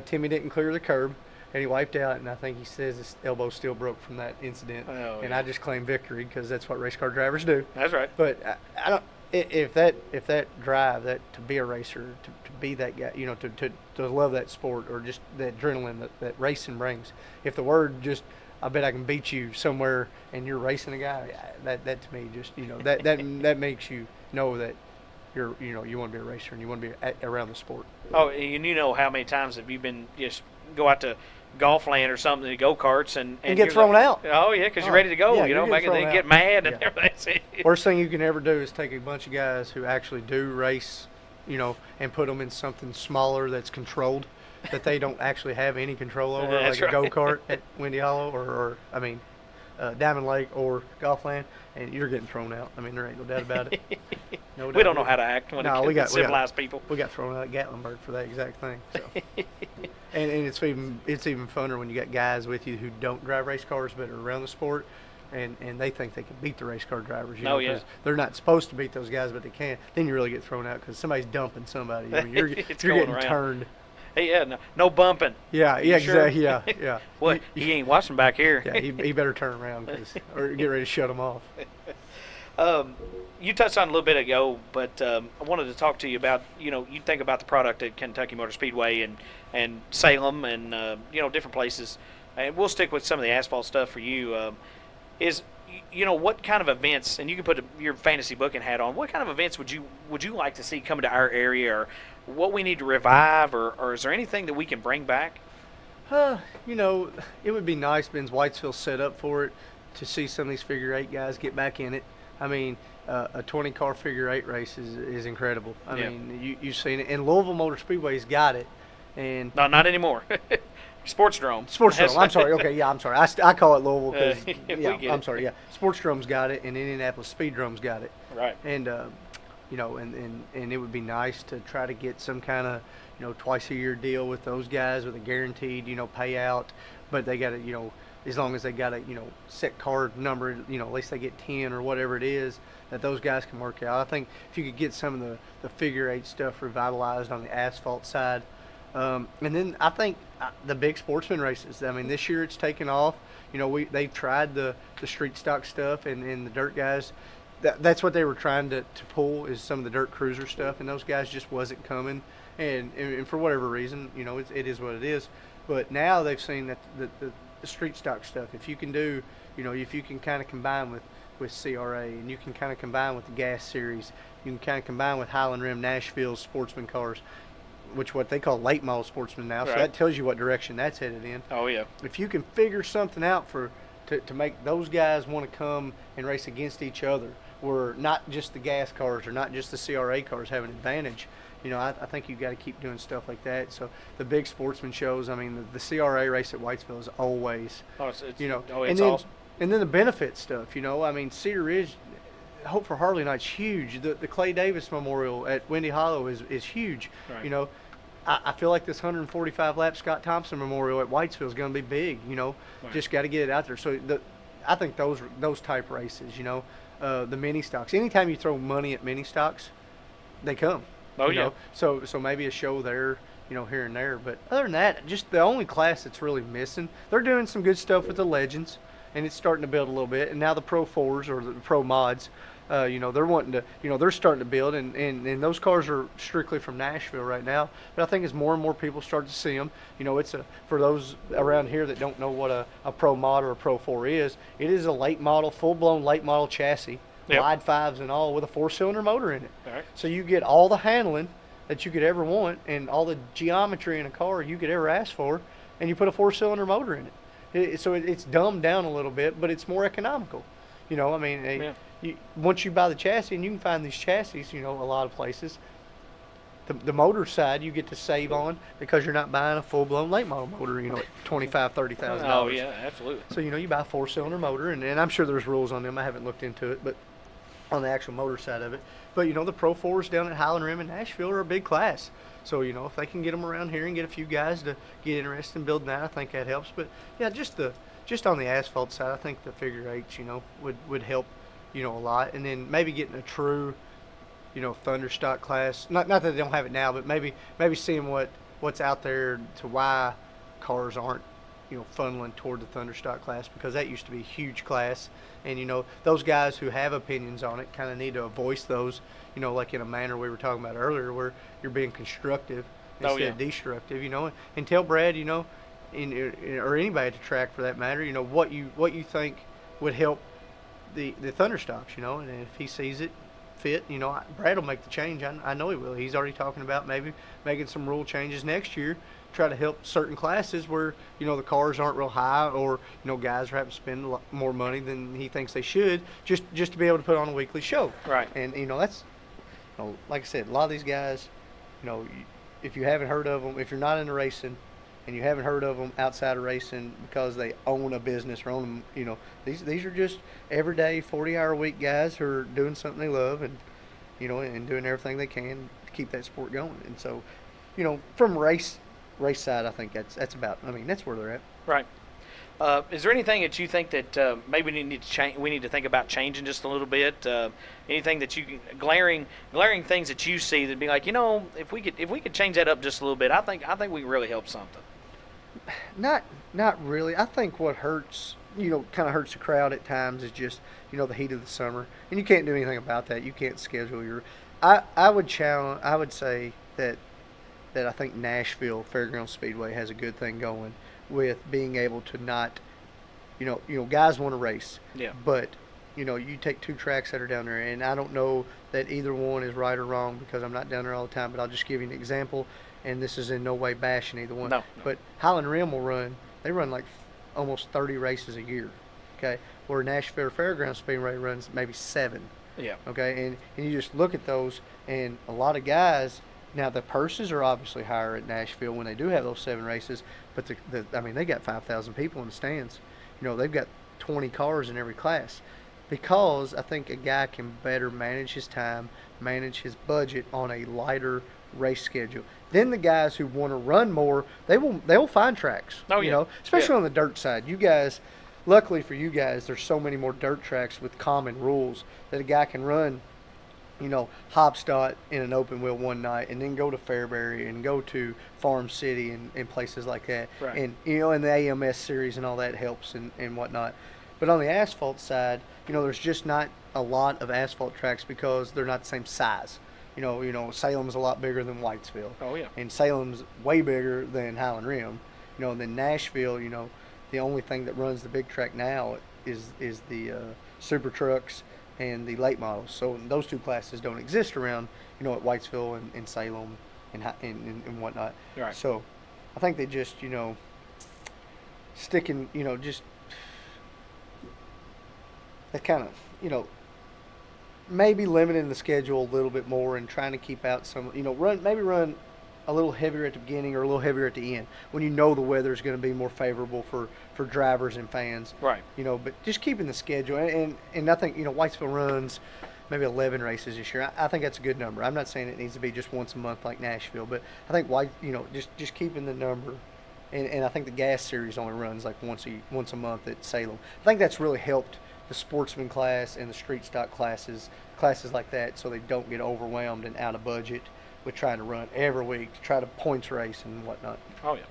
Timmy didn't clear the curb, and he wiped out. And I think he says his elbow still broke from that incident. Oh, and I just claimed victory because that's what race car drivers do. That's right. But I don't. If that drive, that to be a racer, to be that guy, to love that sport, or just the adrenaline that racing brings. If the word just, I bet I can beat you somewhere, and you're racing a guy, that to me just, that makes you know that you want to be a racer and you want to be around the sport. Oh, and how many times have you been just go out to golf land or something, the go-karts, and get thrown out. Oh, yeah, because you're ready to go. Back and they get mad and everything. Worst thing you can ever do is take a bunch of guys who actually do race, and put them in something smaller that's controlled, that they don't actually have any control over, like a go-kart at Windy Hollow or Diamond Lake or golf land, and you're getting thrown out. I mean, there ain't no doubt about it. No doubt. We don't know how to act when it comes to civilized people. We got thrown out at Gatlinburg for that exact thing. So. And it's even funner when you got guys with you who don't drive race cars but are around the sport, and they think they can beat the race car drivers. Because they're not supposed to beat those guys, but they can. Then you really get thrown out because somebody's dumping somebody. I mean, you're getting around. Turned. Hey, no bumping. Yeah, exactly. Yeah. Well, he ain't watching back here. Yeah, he better turn around or get ready to shut him off. You touched on it a little bit ago, but I wanted to talk to you about, you think about the product at Kentucky Motor Speedway and Salem and, different places. And we'll stick with some of the asphalt stuff for you. What kind of events, and you can put your fantasy booking hat on, what kind of events would you like to see coming to our area, or what we need to revive, or is there anything that we can bring back? It would be nice, Ben's Whitesville set up for it, to see some of these figure 8 guys get back in it. I mean, a 20-car figure 8 race is incredible. I mean, you've seen it. And Louisville Motor Speedway's got it. And no, not anymore. Sportsdrome. I'm sorry. Okay, yeah, I'm sorry. I call it Louisville because, I'm sorry, yeah. Sportsdrome's got it, and Indianapolis Speeddrome's got it. Right. And, and it would be nice to try to get some kind of, twice-a-year deal with those guys with a guaranteed, payout. But they got to, as long as they got a, set card number, at least they get 10 or whatever it is, that those guys can work out. I think if you could get some of the figure 8 stuff revitalized on the asphalt side. And then I think the big Sportsman races, I mean, this year it's taken off. They've tried the street stock stuff and the dirt guys. That's what they were trying to pull, is some of the dirt cruiser stuff, and those guys just wasn't coming. And for whatever reason, it is what it is. But now they've seen that the street stock stuff, if you can do, if you can kind of combine with CRA, and you can kind of combine with the gas series, you can kind of combine with Highland Rim Nashville's Sportsman cars, which what they call late model Sportsman now. Right. So that tells you what direction that's headed in. Oh yeah. If you can figure something out to make those guys want to come and race against each other, where not just the gas cars or not just the CRA cars have an advantage. I think you've got to keep doing stuff like that. So the big Sportsman shows, I mean, the CRA race at Whitesville is always, It's and then, awesome. And then the benefit stuff, I mean, Cedar Ridge, Hope for Harley Night's huge. The Clay Davis Memorial at Windy Hollow is huge. Right. I feel like this 145 lap Scott Thompson Memorial at Whitesville is going to be big. Right. Just got to get it out there. So I think those type races, the mini stocks. Anytime you throw money at mini stocks, they come. So maybe a show there, here and there. But other than that, just the only class that's really missing. They're doing some good stuff with the Legends, and it's starting to build a little bit. And now the Pro 4s or the Pro Mods. They're wanting to, they're starting to build, and those cars are strictly from Nashville right now. But I think as more and more people start to see them, it's for those around here that don't know what a Pro Mod or a Pro 4 is, it is a late model, full-blown late model chassis, wide fives and all, with a 4-cylinder motor in it. All right. So you get all the handling that you could ever want and all the geometry in a car you could ever ask for, and you put a 4-cylinder motor in it. So it's dumbed down a little bit, but it's more economical. Once you buy the chassis, and you can find these chassis, a lot of places, the motor side you get to save on because you're not buying a full-blown late model motor, at $25,000-$30,000. Oh, yeah, absolutely. So, you buy a 4-cylinder motor, and I'm sure there's rules on them. I haven't looked into it, but on the actual motor side of it. But, the Pro 4s down at Highland Rim in Nashville are a big class. So, if they can get them around here and get a few guys to get interested in building that, I think that helps. But, yeah, just on the asphalt side, I think the figure eights, would help, a lot. And then maybe getting a true, Thunderstock class. Not that they don't have it now, but maybe seeing what's out there to why cars aren't, funneling toward the Thunderstock class, because that used to be a huge class. And, those guys who have opinions on it kind of need to voice those, like in a manner we were talking about earlier, where you're being constructive instead of destructive, and tell Brad, or anybody at the track for that matter, what you think would help the Thunderstocks, and if he sees it fit, Brad will make the change. I know he will. He's already talking about maybe making some rule changes next year, try to help certain classes where, the cars aren't real high, or, guys are having to spend a lot more money than he thinks they should, just to be able to put on a weekly show. Right. And, that's, like I said, a lot of these guys, if you haven't heard of them, if you're not into racing, and you haven't heard of them outside of racing because they own a business or own, these are just everyday 40-hour-a-week guys who are doing something they love and, and doing everything they can to keep that sport going. And so, from race side, I think that's about, that's where they're at. Right. Is there anything that you think that maybe we need to change? We need to think about changing just a little bit. Anything that glaring things that you see that'd be like, if we could change that up just a little bit, I think we can really help something. Not really. I think what hurts, kind of hurts the crowd at times is just, the heat of the summer, and you can't do anything about that. You can't schedule your. I would say that I think Nashville Fairgrounds Speedway has a good thing going with being able to not, guys want to race. Yeah. But, you take two tracks that are down there, and I don't know that either one is right or wrong because I'm not down there all the time, but I'll just give you an example, and this is in no way bashing either one. No. But Highland Rim they run like almost 30 races a year, okay? Where Nashville Fairgrounds Speedway runs maybe 7. Yeah. Okay, and you just look at those, and a lot of guys. Now, the purses are obviously higher at Nashville when they do have those 7 races, but they got 5,000 people in the stands. They've got 20 cars in every class because I think a guy can better manage his time, manage his budget on a lighter race schedule. Then the guys who want to run more, they'll find tracks. Oh, yeah. Especially on the dirt side. You guys, luckily for you guys, there's so many more dirt tracks with common rules that a guy can run Hopstad in an open wheel one night and then go to Fairbury and go to Farm City and places like that. Right. And, in the AMS series and all that helps and whatnot. But on the asphalt side, there's just not a lot of asphalt tracks because they're not the same size. Salem's a lot bigger than Whitesville. Oh, yeah. And Salem's way bigger than Highland Rim. And then Nashville, the only thing that runs the big track now is the super trucks and the late models. So those two classes don't exist around, at Whitesville and Salem and whatnot. Right. So I think they just, sticking, just that kind of, maybe limiting the schedule a little bit more and trying to keep out some, run a little heavier at the beginning or a little heavier at the end when you know the weather is going to be more favorable for drivers and fans. Right. But just keeping the schedule. And I think, Whitesville runs maybe 11 races this year. I think that's a good number. I'm not saying it needs to be just once a month like Nashville, but I think just keeping the number. And I think the gas series only runs like once a month at Salem. I think that's really helped the Sportsman class and the street stock classes like that, so they don't get overwhelmed and out of budget with trying to run every week to try to points race and whatnot. Oh yeah.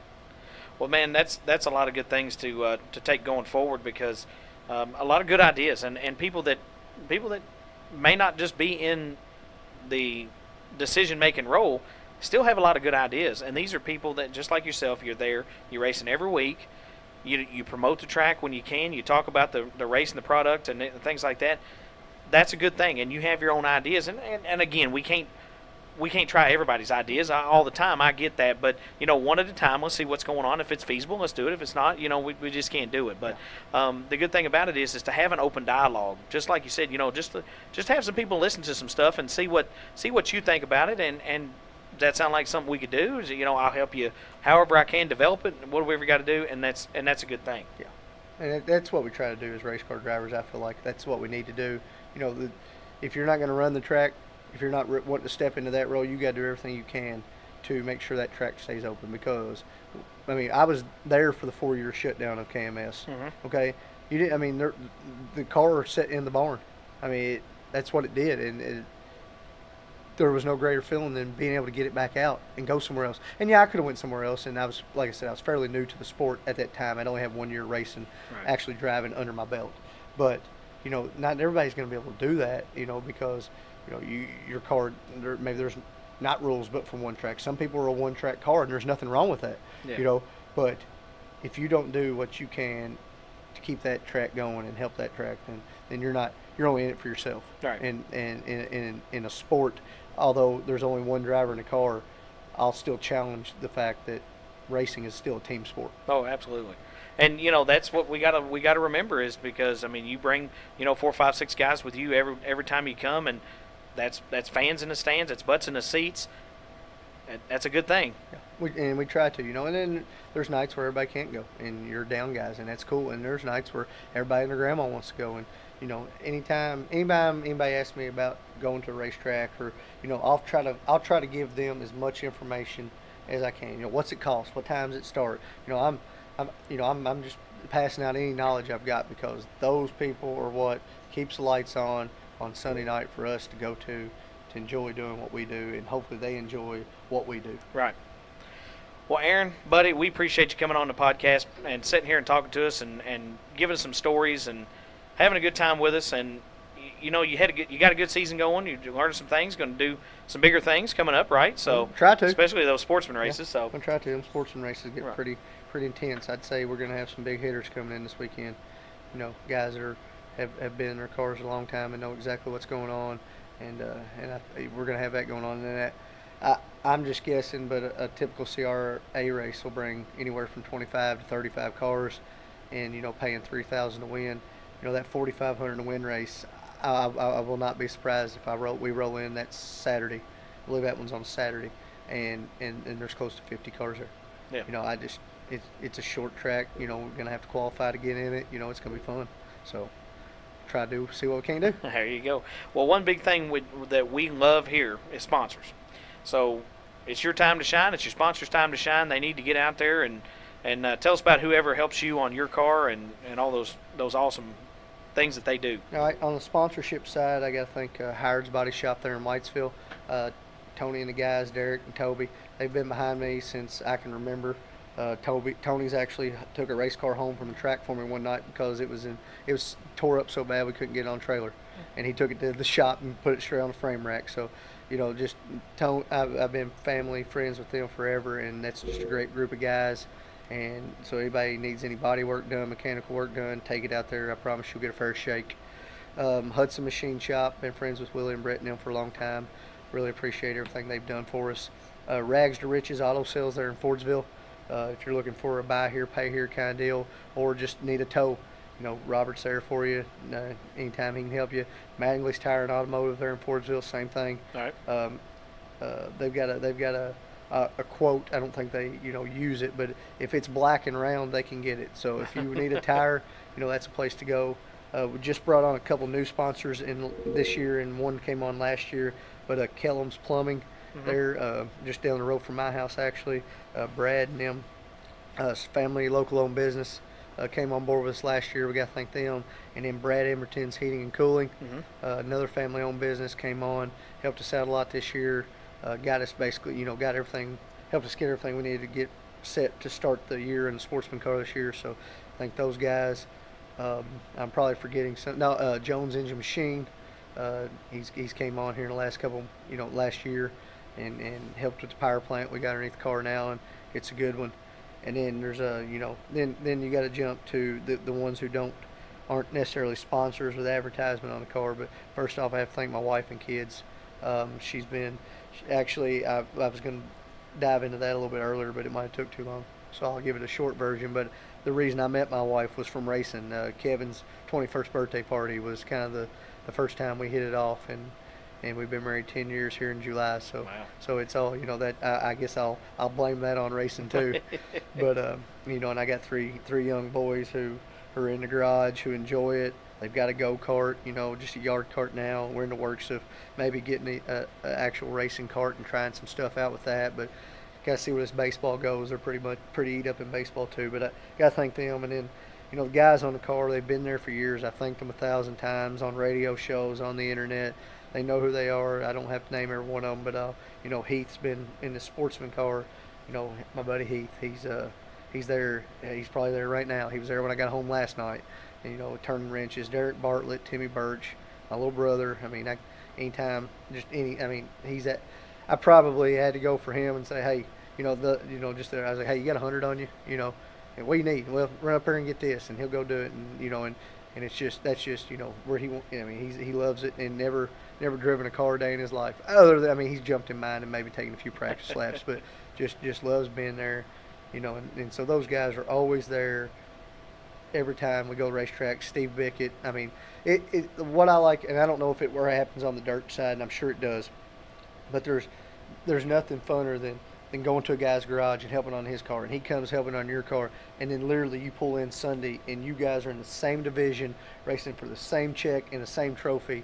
Well, man, that's a lot of good things to take going forward, because a lot of good ideas and people that may not just be in the decision making role still have a lot of good ideas. And these are people that, just like yourself, you're there, you're racing every week. You promote the track when you can. You talk about the race and the product and things like that. That's a good thing, and you have your own ideas. And again, we can't try everybody's ideas all the time. I get that, but one at a time. Let's see what's going on. If it's feasible, let's do it. If it's not, we just can't do it. But the good thing about it is to have an open dialogue, just like you said. Just have some people listen to some stuff and see what you think about it. And does that sound like something we could do? I'll help you however I can develop it. What do we ever got to do? And that's a good thing. Yeah, and that's what we try to do as race car drivers. I feel like that's what we need to do. If you're not going to run the track, if you're not wanting to step into that role, you got to do everything you can to make sure that track stays open. Because, I was there for the 4-year shutdown of KMS. Mm-hmm. Okay, you didn't. The car sat in the barn. That's what it did, and there was no greater feeling than being able to get it back out and go somewhere else. And yeah, I could have went somewhere else. And I was, like I said, I was fairly new to the sport at that time. I'd only had 1 year racing, actually driving under my belt. But not everybody's going to be able to do that. Because your car, maybe there's not rules but for one track. Some people are a one-track car, and there's nothing wrong with that. Yeah. But if you don't do what you can to keep that track going and help that track, then you're only in it for yourself. Right. And in a sport, although there's only one driver in the car, I'll still challenge the fact that racing is still a team sport. Oh, absolutely. And that's what we gotta remember, is because you bring 4, 5, 6 guys with you every time you come, and that's fans in the stands, that's butts in the seats. That's a good thing. Yeah. We try to, and then there's nights where everybody can't go, and you're down guys, and that's cool. And there's nights where everybody and their grandma wants to go, and anytime anybody asks me about going to a racetrack, or I'll try to give them as much information as I can. What's it cost? What times it start? I'm just passing out any knowledge I've got, because those people are what keeps the lights on Sunday night for us to go to enjoy doing what we do, and hopefully they enjoy what we do. Right. Well, Aaron, buddy, we appreciate you coming on the podcast and sitting here and talking to us and giving us some stories and having a good time with us. And you got a good season going. You learned some things. Going to do some bigger things coming up, right? So try to, especially those Sportsman races. Yeah, so I'm gonna try to. Them Sportsman races get pretty intense. I'd say we're going to have some big hitters coming in this weekend. Guys that have been in their cars a long time and know exactly what's going on, and we're going to have that going on. And I'm just guessing, but a typical CRA race will bring anywhere from 25 to 35 cars, and paying $3,000 to win. That $4,500 to win race, I will not be surprised if we roll in that Saturday. I believe that one's on Saturday, and there's close to 50 cars there. Yeah. It's a short track. We're going to have to qualify to get in it. It's going to be fun. So try to see what we can do. There you go. Well, one big thing that we love here is sponsors. So it's your time to shine. It's your sponsors' time to shine. They need to get out there and tell us about whoever helps you on your car and all those awesome things that they do. All right, on the sponsorship side, I got to thank Howard's Body Shop there in Whitesville. Tony and the guys, Derek and Toby, they've been behind me since I can remember. Tony's actually took a race car home from the track for me one night because it was tore up so bad we couldn't get it on a trailer, and he took it to the shop and put it straight on the frame rack. So, just I've been family friends with them forever, and that's just a great group of guys. And so anybody needs any body work done, mechanical work done, take it out there. I promise you'll get a fair shake. Hudson Machine Shop, been friends with Willie and Brett and them for a long time. Really appreciate everything they've done for us. Rags to Riches Auto Sales there in Fordsville. If you're looking for a buy here, pay here kind of deal, or just need a tow, Robert's there for you anytime he can help you. Mattingly's Tire and Automotive there in Fordsville, same thing. All right. They've got a quote. I don't think they use it, but if it's black and round, they can get it. So if you need a tire, that's a place to go. We just brought on a couple new sponsors in this year, and one came on last year. But Kellum's Plumbing, they're just down the road from my house actually. Brad and them, family local-owned business, came on board with us last year. We got to thank them. And then Brad Emerton's Heating and Cooling, another family-owned business, came on, helped us out a lot this year. Got us basically, got everything, helped us get everything we needed to get set to start the year in the Sportsman car this year. So thank those guys. I'm probably forgetting some. No, Jones Engine Machine. He's came on here in the last couple, last year, and helped with the power plant we got underneath the car now, and it's a good one. And then there's then you got to jump to the ones who aren't necessarily sponsors with advertisement on the car. But first off, I have to thank my wife and kids. She's been actually I was going to dive into that a little bit earlier, but it might have took too long, so I'll give it a short version. But the reason I met my wife was from racing. Kevin's 21st birthday party was kind of the first time we hit it off, and we've been married 10 years here in July. So wow. So it's all that I guess I'll blame that on racing too. But and I got three young boys who are in the garage who enjoy it. They've got a go-kart, just a yard cart now. We're in the works of maybe getting an actual racing cart and trying some stuff out with that. But got to see where this baseball goes. They're pretty eat up in baseball too. But I got to thank them. And then, the guys on the car, they've been there for years. I thanked them 1,000 times on radio shows, on the internet. They know who they are. I don't have to name every one of them, but Heath's been in the Sportsman car. My buddy Heath, he's there. He's probably there right now. He was there when I got home last night. And, turning wrenches. Derek Bartlett, Timmy Birch, my little brother. He's at. I probably had to go for him and say, hey, just there. I was like, hey, you got 100 on you, and what do you need? Well, run up here and get this, and he'll go do it, and it's just that's just where he. He loves it and never driven a car a day in his life. Other than he's jumped in mine and maybe taken a few practice laps, but just loves being there, and so those guys are always there. Every time we go to racetrack, Steve Bickett. What I like, and I don't know if it happens on the dirt side, and I'm sure it does, but there's nothing funner than going to a guy's garage and helping on his car, and he comes helping on your car, and then literally you pull in Sunday and you guys are in the same division racing for the same check and the same trophy,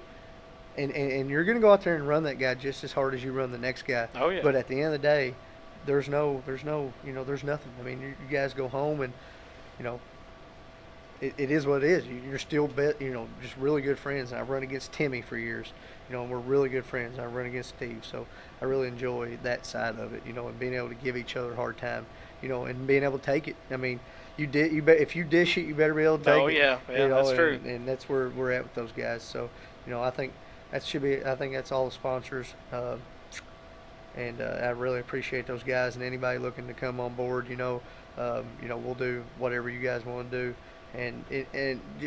and you're going to go out there and run that guy just as hard as you run the next guy. Oh yeah. But at the end of the day, there's nothing. You guys go home and it is what it is. You're still just really good friends. And I run against Timmy for years, and we're really good friends. I run against Steve, so I really enjoy that side of it, and being able to give each other a hard time, and being able to take it. If you dish it, you better be able to take it. Oh yeah, that's true. And that's where we're at with those guys. So, I think that's all the sponsors, and I really appreciate those guys and anybody looking to come on board. We'll do whatever you guys want to do. And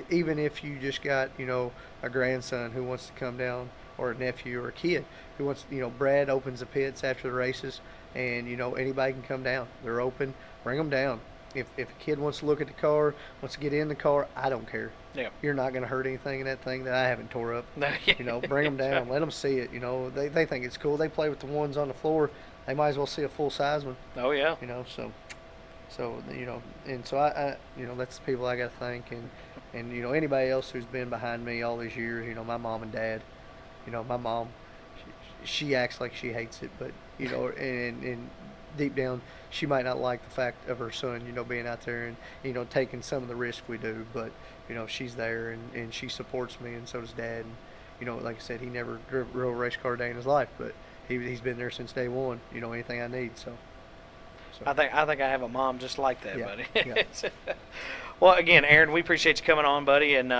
even if you just got, a grandson who wants to come down, or a nephew or a kid who wants, Brad opens the pits after the races, and, anybody can come down. They're open. Bring them down. If a kid wants to look at the car, wants to get in the car, I don't care. Yeah. You're not going to hurt anything in that thing that I haven't tore up. Bring them down. Let them see it. They think it's cool. They play with the ones on the floor. They might as well see a full-size one. Oh, yeah. So, and so I that's the people I got to thank, and anybody else who's been behind me all these years, my mom and dad. My mom, she acts like she hates it, but, and deep down, she might not like the fact of her son, being out there and, taking some of the risk we do, but, she's there and she supports me, and so does Dad. And, like I said, he never drove a real race car day in his life, but he's been there since day one, anything I need, so. I think I have a mom just like that, yeah, buddy. Yeah. Well, again, Aaron, we appreciate you coming on, buddy, and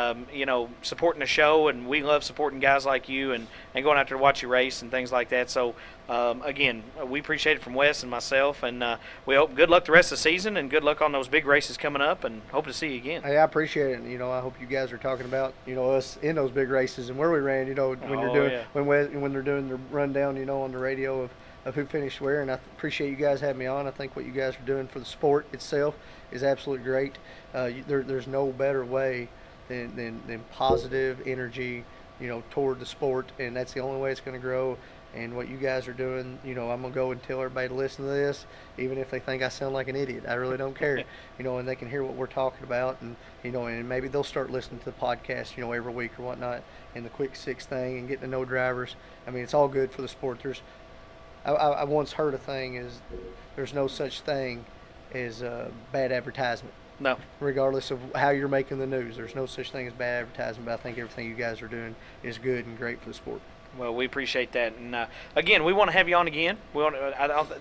supporting the show, and we love supporting guys like you and going out there to watch you race and things like that. So, again, we appreciate it from Wes and myself, and we hope good luck the rest of the season and good luck on those big races coming up, and hope to see you again. Hey, I appreciate it, and I hope you guys are talking about us in those big races and where we ran. When they're doing the rundown, on the radio of who finished where, and I appreciate you guys having me on. I think what you guys are doing for the sport itself is absolutely great. There's no better way than positive energy, toward the sport, and that's the only way it's going to grow. And what you guys are doing, I'm going to go and tell everybody to listen to this, even if they think I sound like an idiot. I really don't care, and they can hear what we're talking about, and, and maybe they'll start listening to the podcast, every week or whatnot, and the quick six thing and getting to know drivers. I mean, it's all good for the sport. I once heard a thing is there's no such thing as bad advertisement. No. Regardless of how you're making the news, there's no such thing as bad advertisement, but I think everything you guys are doing is good and great for the sport. Well, we appreciate that, and again, we want to have you on again.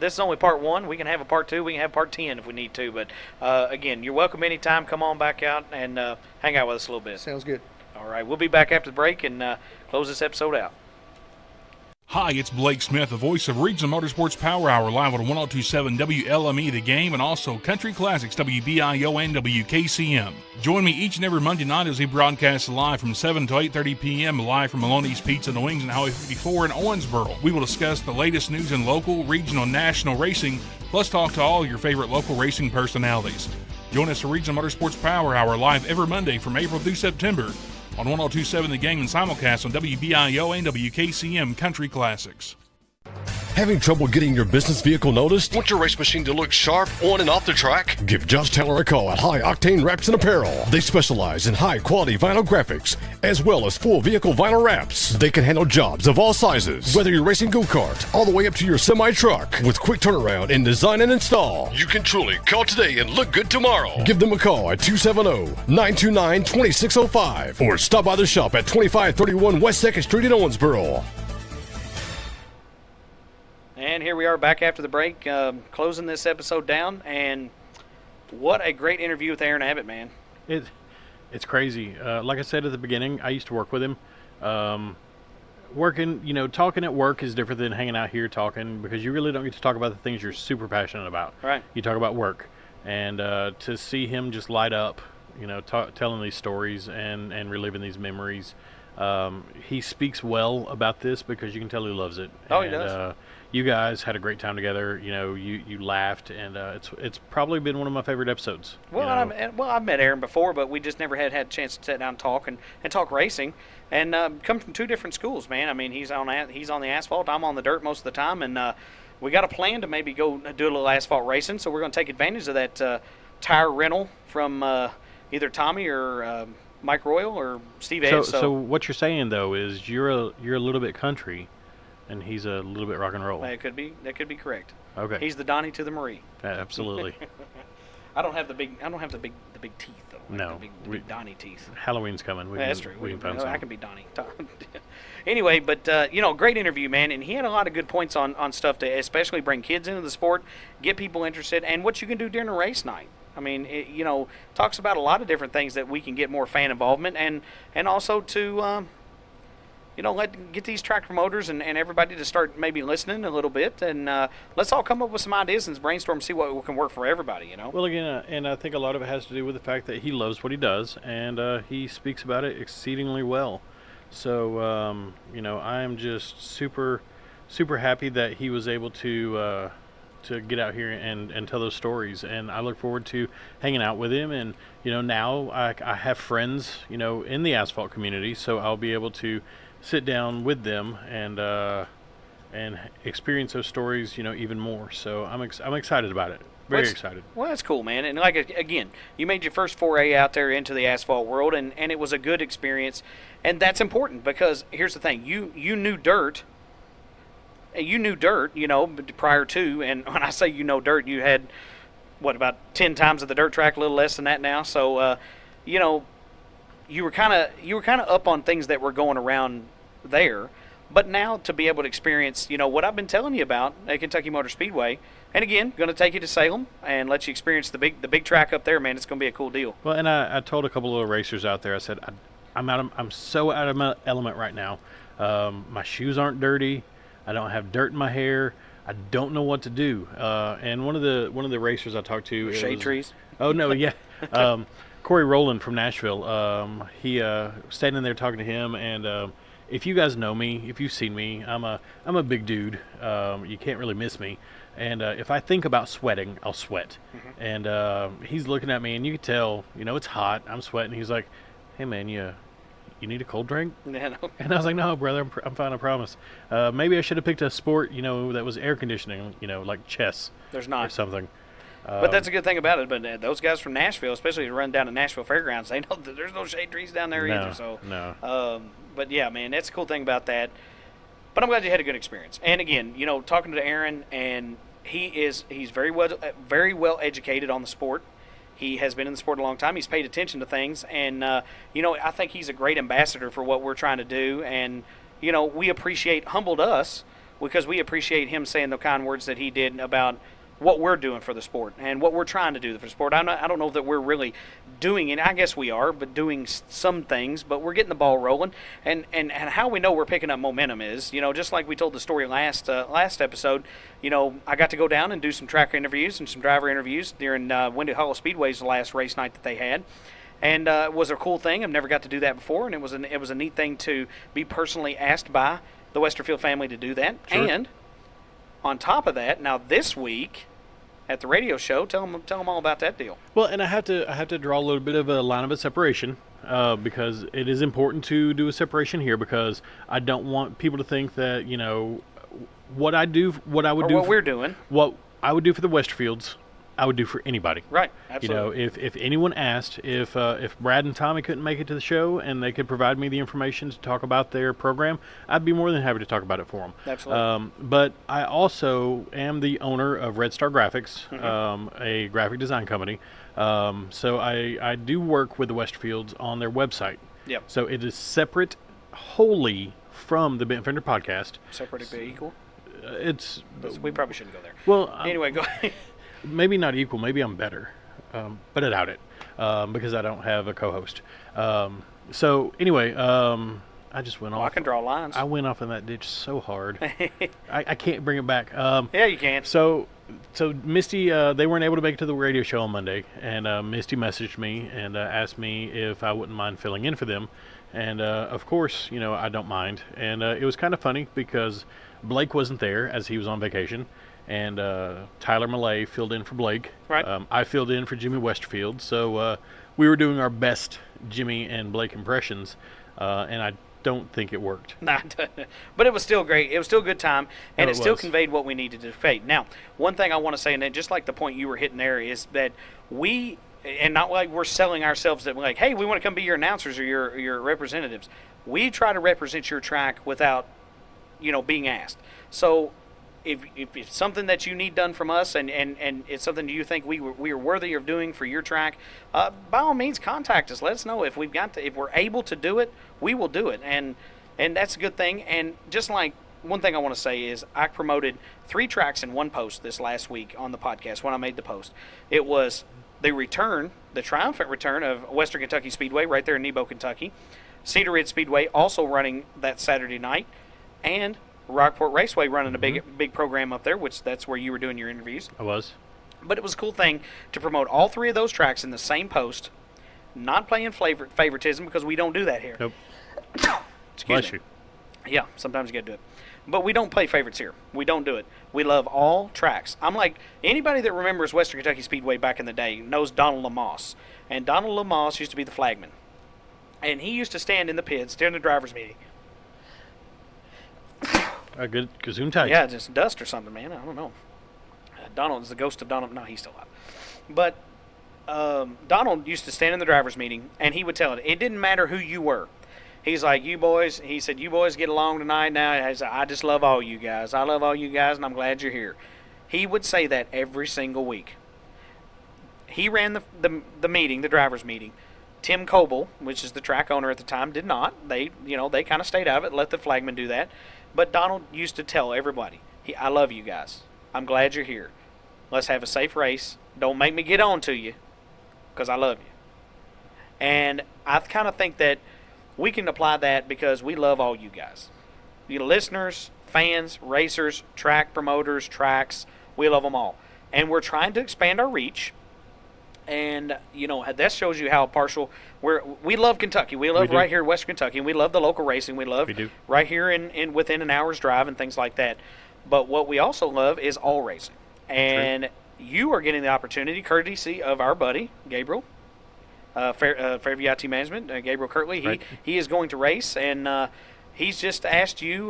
This is only part 1. We can have a part 2. We can have part 10 if we need to. But again, you're welcome anytime. Come on back out and hang out with us a little bit. Sounds good. All right, we'll be back after the break and close this episode out. Hi, it's Blake Smith, the voice of Regional Motorsports Power Hour, live on 102.7 WLME The Game and also Country Classics WBIO and WKCM. Join me each and every Monday night as we broadcast live from 7 to 8:30 p.m. live from Maloney's Pizza and Wings on Highway 54 in Owensboro. We will discuss the latest news in local, regional, and national racing, plus talk to all your favorite local racing personalities. Join us for Regional Motorsports Power Hour live every Monday from April through September on 102.7 The Game and simulcast on WBIO and WKCM Country Classics. Having trouble getting your business vehicle noticed? Want your race machine to look sharp on and off the track? Give Josh Taylor a call at High Octane Wraps and Apparel. They specialize in high-quality vinyl graphics as well as full vehicle vinyl wraps. They can handle jobs of all sizes, whether you're racing go-kart all the way up to your semi-truck. With quick turnaround in design and install, you can truly call today and look good tomorrow. Give them a call at 270-929-2605 or stop by the shop at 2531 West 2nd Street in Owensboro. And here we are back after the break, closing this episode down. And what a great interview with Aaron Abbott, man. It's crazy. Like I said at the beginning, I used to work with him. Working, talking at work is different than hanging out here talking, because you really don't get to talk about the things you're super passionate about. Right. You talk about work. And to see him just light up, telling these stories and reliving these memories. He speaks well about this because you can tell he loves it. Oh, he does. You guys had a great time together. You laughed, and it's probably been one of my favorite episodes. Well, I've met Aaron before, but we just never had a chance to sit down and talk and talk racing. And come from two different schools, man. I mean, he's on the asphalt. I'm on the dirt most of the time, and we got a plan to maybe go do a little asphalt racing. So we're going to take advantage of that tire rental from either Tommy or Mike Royal or Steve Edge. So what you're saying though is you're a little bit country, and he's a little bit rock and roll. That could be correct. Okay. He's the Donnie to the Marie. Absolutely. I don't have the big teeth though. No, the big Donnie teeth. Halloween's coming. That's true. We can find some. I can be Donnie. Anyway, but great interview, man, and he had a lot of good points on stuff to especially bring kids into the sport, get people interested, and what you can do during a race night. I mean, talks about a lot of different things that we can get more fan involvement and also to, get these track promoters and everybody to start maybe listening a little bit, and let's all come up with some ideas and brainstorm, see what can work for everybody, Well, again, and I think a lot of it has to do with the fact that he loves what he does, and he speaks about it exceedingly well. So, I am just super, super happy that he was able to get out here and tell those stories, and I look forward to hanging out with him. And now I have friends in the asphalt community, so I'll be able to sit down with them and experience those stories even more. So I'm excited about it. Very excited. Well, that's cool, man. And again, you made your first foray out there into the asphalt world, and it was a good experience, and that's important because here's the thing: you knew dirt. You knew dirt, prior to, and when I say dirt, you had, about 10 times of the dirt track, a little less than that now. So, you were kind of up on things that were going around there. But now to be able to experience, what I've been telling you about at Kentucky Motor Speedway, and again, going to take you to Salem and let you experience the big track up there, man. It's going to be a cool deal. Well, and I told a couple of racers out there, I said, I'm so out of my element right now. My shoes aren't dirty. I don't have dirt in my hair. I don't know what to do. And one of the racers I talked to, shade trees. Oh no, yeah, Corey Rowland from Nashville. He standing there talking to him, and if you guys know me, if you've seen me, I'm a big dude. You can't really miss me. And if I think about sweating, I'll sweat. Mm-hmm. And he's looking at me, and you can tell, it's hot. I'm sweating. He's like, hey man, you need a cold drink? Yeah, no. And I was like, no, brother, I'm fine, I promise. Maybe I should have picked a sport, that was air conditioning, like chess. There's not. Or something. But that's a good thing about it. But those guys from Nashville, especially to run down to Nashville Fairgrounds, they know that there's no shade trees down there either. So, no. But yeah, man, that's a cool thing about that. But I'm glad you had a good experience. And again, talking to Aaron, and he's very well educated on the sport. He has been in the sport a long time. He's paid attention to things, and I think he's a great ambassador for what we're trying to do. And we humbled us because we appreciate him saying the kind words that he did about what we're doing for the sport and what we're trying to do for the sport. I don't know that we're really doing it. I guess we are, but doing some things. But we're getting the ball rolling, and how we know we're picking up momentum is, just like we told the story last episode. I got to go down and do some track interviews and some driver interviews during Windy Hollow Speedway's last race night that they had. And it was a cool thing. I've never got to do that before, and it was a neat thing to be personally asked by the Westerfield family to do that. Sure. And on top of that, now this week at the radio show, tell them all about that deal. Well, and I have to draw a little bit of a line of a separation because it is important to do a separation here, because I don't want people to think that what I would do for the Westerfields, I would do for anybody. Right, absolutely. If anyone asked if Brad and Tommy couldn't make it to the show and they could provide me the information to talk about their program, I'd be more than happy to talk about it for them. Absolutely. But I also am the owner of Red Star Graphics, a graphic design company. So I do work with the Westerfields on their website. Yep. So it is separate wholly from the Bent Fender podcast. Separate but equal? We probably shouldn't go there. Well, anyway, go ahead. Maybe not equal. Maybe I'm better, but I doubt it because I don't have a co-host. So anyway, I just went off. I can draw lines. I went off in that ditch so hard. I can't bring it back. Yeah, you can. So Misty, they weren't able to make it to the radio show on Monday, and Misty messaged me and asked me if I wouldn't mind filling in for them. And of course, I don't mind. And it was kind of funny because Blake wasn't there as he was on vacation. And Tyler Millay filled in for Blake. Right. I filled in for Jimmy Westerfield. So we were doing our best Jimmy and Blake impressions, and I don't think it worked. But it was still great. It was still a good time, and it still conveyed what we needed to convey. Now, one thing I want to say, and just like the point you were hitting there, is that and not like we're selling ourselves that like, hey, we want to come be your announcers or your representatives. We try to represent your track without, being asked. So if it's something that you need done from us and it's something you think we are worthy of doing for your track, by all means contact us. Let us know if we're able to do it, we will do it. And that's a good thing. And just like one thing I want to say is I promoted 3 tracks in one post this last week on the podcast when I made the post. It was the triumphant return of Western Kentucky Speedway right there in Nebo, Kentucky. Cedar Ridge Speedway also running that Saturday night, and Rockport Raceway running a big program up there, which that's where you were doing your interviews. I was. But it was a cool thing to promote all 3 of those tracks in the same post, not playing favoritism because we don't do that here. Nope. Excuse me. Yeah, sometimes you got to do it. But we don't play favorites here. We don't do it. We love all tracks. I'm like, anybody that remembers Western Kentucky Speedway back in the day knows Donald Lamosse. And Donald Lamosse used to be the flagman. And he used to stand in the pits during the driver's meeting. A good gazoon tight. Yeah, just dust or something, man. I don't know. Donald is the ghost of Donald. No, he's still alive. But Donald used to stand in the driver's meeting, and he would tell it. It didn't matter who you were. He's like, you boys, he said, you boys get along tonight now. I just love all you guys. I love all you guys, and I'm glad you're here. He would say that every single week. He ran the meeting, the driver's meeting. Tim Coble, which is the track owner at the time, did not. They kind of stayed out of it, let the flagman do that. But Donald used to tell everybody, I love you guys. I'm glad you're here. Let's have a safe race. Don't make me get on to you, because I love you. And I kind of think that we can apply that because we love all you guys. You listeners, fans, racers, track promoters, tracks, we love them all. And we're trying to expand our reach. And, that shows you how partial we love Kentucky. We love right here in Western Kentucky. And we love the local racing. We love right here in within an hour's drive and things like that. But what we also love is all racing. And you are getting the opportunity, courtesy of our buddy, Gabriel, Fairview IT Management, Gabriel Kirtley. Right. He is going to race, and he's just asked you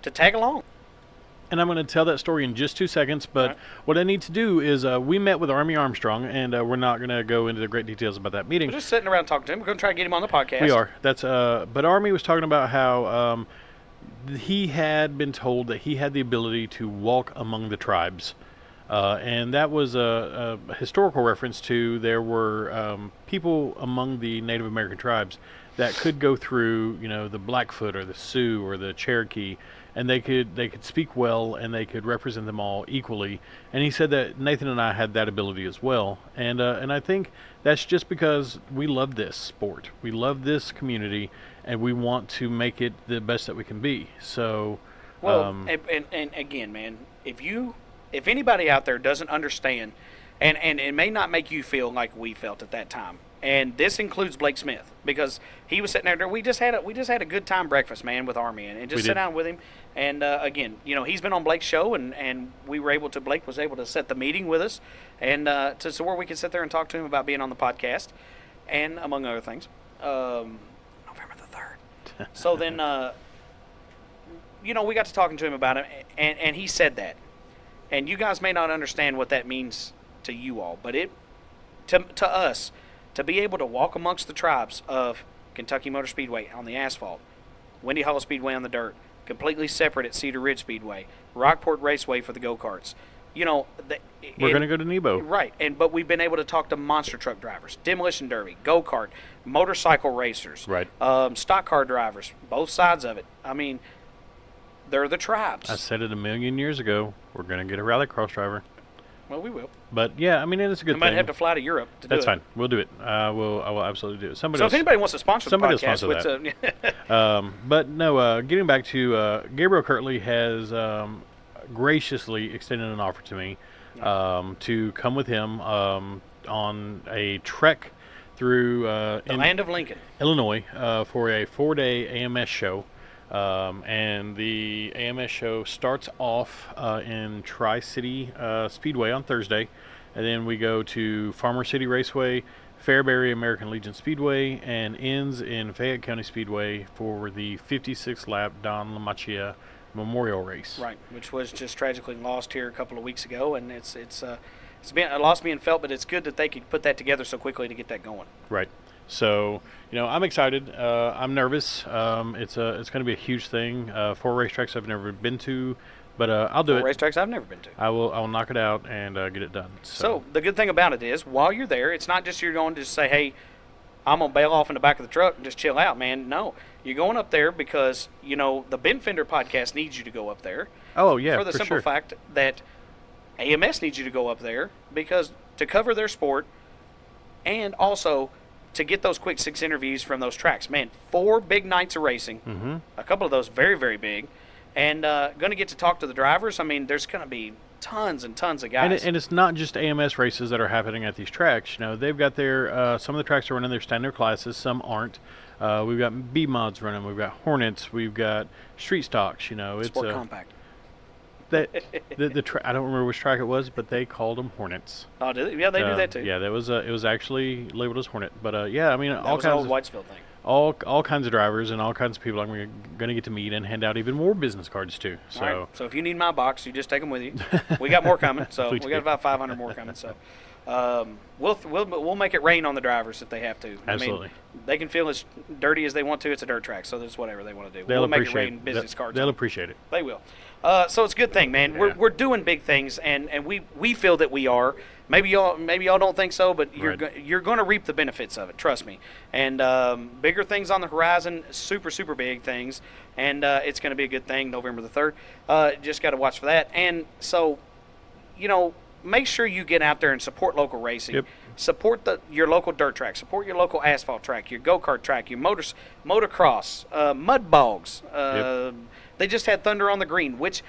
to tag along. And I'm going to tell that story in just 2 seconds, but what I need to do is we met with Army Armstrong, and we're not going to go into the great details about that meeting. We're just sitting around talking to him. We're going to try to get him on the podcast. We are. But Army was talking about how he had been told that he had the ability to walk among the tribes. And that was a historical reference to there were people among the Native American tribes that could go through, the Blackfoot or the Sioux or the Cherokee, and they could speak well and they could represent them all equally. And he said that Nathan and I had that ability as well. And I think that's just because we love this sport, we love this community, and we want to make it the best that we can be. So, and again, man, if anybody out there doesn't understand, and it may not make you feel like we felt at that time, and this includes Blake Smith, because he was sitting there. We just had a good time breakfast, man, with Army, and just sit down with him. And again, he's been on Blake's show, and Blake was able to set the meeting with us, and so where we could sit there and talk to him about being on the podcast, and among other things, November the 3rd. So then, we got to talking to him about it, and he said that. And you guys may not understand what that means to you all, but to us, to be able to walk amongst the tribes of Kentucky Motor Speedway on the asphalt, Windy Hollow Speedway on the dirt, completely separate at Cedar Ridge Speedway, Rockport Raceway for the go-karts. We're going to go to Nebo. Right, but we've been able to talk to monster truck drivers, demolition derby, go-kart, motorcycle racers, right, stock car drivers, both sides of it. I mean, they're the tribes. I said it a million years ago. We're going to get a rallycross driver. Well, we will. But yeah, I mean, it's a good thing. We might have to fly to Europe to do it. That's fine. We'll do it. I will absolutely do it. So if anybody wants to sponsor the podcast, will sponsor that. But no, getting back to Gabriel Kirtley has graciously extended an offer to me to come with him on a trek through the land of Lincoln, Illinois, for a 4-day AMS show. And the AMS show starts off in Tri-City Speedway on Thursday, and then we go to Farmer City Raceway, Fairbury American Legion Speedway, and ends in Fayette County Speedway for the 56-lap Don LaMachia Memorial Race. Right, which was just tragically lost here a couple of weeks ago, and it's been a loss being felt, but it's good that they could put that together so quickly to get that going. Right. So, I'm excited. I'm nervous. It's going to be a huge thing. 4 racetracks I've never been to, but I'll do it. 4 racetracks I've never been to. I'll knock it out and get it done. So the good thing about it is, while you're there, it's not just you're going to say, hey, I'm going to bail off in the back of the truck and just chill out, man. No, you're going up there because, the Ben Fender podcast needs you to go up there. Oh, yeah, for the simple fact that AMS needs you to go up there because to cover their sport and also to get those quick 6 interviews from those tracks. Man, 4 big nights of racing, a couple of those very, very big, and going to get to talk to the drivers. I mean, there's going to be tons and tons of guys. And it's not just AMS races that are happening at these tracks. They've got their some of the tracks are running their standard classes, some aren't. We've got B-mods running, we've got Hornets, we've got street stocks. It's Sport Compact. I don't remember which track it was, but they called them Hornets. Oh, did they? Yeah, they do that too. Yeah, that was it was actually labeled as Hornet. But yeah, I mean, that all was kinds an old Whitesville thing. All kinds of drivers and all kinds of people I'm going to get to meet and hand out even more business cards too. So, all right. So if you need my box, you just take them with you. We got more coming. So we got about 500 more coming. So we'll make it rain on the drivers if they have to. Absolutely. I mean, they can feel as dirty as they want to. It's a dirt track, so that's whatever they want to do. We'll make it rain business cards. They'll appreciate it. They will. So it's a good thing, man. Yeah. We're doing big things, and we feel that we are. Maybe y'all don't think so, but you're going to reap the benefits of it. Trust me. And bigger things on the horizon, super super big things, and it's going to be a good thing. November the 3rd. Just got to watch for that. And so, make sure you get out there and support local racing. Yep. Support your local dirt track. Support your local asphalt track, your go-kart track, your motocross, mud bogs. Yep. They just had Thunder on the Green, which,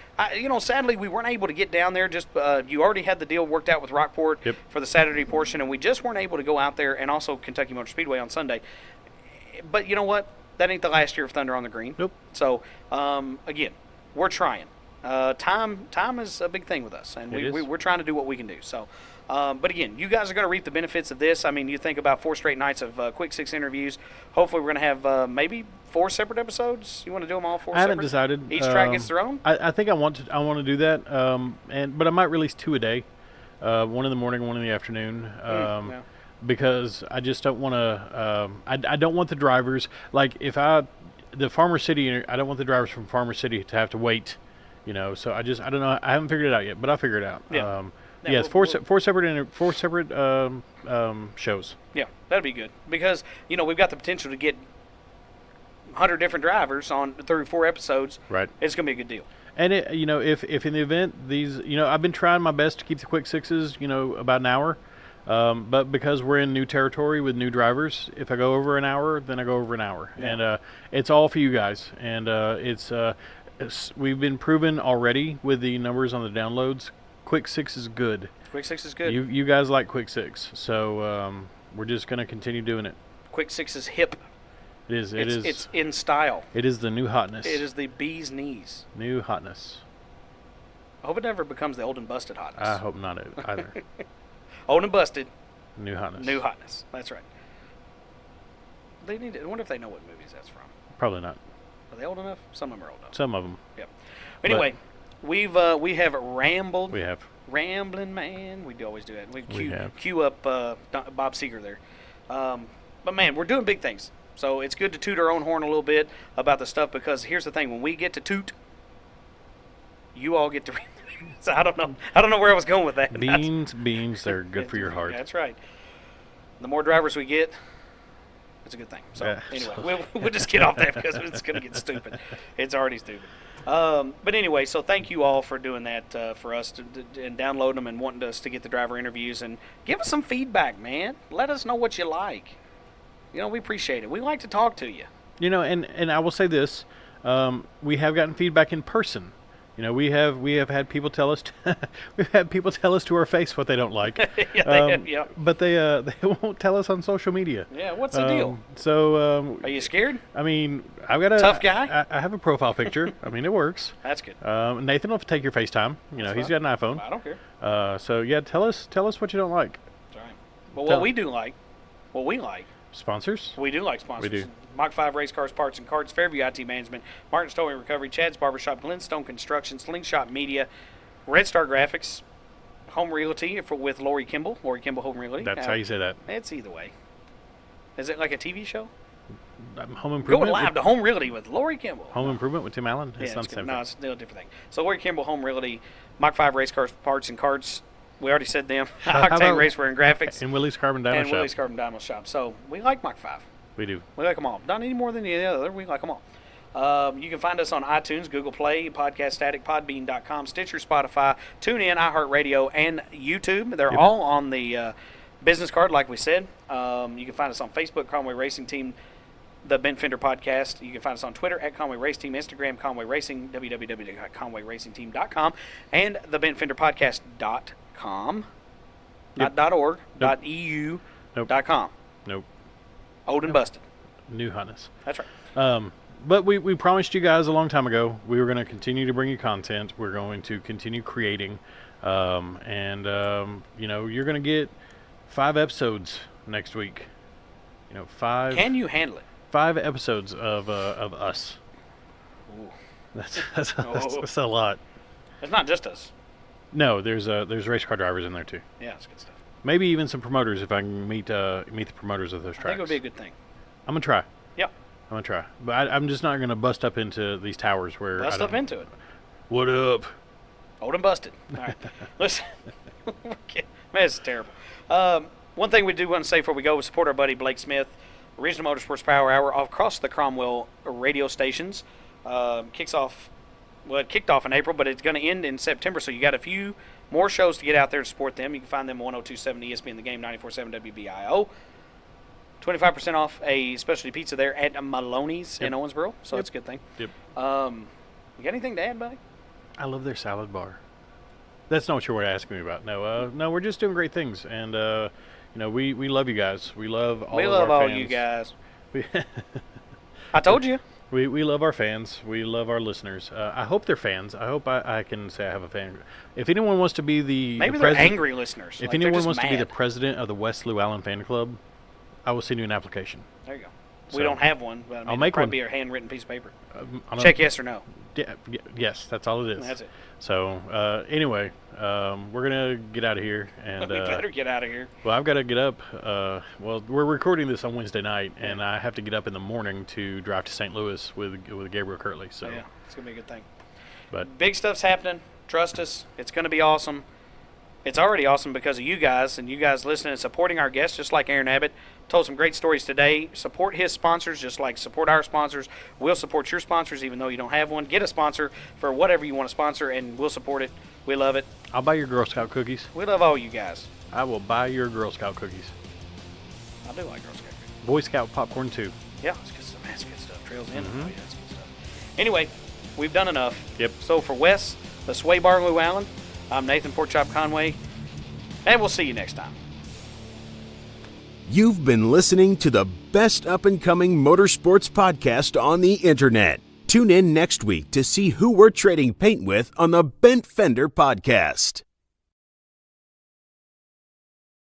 sadly we weren't able to get down there. Just you already had the deal worked out with Rockport for the Saturday portion, and we just weren't able to go out there, and also Kentucky Motor Speedway on Sunday. But you know what? That ain't the last year of Thunder on the Green. Nope. So, again, we're trying. Time is a big thing with us, and It is. we're trying to do what we can do. So, but again, you guys are going to reap the benefits of this. I mean, you think about 4 straight nights of Quick Six interviews. Hopefully, we're going to have maybe 4 separate episodes. You want to do them all 4 I haven't separate? decided. Each track gets their own? I think I want to do that. But I might release 2 a day, one in the morning, one in the afternoon. Yeah. Because I just don't want to. I don't want the drivers the Farmer City. I don't want the drivers from Farmer City to have to wait. So I don't know. I haven't figured it out yet, but I'll figure it out. Yeah. Yes, four separate shows. Yeah, that'd be good because we've got the potential to get 100 different drivers on through 4 episodes. Right. It's gonna be a good deal. And if in the event these, I've been trying my best to keep the quick sixes, about an hour. But because we're in new territory with new drivers, if I go over an hour, then I go over an hour, and it's all for you guys. And we've been proven already with the numbers on the downloads. Quick Six is good. Quick Six is good. You guys like Quick Six, so we're just gonna continue doing it. Quick Six is hip. It is. It's in style. It is the new hotness. It is the bee's knees. New hotness. I hope it never becomes the old and busted hotness. I hope not either. Old and busted. New hotness. New hotness. That's right. I wonder if they know what movies that's from. Probably not. Are they old enough? Some of them are old enough. Some of them. Yep. Anyway, we have rambled. We have. Rambling man. We always do that. We have. cue up Bob Seger there. But man, we're doing big things. So it's good to toot our own horn a little bit about the stuff because here's the thing: when we get to toot, you all get to. So I don't know where I was going with that. Beans, they're good for your heart. That's right. The more drivers we get, it's a good thing. So anyway, we'll just get off that because it's going to get stupid. It's already stupid. But anyway, so thank you all for doing that for us and downloading them and wanting us to get the driver interviews and give us some feedback, man. Let us know what you like. We appreciate it. We like to talk to you. And I will say this: we have gotten feedback in person. We have had people tell us to our face what they don't like. Yeah. But they won't tell us on social media. Yeah, what's the deal? So are you scared? I mean, I've got a tough guy. I have a profile picture. I mean, it works. That's good. Nathan will take your FaceTime. He's got an iPhone. I don't care. So yeah, tell us what you don't like. That's right. But what we like. Sponsors? We do like sponsors. We do. Mach 5 Race Cars, Parts and Carts, Fairview IT Management, Martin's Towing and Recovery, Chad's Barbershop, Glennstone Construction, Slingshot Media, Red Star Graphics, Home Realty with Lori Kimball Home Realty. That's how you say that. It's either way. Is it like a TV show? Home Improvement. Going live to Home Realty with Lori Kimball. Home Improvement with Tim Allen? It's not the same thing. No, it's a different thing. So Lori Kimball Home Realty, Mach 5 Race Cars, Parts and Carts. We already said them. Octane Racewear and Graphics. And Willie's Carbon Dyno Shop. And Willie's Carbon Dyno Shop. So we like Mach 5. We do. We like them all. Not any more than any other. We like them all. You can find us on iTunes, Google Play, Podcast Static, Podbean.com, Stitcher, Spotify, TuneIn, iHeartRadio, and YouTube. They're all on the business card, like we said. You can find us on Facebook, Conway Racing Team, the Ben Fender Podcast. You can find us on Twitter at Conway Race Team, Instagram, Conway Racing, www.conwayracingteam.com, and thebenfenderpodcast.com. Yep. Not .org, Nope. .eu, Nope. .com. Nope. Old and busted. New hotness. That's right. But we promised you guys a long time ago we were going to continue to bring you content. We're going to continue creating. And you're going to get 5 episodes next week. 5. Can you handle it? 5 episodes of us. Ooh. That's a lot. It's not just us. No, there's race car drivers in there too. Yeah, it's good stuff. Maybe even some promoters if I can meet the promoters of those tracks. I think it would be a good thing. I'm gonna try. Yep. I'm gonna try, but I'm just not gonna bust up into these towers where. Bust up into it. What up? Old and busted. All right. Listen, man, it's terrible. One thing we do want to say before we go is support our buddy Blake Smith, Regional Motorsports Power Hour across the Cromwell radio stations. Kicked off in April, but it's going to end in September, so you got a few more shows to get out there to support them. You can find them on 1027 ESPN The Game, 94.7 WBIO. 25% off a specialty pizza there at Maloney's in Owensboro, so that's a good thing. Yep. You got anything to add, buddy? I love their salad bar. That's not what you were asking me about. No, we're just doing great things, and we love you guys. We love all of our fans. you guys. I told you. We love our fans. We love our listeners. I hope they're fans. I hope I can say I have a fan. If anyone wants to be maybe the they're angry listeners. If like anyone wants mad. to be the president of the West Llewellyn Fan Club, I will send you an application. There you go. So, we don't have one, but I mean, I'll make it'll one. probably be a handwritten piece of paper. Check yes or no. Yeah, yes, that's all it is. That's it. So anyway, we're gonna get out of here, and we better get out of here. Well, I've got to get up. Well, we're recording this on Wednesday night, and I have to get up in the morning to drive to St. Louis with Gabriel Kirtley. So yeah, it's gonna be a good thing. But big stuff's happening. Trust us, it's gonna be awesome. It's already awesome because of you guys and you guys listening and supporting our guests, just like Aaron Abbott told some great stories today. Support his sponsors, just like support our sponsors. We'll support your sponsors, even though you don't have one. Get a sponsor for whatever you want to sponsor, and we'll support it. We love it. I'll buy your Girl Scout cookies. We love all you guys. I will buy your Girl Scout cookies. I do like Girl Scout cookies. Boy Scout popcorn too. Yeah, it's good stuff. That's good stuff. Trails in. Oh, yeah, that's good stuff. Anyway, we've done enough. Yep. So for Wes, the Sway Bar Llewellyn, I'm Nathan Porkchop Conway, and we'll see you next time. You've been listening to the best up-and-coming motorsports podcast on the internet. Tune in next week to see who we're trading paint with on the Bent Fender Podcast.